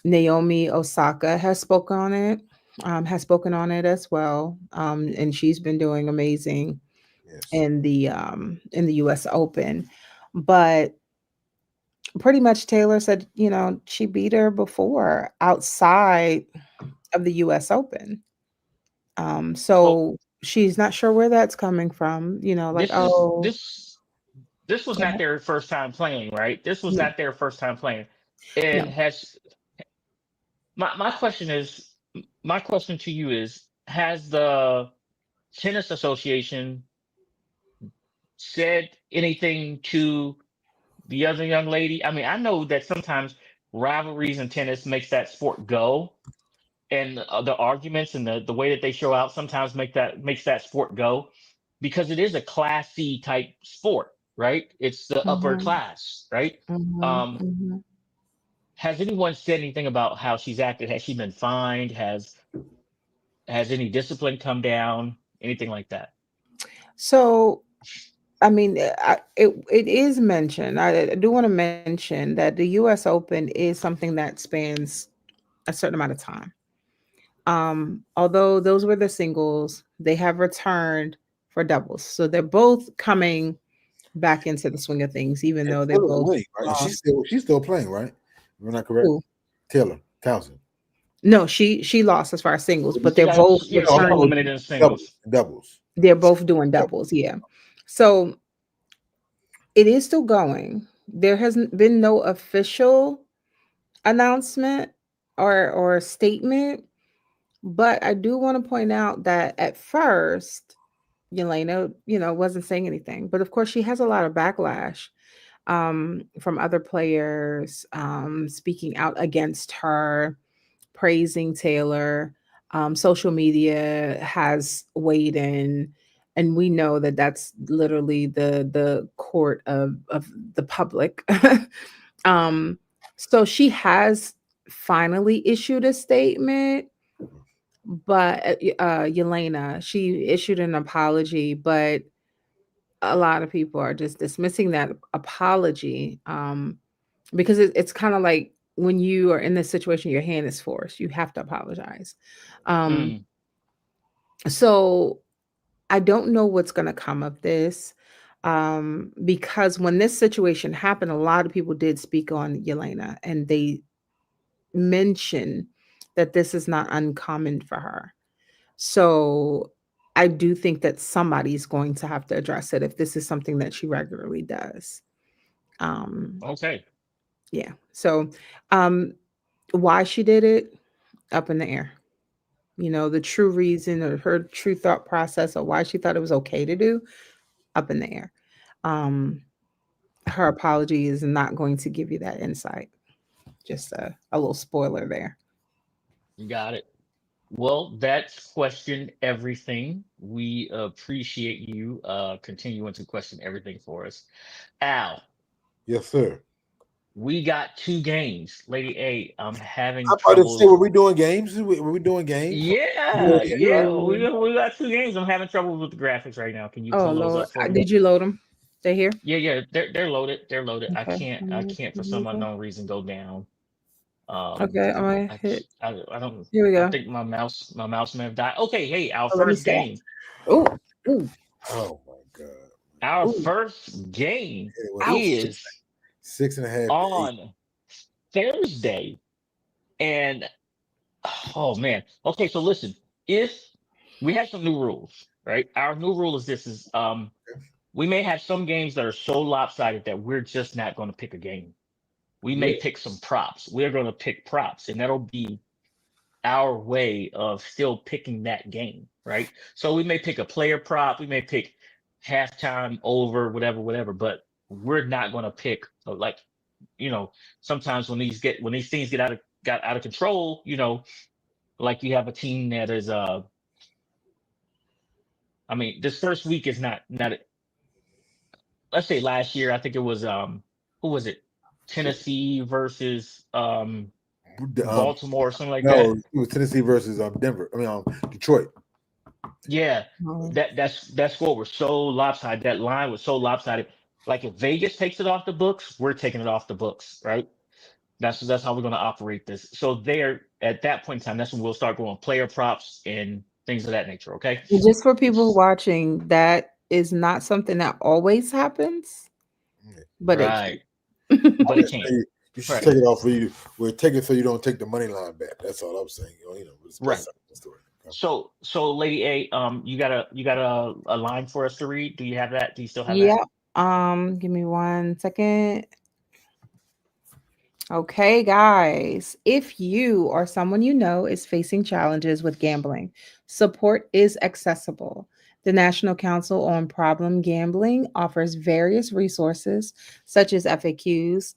Naomi Osaka has spoken on it as well, and she's been doing amazing
Yes.
in the US Open. But pretty much Taylor said, she beat her before outside of the US Open.
Well,
So she's not sure where that's coming from, like,
this is
oh,
this was
go
not
ahead.
their first time playing, right? This was
No,
not their first time playing. And
no.
has my question is my question to you is, has the tennis association said anything to the other young lady? I mean, I know that sometimes rivalries in tennis makes that sport go, and the arguments and the way that they show out sometimes makes that sport go, because it is a class C type sport, right? It's the upper
Mhm,
class, right?
mhm,
Um,
mhm.
has anyone said anything about how she's acted? Has she been fined? Has any discipline come down? Anything like that?
So, I mean, it is mentioned. I do want to mention that the U.S. Open is something that spans a certain amount of time. Although those were the singles, they have returned for doubles. So they're both coming back into the swing of things, even
And
though they're
Taylor's
both
winning, right? And
lost.
she's still playing, right? If I'm not correct.
Who?
Taylor Townsend.
No, she lost as far as singles, but
She
they're
got
both
she got
returning.
eliminated in
Doubles.
singles.
Doubles.
They're both doing doubles, yeah. So it is still going. There hasn't been no official announcement or statement, but I do want to point out that at first, Yelena, wasn't saying anything. But of course, she has a lot of backlash from other players speaking out against her, praising Taylor. Social media has weighed in, and we know that that's literally the court of the public. um, so she has finally issued a statement, but Yelena, she issued an apology, but a lot of people are just dismissing that apology because it's kind of like when you are in this situation, your hand is forced. You have to apologize. Um,
Mm,
so I don't know what's going to come of this because when this situation happened, a lot of people did speak on Yelena and they mentioned that this is not uncommon for her. So I do think that somebody's going to have to address it if this is something that she regularly does. Um,
okay.
yeah. So um, why she did it, up in the air. The true reason or her true thought process or why she thought it was okay to do, up in the air. Um, her apology is not going to give you that insight. Just a little spoiler there.
You got it. Well, that's question everything. We appreciate you continuing to question everything for us. Al,
Yes, sir.
we got two games. Lady A, I'm having
I'm about to say,
trouble.
were we doing games? Were we doing games?
Yeah,
Yeah.
yeah, we got two games. I'm having trouble with the graphics right now. Can you
Oh
pull those
Lord,
up for me?
did you load them? They here?
Yeah, yeah, they're loaded. They're loaded.
Okay.
I can't for some unknown reason go down.
Okay, I'm gonna hit.
I don't.
Here we
I
go.
think my mouse may have died. Okay, hey, our
Oh, let me
first
stop.
game.
Oh, ooh,
Oh my God.
Our
ooh.
first game
It was
Ouch.
is
6.5 to 8.
on Thursday, and oh man. Okay, so listen, if we have some new rules, right? Our new rule is this: is we may have some games that are so lopsided that we're just not going to pick a game. We may
Yeah.
pick some props. We're going to pick props, and that'll be our way of still picking that game, right? So we may pick a player prop, we may pick halftime over, whatever, whatever, but we're not going to pick like, you know, sometimes when these things got out of control, like you have a team that is I mean, this first week is not let's say last year, I think it was who was it? Tennessee versus
Um,
Baltimore or something like
no,
that.
it was Tennessee versus Denver. I mean, Detroit.
Yeah,
Oh.
that score was so lopsided. That line was so lopsided. Like if Vegas takes it off the books, we're taking it off the books, right? That's how we're going to operate this. So there, at that point in time, that's when we'll start going player props and things of that nature. Okay.
And just for people watching, that is not something that always happens,
Yeah.
but it
Right.
can.
But it can't.
You should
Right.
take it off for you. Well, take it so you don't take the money line back. That's all I'm saying. It's
Right.
that's the story.
So Lady A, you got a line for us to read? Do you have that? Do you still have that?
Yeah. Give me 1 second. Okay, guys, if you or someone you know is facing challenges with gambling, support is accessible. The National Council on Problem Gambling offers various resources such as FAQs,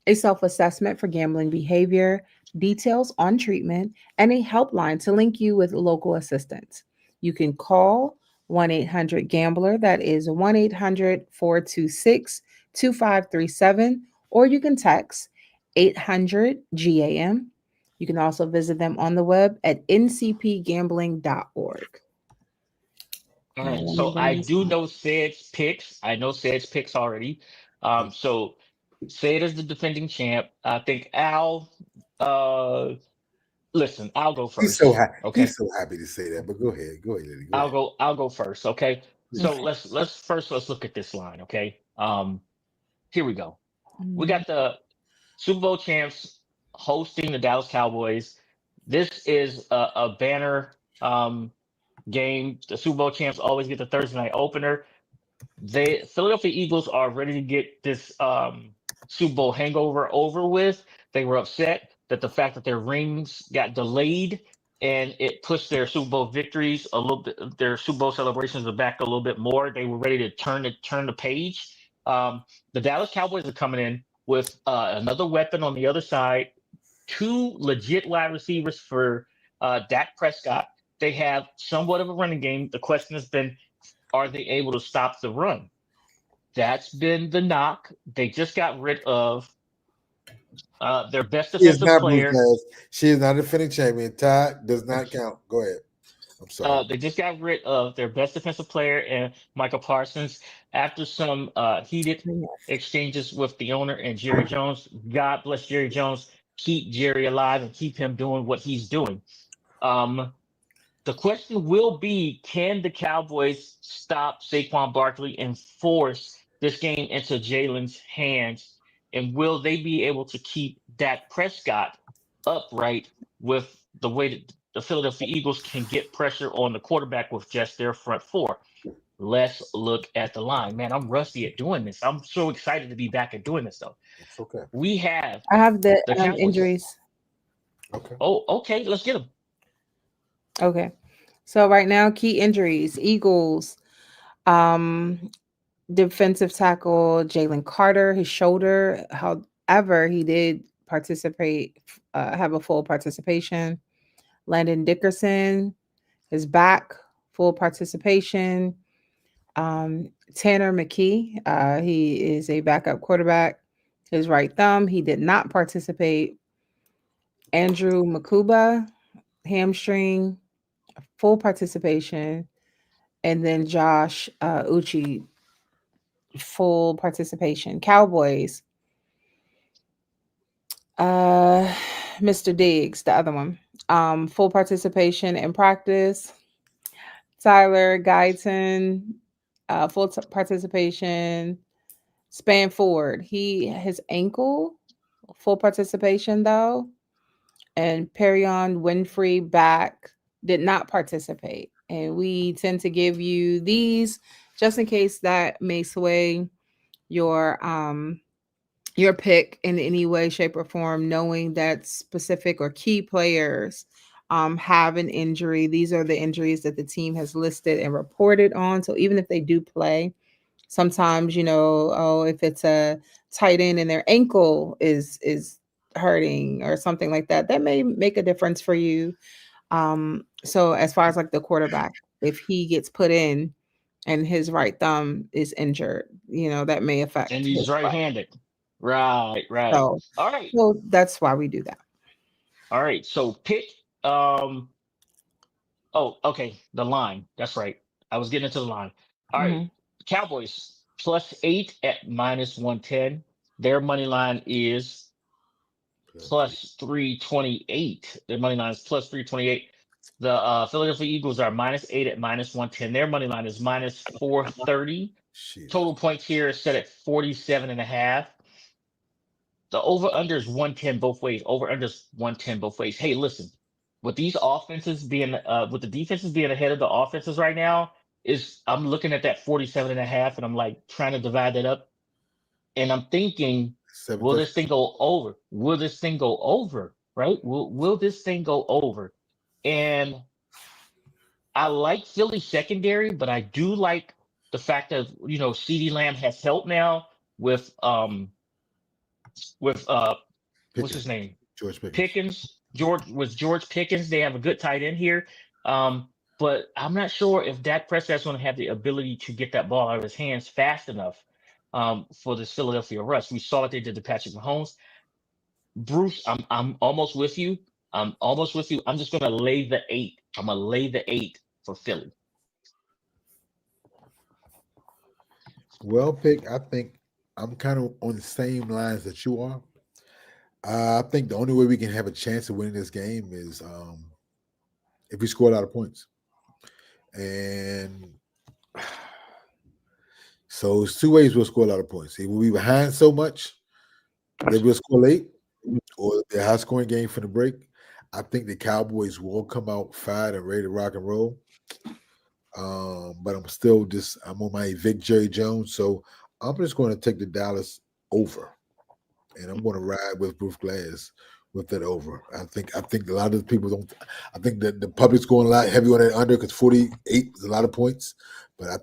a self assessment for gambling behavior, details on treatment, and a helpline to link you with local assistance. You can call 1 800 Gambler, that is 1 800 426 2537, or you can text 800 GAM. You can also visit them on the web at ncpgambling.org.
All
All right,
right.
let me
So
bring
I
this
do
up.
know Sed's picks. I know Sed's picks already. So Sed is the defending champ. I think Al, uh, listen, I'll go
He's
first.
so happy.
Okay.
He's so happy to say that. But go ahead. Go ahead, Lily. Go ahead.
I'll go first. Okay. So
Please.
let's look at this line. Okay. Here we go. We
Mhm.
got the Super Bowl champs hosting the Dallas Cowboys. This is a banner game. The Super Bowl champs always get the Thursday night opener. The Philadelphia Eagles are ready to get this Super Bowl hangover over with. They were upset that the fact that their rings got delayed and it pushed their Super Bowl victories a little bit, their Super Bowl celebrations back a little bit more. They were ready to turn the page. The Dallas Cowboys are coming in with another weapon on the other side, two legit wide receivers for Dak Prescott. They have somewhat of a running game. The question has been, are they able to stop the run? That's been the knock. They just got rid of their best
She is
defensive
not Blue
player.
Jazz. She is not a defending champion. Todd does not count. Go ahead. I'm sorry.
They just got rid of their best defensive player and Michael Parsons after some heated
Yes.
exchanges with the owner and Jerry Jones. God bless Jerry Jones. Keep Jerry alive and keep him doing what he's doing. Um, The question will be, can the Cowboys stop Saquon Barkley and force this game into Jalen's hands? And will they be able to keep Dak Prescott upright with the way that the Philadelphia Eagles can get pressure on the quarterback with just their front four? Let's look at the line. Man, I'm rusty at doing this. I'm so excited to be back at doing this, though.
It's okay.
We have
I have the
the Cowboys.
injuries.
Okay.
Oh, okay. Let's get them.
Okay. So right now, key injuries. Eagles, um, defensive tackle Jalen Carter, his shoulder. However, he did participate, have a full participation. Landon Dickerson, his back, full participation. Tanner McKee, he is a backup quarterback. His right thumb, he did not participate. Andrew Makuba, hamstring, full participation. And then Josh Uchi, full participation. Cowboys, uh, Mr. Diggs, the other one, full participation in practice. Tyler Guyton, full participation. Span Ford, his ankle, full participation though. And Perion Winfrey back did not participate. And we tend to give you these just in case that may sway your pick in any way, shape, or form, knowing that specific or key players have an injury. These are the injuries that the team has listed and reported on. So even if they do play, sometimes, if it's a tight end and their ankle is hurting or something like that, that may make a difference for you. So as far as like the quarterback, if he gets put in and his right thumb is injured, that may affect
And he's
his play.
right-handed. Right, right.
So,
All right.
so that's why we do that.
All right. So pick oh, okay. The line. That's right. I was getting into the line. All right.
Mhm.
Cowboys +8 at -110. Their money line is +328. Their money line is +328. The Philadelphia Eagles are -8 at -110. Their money line is -430.
Shit.
Total points here is set at 47.5. The over-under is 110 both ways. Over-under is 110 both ways. Hey, listen, with these offenses being with the defenses being ahead of the offenses right now, is I'm looking at that 47.5 and I'm like trying to divide that up. And I'm thinking,
7
will this
touchdowns.
thing go over? Will this thing go over? Right? Will this thing go over? And I like Philly secondary, but I do like the fact that CeeDee Lamb has help now with what's his
Pickens.
name?
George Pickens.
George Pickens. They have a good tight end here. But I'm not sure if Dak Prescott's going to have the ability to get that ball out of his hands fast enough for this Philadelphia rush. We saw what they did to Patrick Mahomes. Bruce, I'm almost with you. I'm almost with you. I'm just going to lay the 8. I'm going to lay the 8 for Philly.
Well, Pick, I think I'm kind of on the same lines that you are. I think the only way we can have a chance of winning this game is if we score a lot of points. And so it's two ways we'll score a lot of points. Either we'll be behind so much that we'll score late, or the high scoring game for the break. I think the Cowboys will come out fired and ready to rock and roll. But I'm on my Vic Jerry Jones, so I'm just going to take the Dallas over, and I'm going to ride with Bruce Glass with that over. I think a lot of the people don't. I think that the public's going a lot heavy on that under because 48 is a lot of points. But I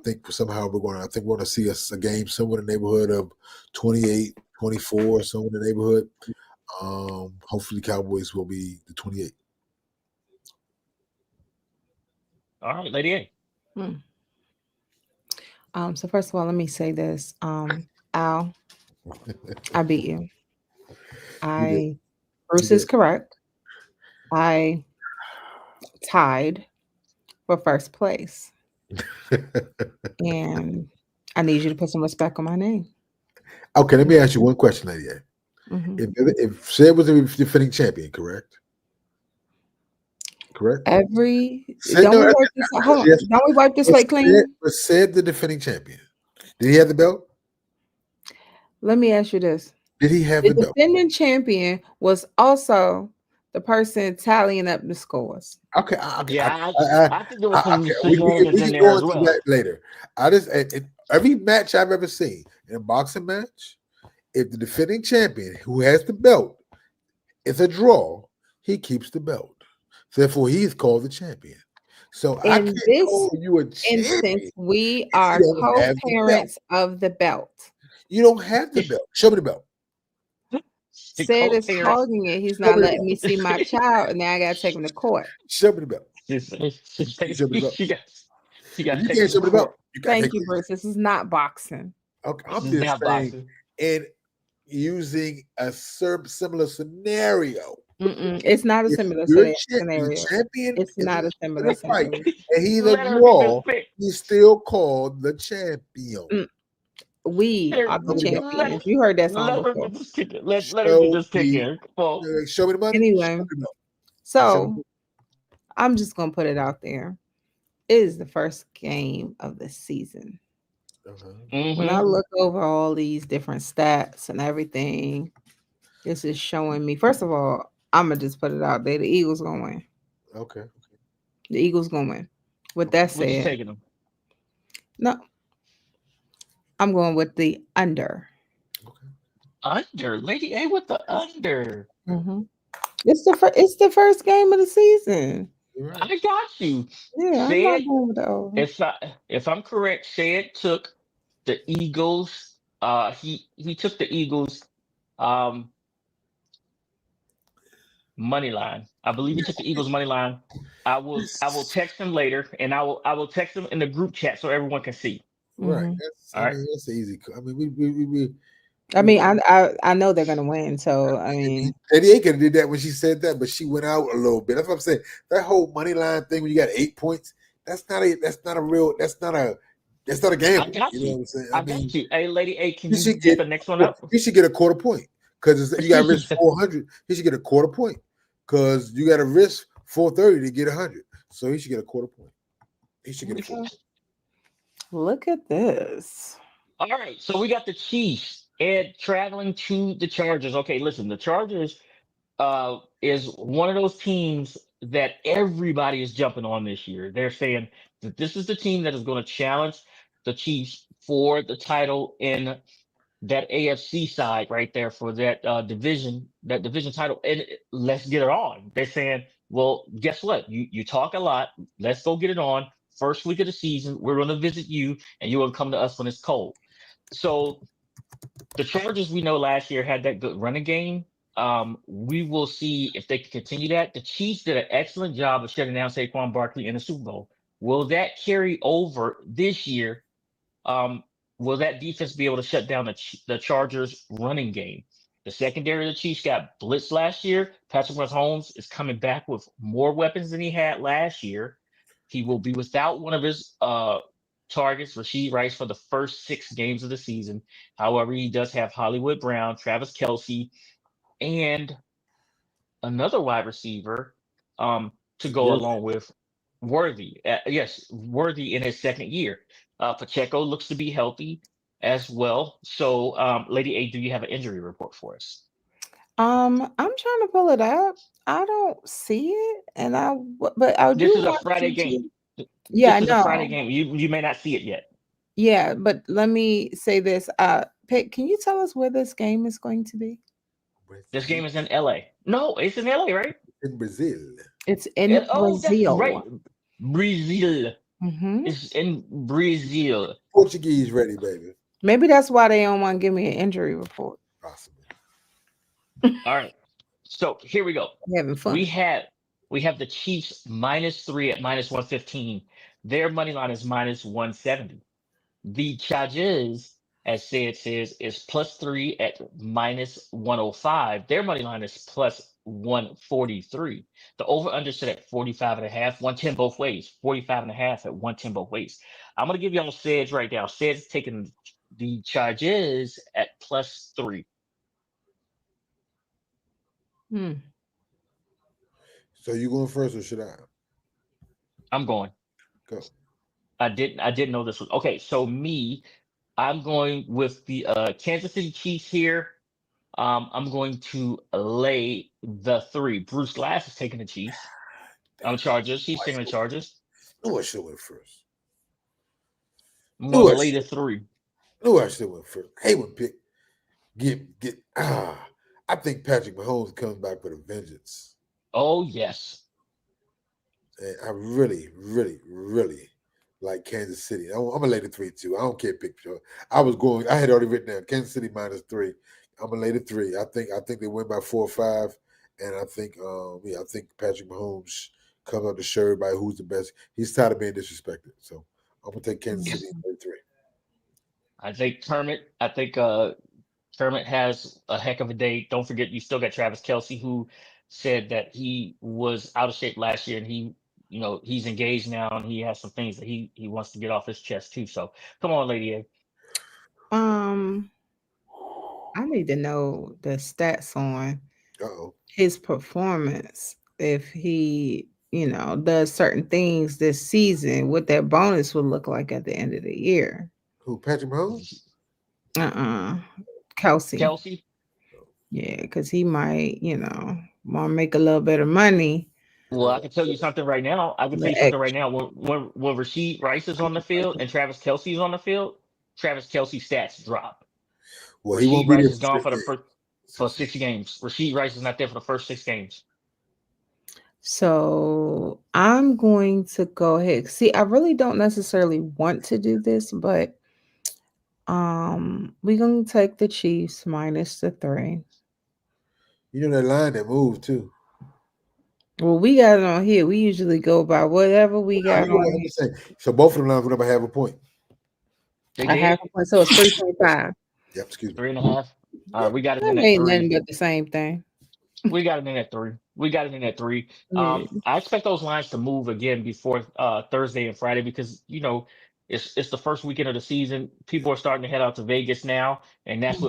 think somehow we're going to see a game somewhere in the neighborhood of 28, 24, somewhere in the neighborhood. Hopefully, Cowboys will be the 28.
All right, Lady A.
So first of all, let me say this. Al, I beat you. Bruce is correct. I tied for first place. And I need you to put some respect on my name.
Okay, let me ask you one question, Lady A. If Sid was the defending champion, correct? Correct.
Don't we wipe this slate clean?
Was Sid the defending champion? Did he have the belt?
Let me ask you this.
Did he have the belt?
The defending champion was also the person tallying up the scores.
Okay.
I think there was some shenanigans in there as well.
Later. Every match I've ever seen in a boxing match, if the defending champion who has the belt is a draw, he keeps the belt. Therefore, he's called the champion. So I can't call you a champion.
Instance, we are co-parents of the belt.
You don't have the belt. Show me the belt.
Sid is holding it. He's not letting me see my child, and now I gotta take him to court.
Show me the belt.
You can't
show me the belt.
Thank you, Bruce. This is not boxing.
Okay, I'm just saying, boxing. And using a similar scenario.
It's not a similar scenario. It's not a similar scenario.
And he's a draw. He's still called the champion.
We are the champions. You heard that song before.
Let her just pick here.
Show me the money.
Anyway, so I'm just gonna put it out there. It is the first game of the season. When I look over all these different stats and everything, this is showing me. First of all, I'm gonna just put it out there. The Eagles gonna win.
Okay.
The Eagles gonna win. With that said,
you taking them?
No. I'm going with the under.
Under, Lady A with the under.
It's the first game of the season.
Right. I got you.
Yeah, I'm not going with the over.
If I'm correct, Shad took the Eagles. He took the Eagles money line. I believe he took the Eagles money line. I will text him later, and I will text him in the group chat so everyone can see.
Right. That's easy. I mean,
I know they're gonna win. So I mean,
Lady A did that when she said that, but she went out a little bit. That's what I'm saying. That whole money line thing when you got 8 points, that's not a gamble.
I got you.
Know what I'm saying?
I got you. Hey, Lady A, can you get the next one up?
He should get a quarter point because you got to risk 400. He should get a quarter point because you got to risk 430 to get 100. So he should get a quarter point. He should get a quarter point.
Look at this.
All right, so we got the Chiefs and traveling to the Chargers. Okay, listen, the Chargers is one of those teams that everybody is jumping on this year. They're saying that this is the team that is going to challenge the Chiefs for the title in that AFC side right there for that division title. And let's get it on. They're saying, well, guess what? You talk a lot. Let's go get it on. First week of the season, we're going to visit you, and you will come to us when it's cold. So the Chargers, we know last year had that good running game. We will see if they can continue that. The Chiefs did an excellent job of shutting down Saquon Barkley in the Super Bowl. Will that carry over this year? Will that defense be able to shut down the Chargers running game? The secondary of the Chiefs got blitzed last year. Patrick Mahomes is coming back with more weapons than he had last year. He will be without one of his targets, Rashid Rice, for the first 6 games of the season. However, he does have Hollywood Brown, Travis Kelce, and another wide receiver to go
Worthy.
along with Worthy. Yes, Worthy in his second year. Pacheco looks to be healthy as well. So, Lady A, do you have an injury report for us?
I'm trying to pull it up. I don't see it, and but I do
This is a
want
Friday
you
game.
to. Yeah, I
This is a Friday
know.
game. You may not see it yet.
Yeah, but let me say this. Pick, can you tell us where this game is going to be?
This game is in LA. No, it's in LA, right?
In Brazil.
It's in
Oh, that's right.
Brazil.
Brazil.
Hmm.
It's in Brazil.
Portuguese ready, baby.
Maybe that's why they don't want to give me an injury report.
Possibly.
All right. So here we go.
I'm having
We
fun.
have we have the Chiefs -3 at -115. Their money line is -170. The Chargers, as Sid says, is +3 at -105. Their money line is +143. The over under set at 45.5, 110 both ways. 45.5 at 110 both ways. I'm gonna give y'all Sid's right now. Sid's taking the Chargers at +3.
Hmm.
So you going first or should I?
I'm going.
Go.
I didn't know this was okay. So I'm going with the Kansas City Chiefs here. I'm going to lay the 3. Bruce Glass is taking the Chiefs. Chargers. He's taking the Chargers.
Knew I should have went first.
I'm
Knew
going
I
to lay
should.
the 3.
Knew I should have went first. Hey, when pick. Get. I think Patrick Mahomes comes back with a vengeance.
Oh yes.
And I really, really, really like Kansas City. I'm gonna lay the 3 too. I don't care pick. I had already written down Kansas City -3. I'm gonna lay the 3. I think they win by 4 or 5, and I think I think Patrick Mahomes comes out to show everybody who's the best. He's tired of being disrespected, so I'm gonna take Kansas City and 3.
I think Kermit has a heck of a day. Don't forget, you still got Travis Kelce, who said that he was out of shape last year, and he's engaged now, and he has some things that he wants to get off his chest too. So come on, Lady A.
Um, I need to know the stats on
Uh-oh.
his performance. If he, does certain things this season, what that bonus would look like at the end of the year.
Who, Patrick Mahomes?
Kelsey.
Kelce.
Yeah, because he might, want to make a little bit of money.
Well, I can tell you something right now. I can tell you something right now. When Rasheed Rice is on the field and Travis Kelce is on the field, Travis Kelce's stats drop.
Well, he won't
Rasheed
be
Rice
there
is gone for 6 games. Rasheed Rice is not there for the first 6 games.
So I'm going to go ahead. See, I really don't necessarily want to do this, but we're gonna take the Chiefs -3.
You know that line that moved too.
Well, we got it on here. We usually go by whatever we got on here.
So both of them lines went up a half a point.
They
A
did.
half a point, so it's 3.5.
Yep, excuse me.
3.5. We got it
That
in at
ain't
3.
nothing but the same thing.
We got it in at 3. We got it in at 3.
Yeah.
I expect those lines to move again before Thursday and Friday because it's the first weekend of the season. People are starting to head out to Vegas now, and that's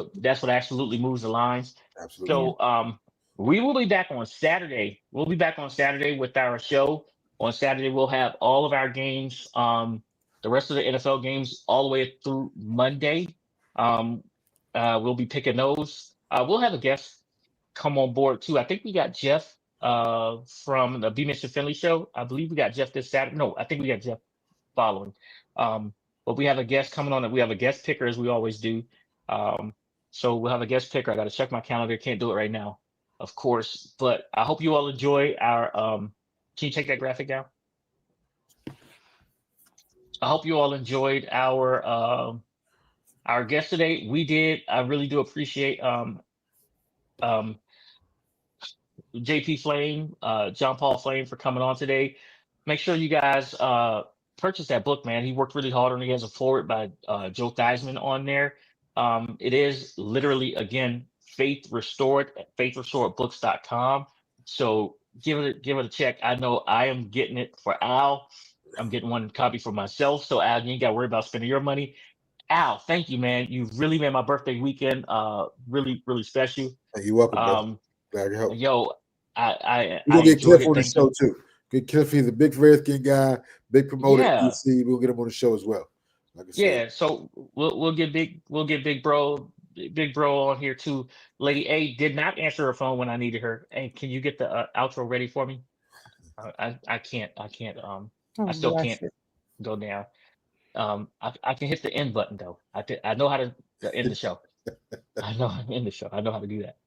what absolutely moves the lines.
Absolutely.
So we will be back on Saturday. We'll be back on Saturday with our show. On Saturday, we'll have all of our games, the rest of the NFL games, all the way through Monday. We'll be picking those. We'll have a guest come on board too. I think we got Jeff from the B Mr. Finley show. I believe we got Jeff this Saturday. No, I think we got Jeff following. But we have a guest coming on. We have a guest picker as we always do. So we'll have a guest picker. I got to check my calendar. Can't do it right now, of course. But I hope you all enjoy our. Can you take that graphic down? I hope you all enjoyed our guest today. We did. I really do appreciate JP Flaim, John Paul Flaim for coming on today. Make sure you guys purchase that book, man. He worked really hard on it. He has a forward by Joe Theismann on there. It is literally, again, Faith Restored at faithrestoredbooks.com. So give it a check. I know I am getting it for Al. I'm getting one copy for myself. So Al, you ain't got to worry about spending your money. Al, thank you, man. You really made my birthday weekend really, really special.
Hey, you're welcome, brother.
Um,
Glad to help.
yo, I
We're gonna get
enjoyed
Cliff
it.
on the
Thank
show
you.
too. Get Cliff, he's a big Redskin guy, big promoter at
Yeah,
DC. We'll get him on the show as well. Like I said,
yeah. So we'll get big bro on here too. Lady A did not answer her phone when I needed her. Hey, can you get the outro ready for me? I can't
Oh,
I still
bless
can't
it.
go down. I can hit the end button though. I know how to end the show. I know how to end the show. I know how to do that.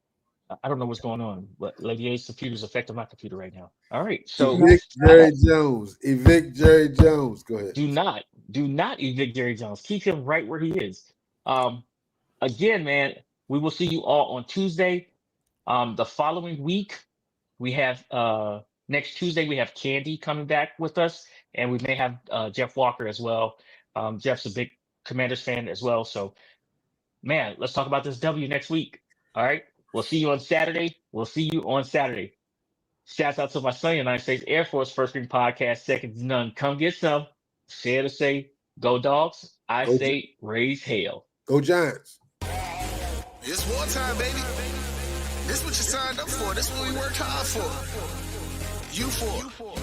I don't know what's going on, but Lady A's computer is affecting my computer right now. All right, so
evict
I
Jerry Jones. Evict Jerry Jones. Go ahead.
do not evict Jerry Jones. Keep him right where he is. Um, again, man, we will see you all on Tuesday. The following week we have next Tuesday we have Candy coming back with us, and we may have Jeff Walker as well. Jeff's a big Commanders fan as well, so man, let's talk about this W next week. All right, we'll see you on Saturday. We'll see you on Saturday. Shouts out to my son, United States Air Force First Ring Podcast, second to none. Come get some. Fair to say, go dogs. I
Go,
say, raise hell.
go Giants.
It's wartime, baby. This what you signed up for. This what we worked hard for. You for.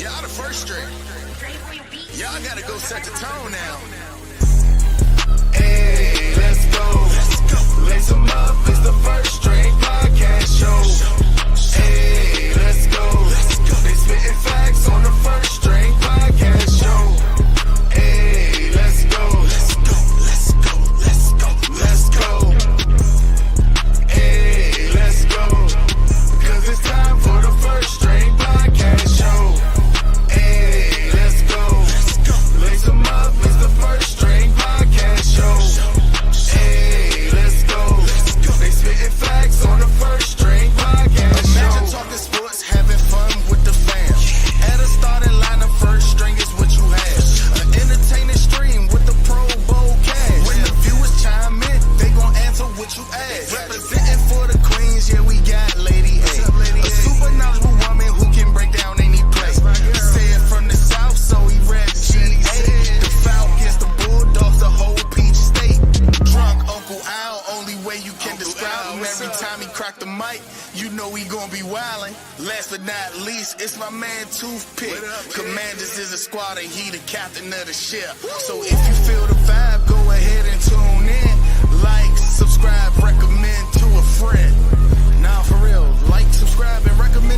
Y'all the first string. Y'all gotta go set the tone now. Hey, let's go. Lace 'em up. It's the First String Podcast Show. Hey, let's go. They spitting facts on the First String Podcast Show. Hey, let's go. Let's go. Hey, let's go. Cause it's time for the First String Podcast Show. Hey, let's go. Lace 'em up. It's the First String Podcast Show. Hey, let's go. They spitting facts on the First String Podcast Show. Imagine talking sports, having fun with the fam. At a starting line, the first string is what you have. An entertaining stream with the Pro Bowl cash. When the viewers chime in, they gon' answer what you ask. Representing for the Queens, yeah, we got Lady A. A super knowledgeable woman who can break down any play. Said from the South, so he read GA. The Falcons, the Bulldogs, the whole Peach State. Drunk Uncle Al, only way you can describe him. Every time he crack the mic, you know he gon' be wildin'. Last but not least, it's my man Toothpick. Commanders is a squad and he the captain of the ship. So if you feel the vibe, go ahead and tune in. Like, subscribe, recommend to a friend. Now for real, like, subscribe, and recommend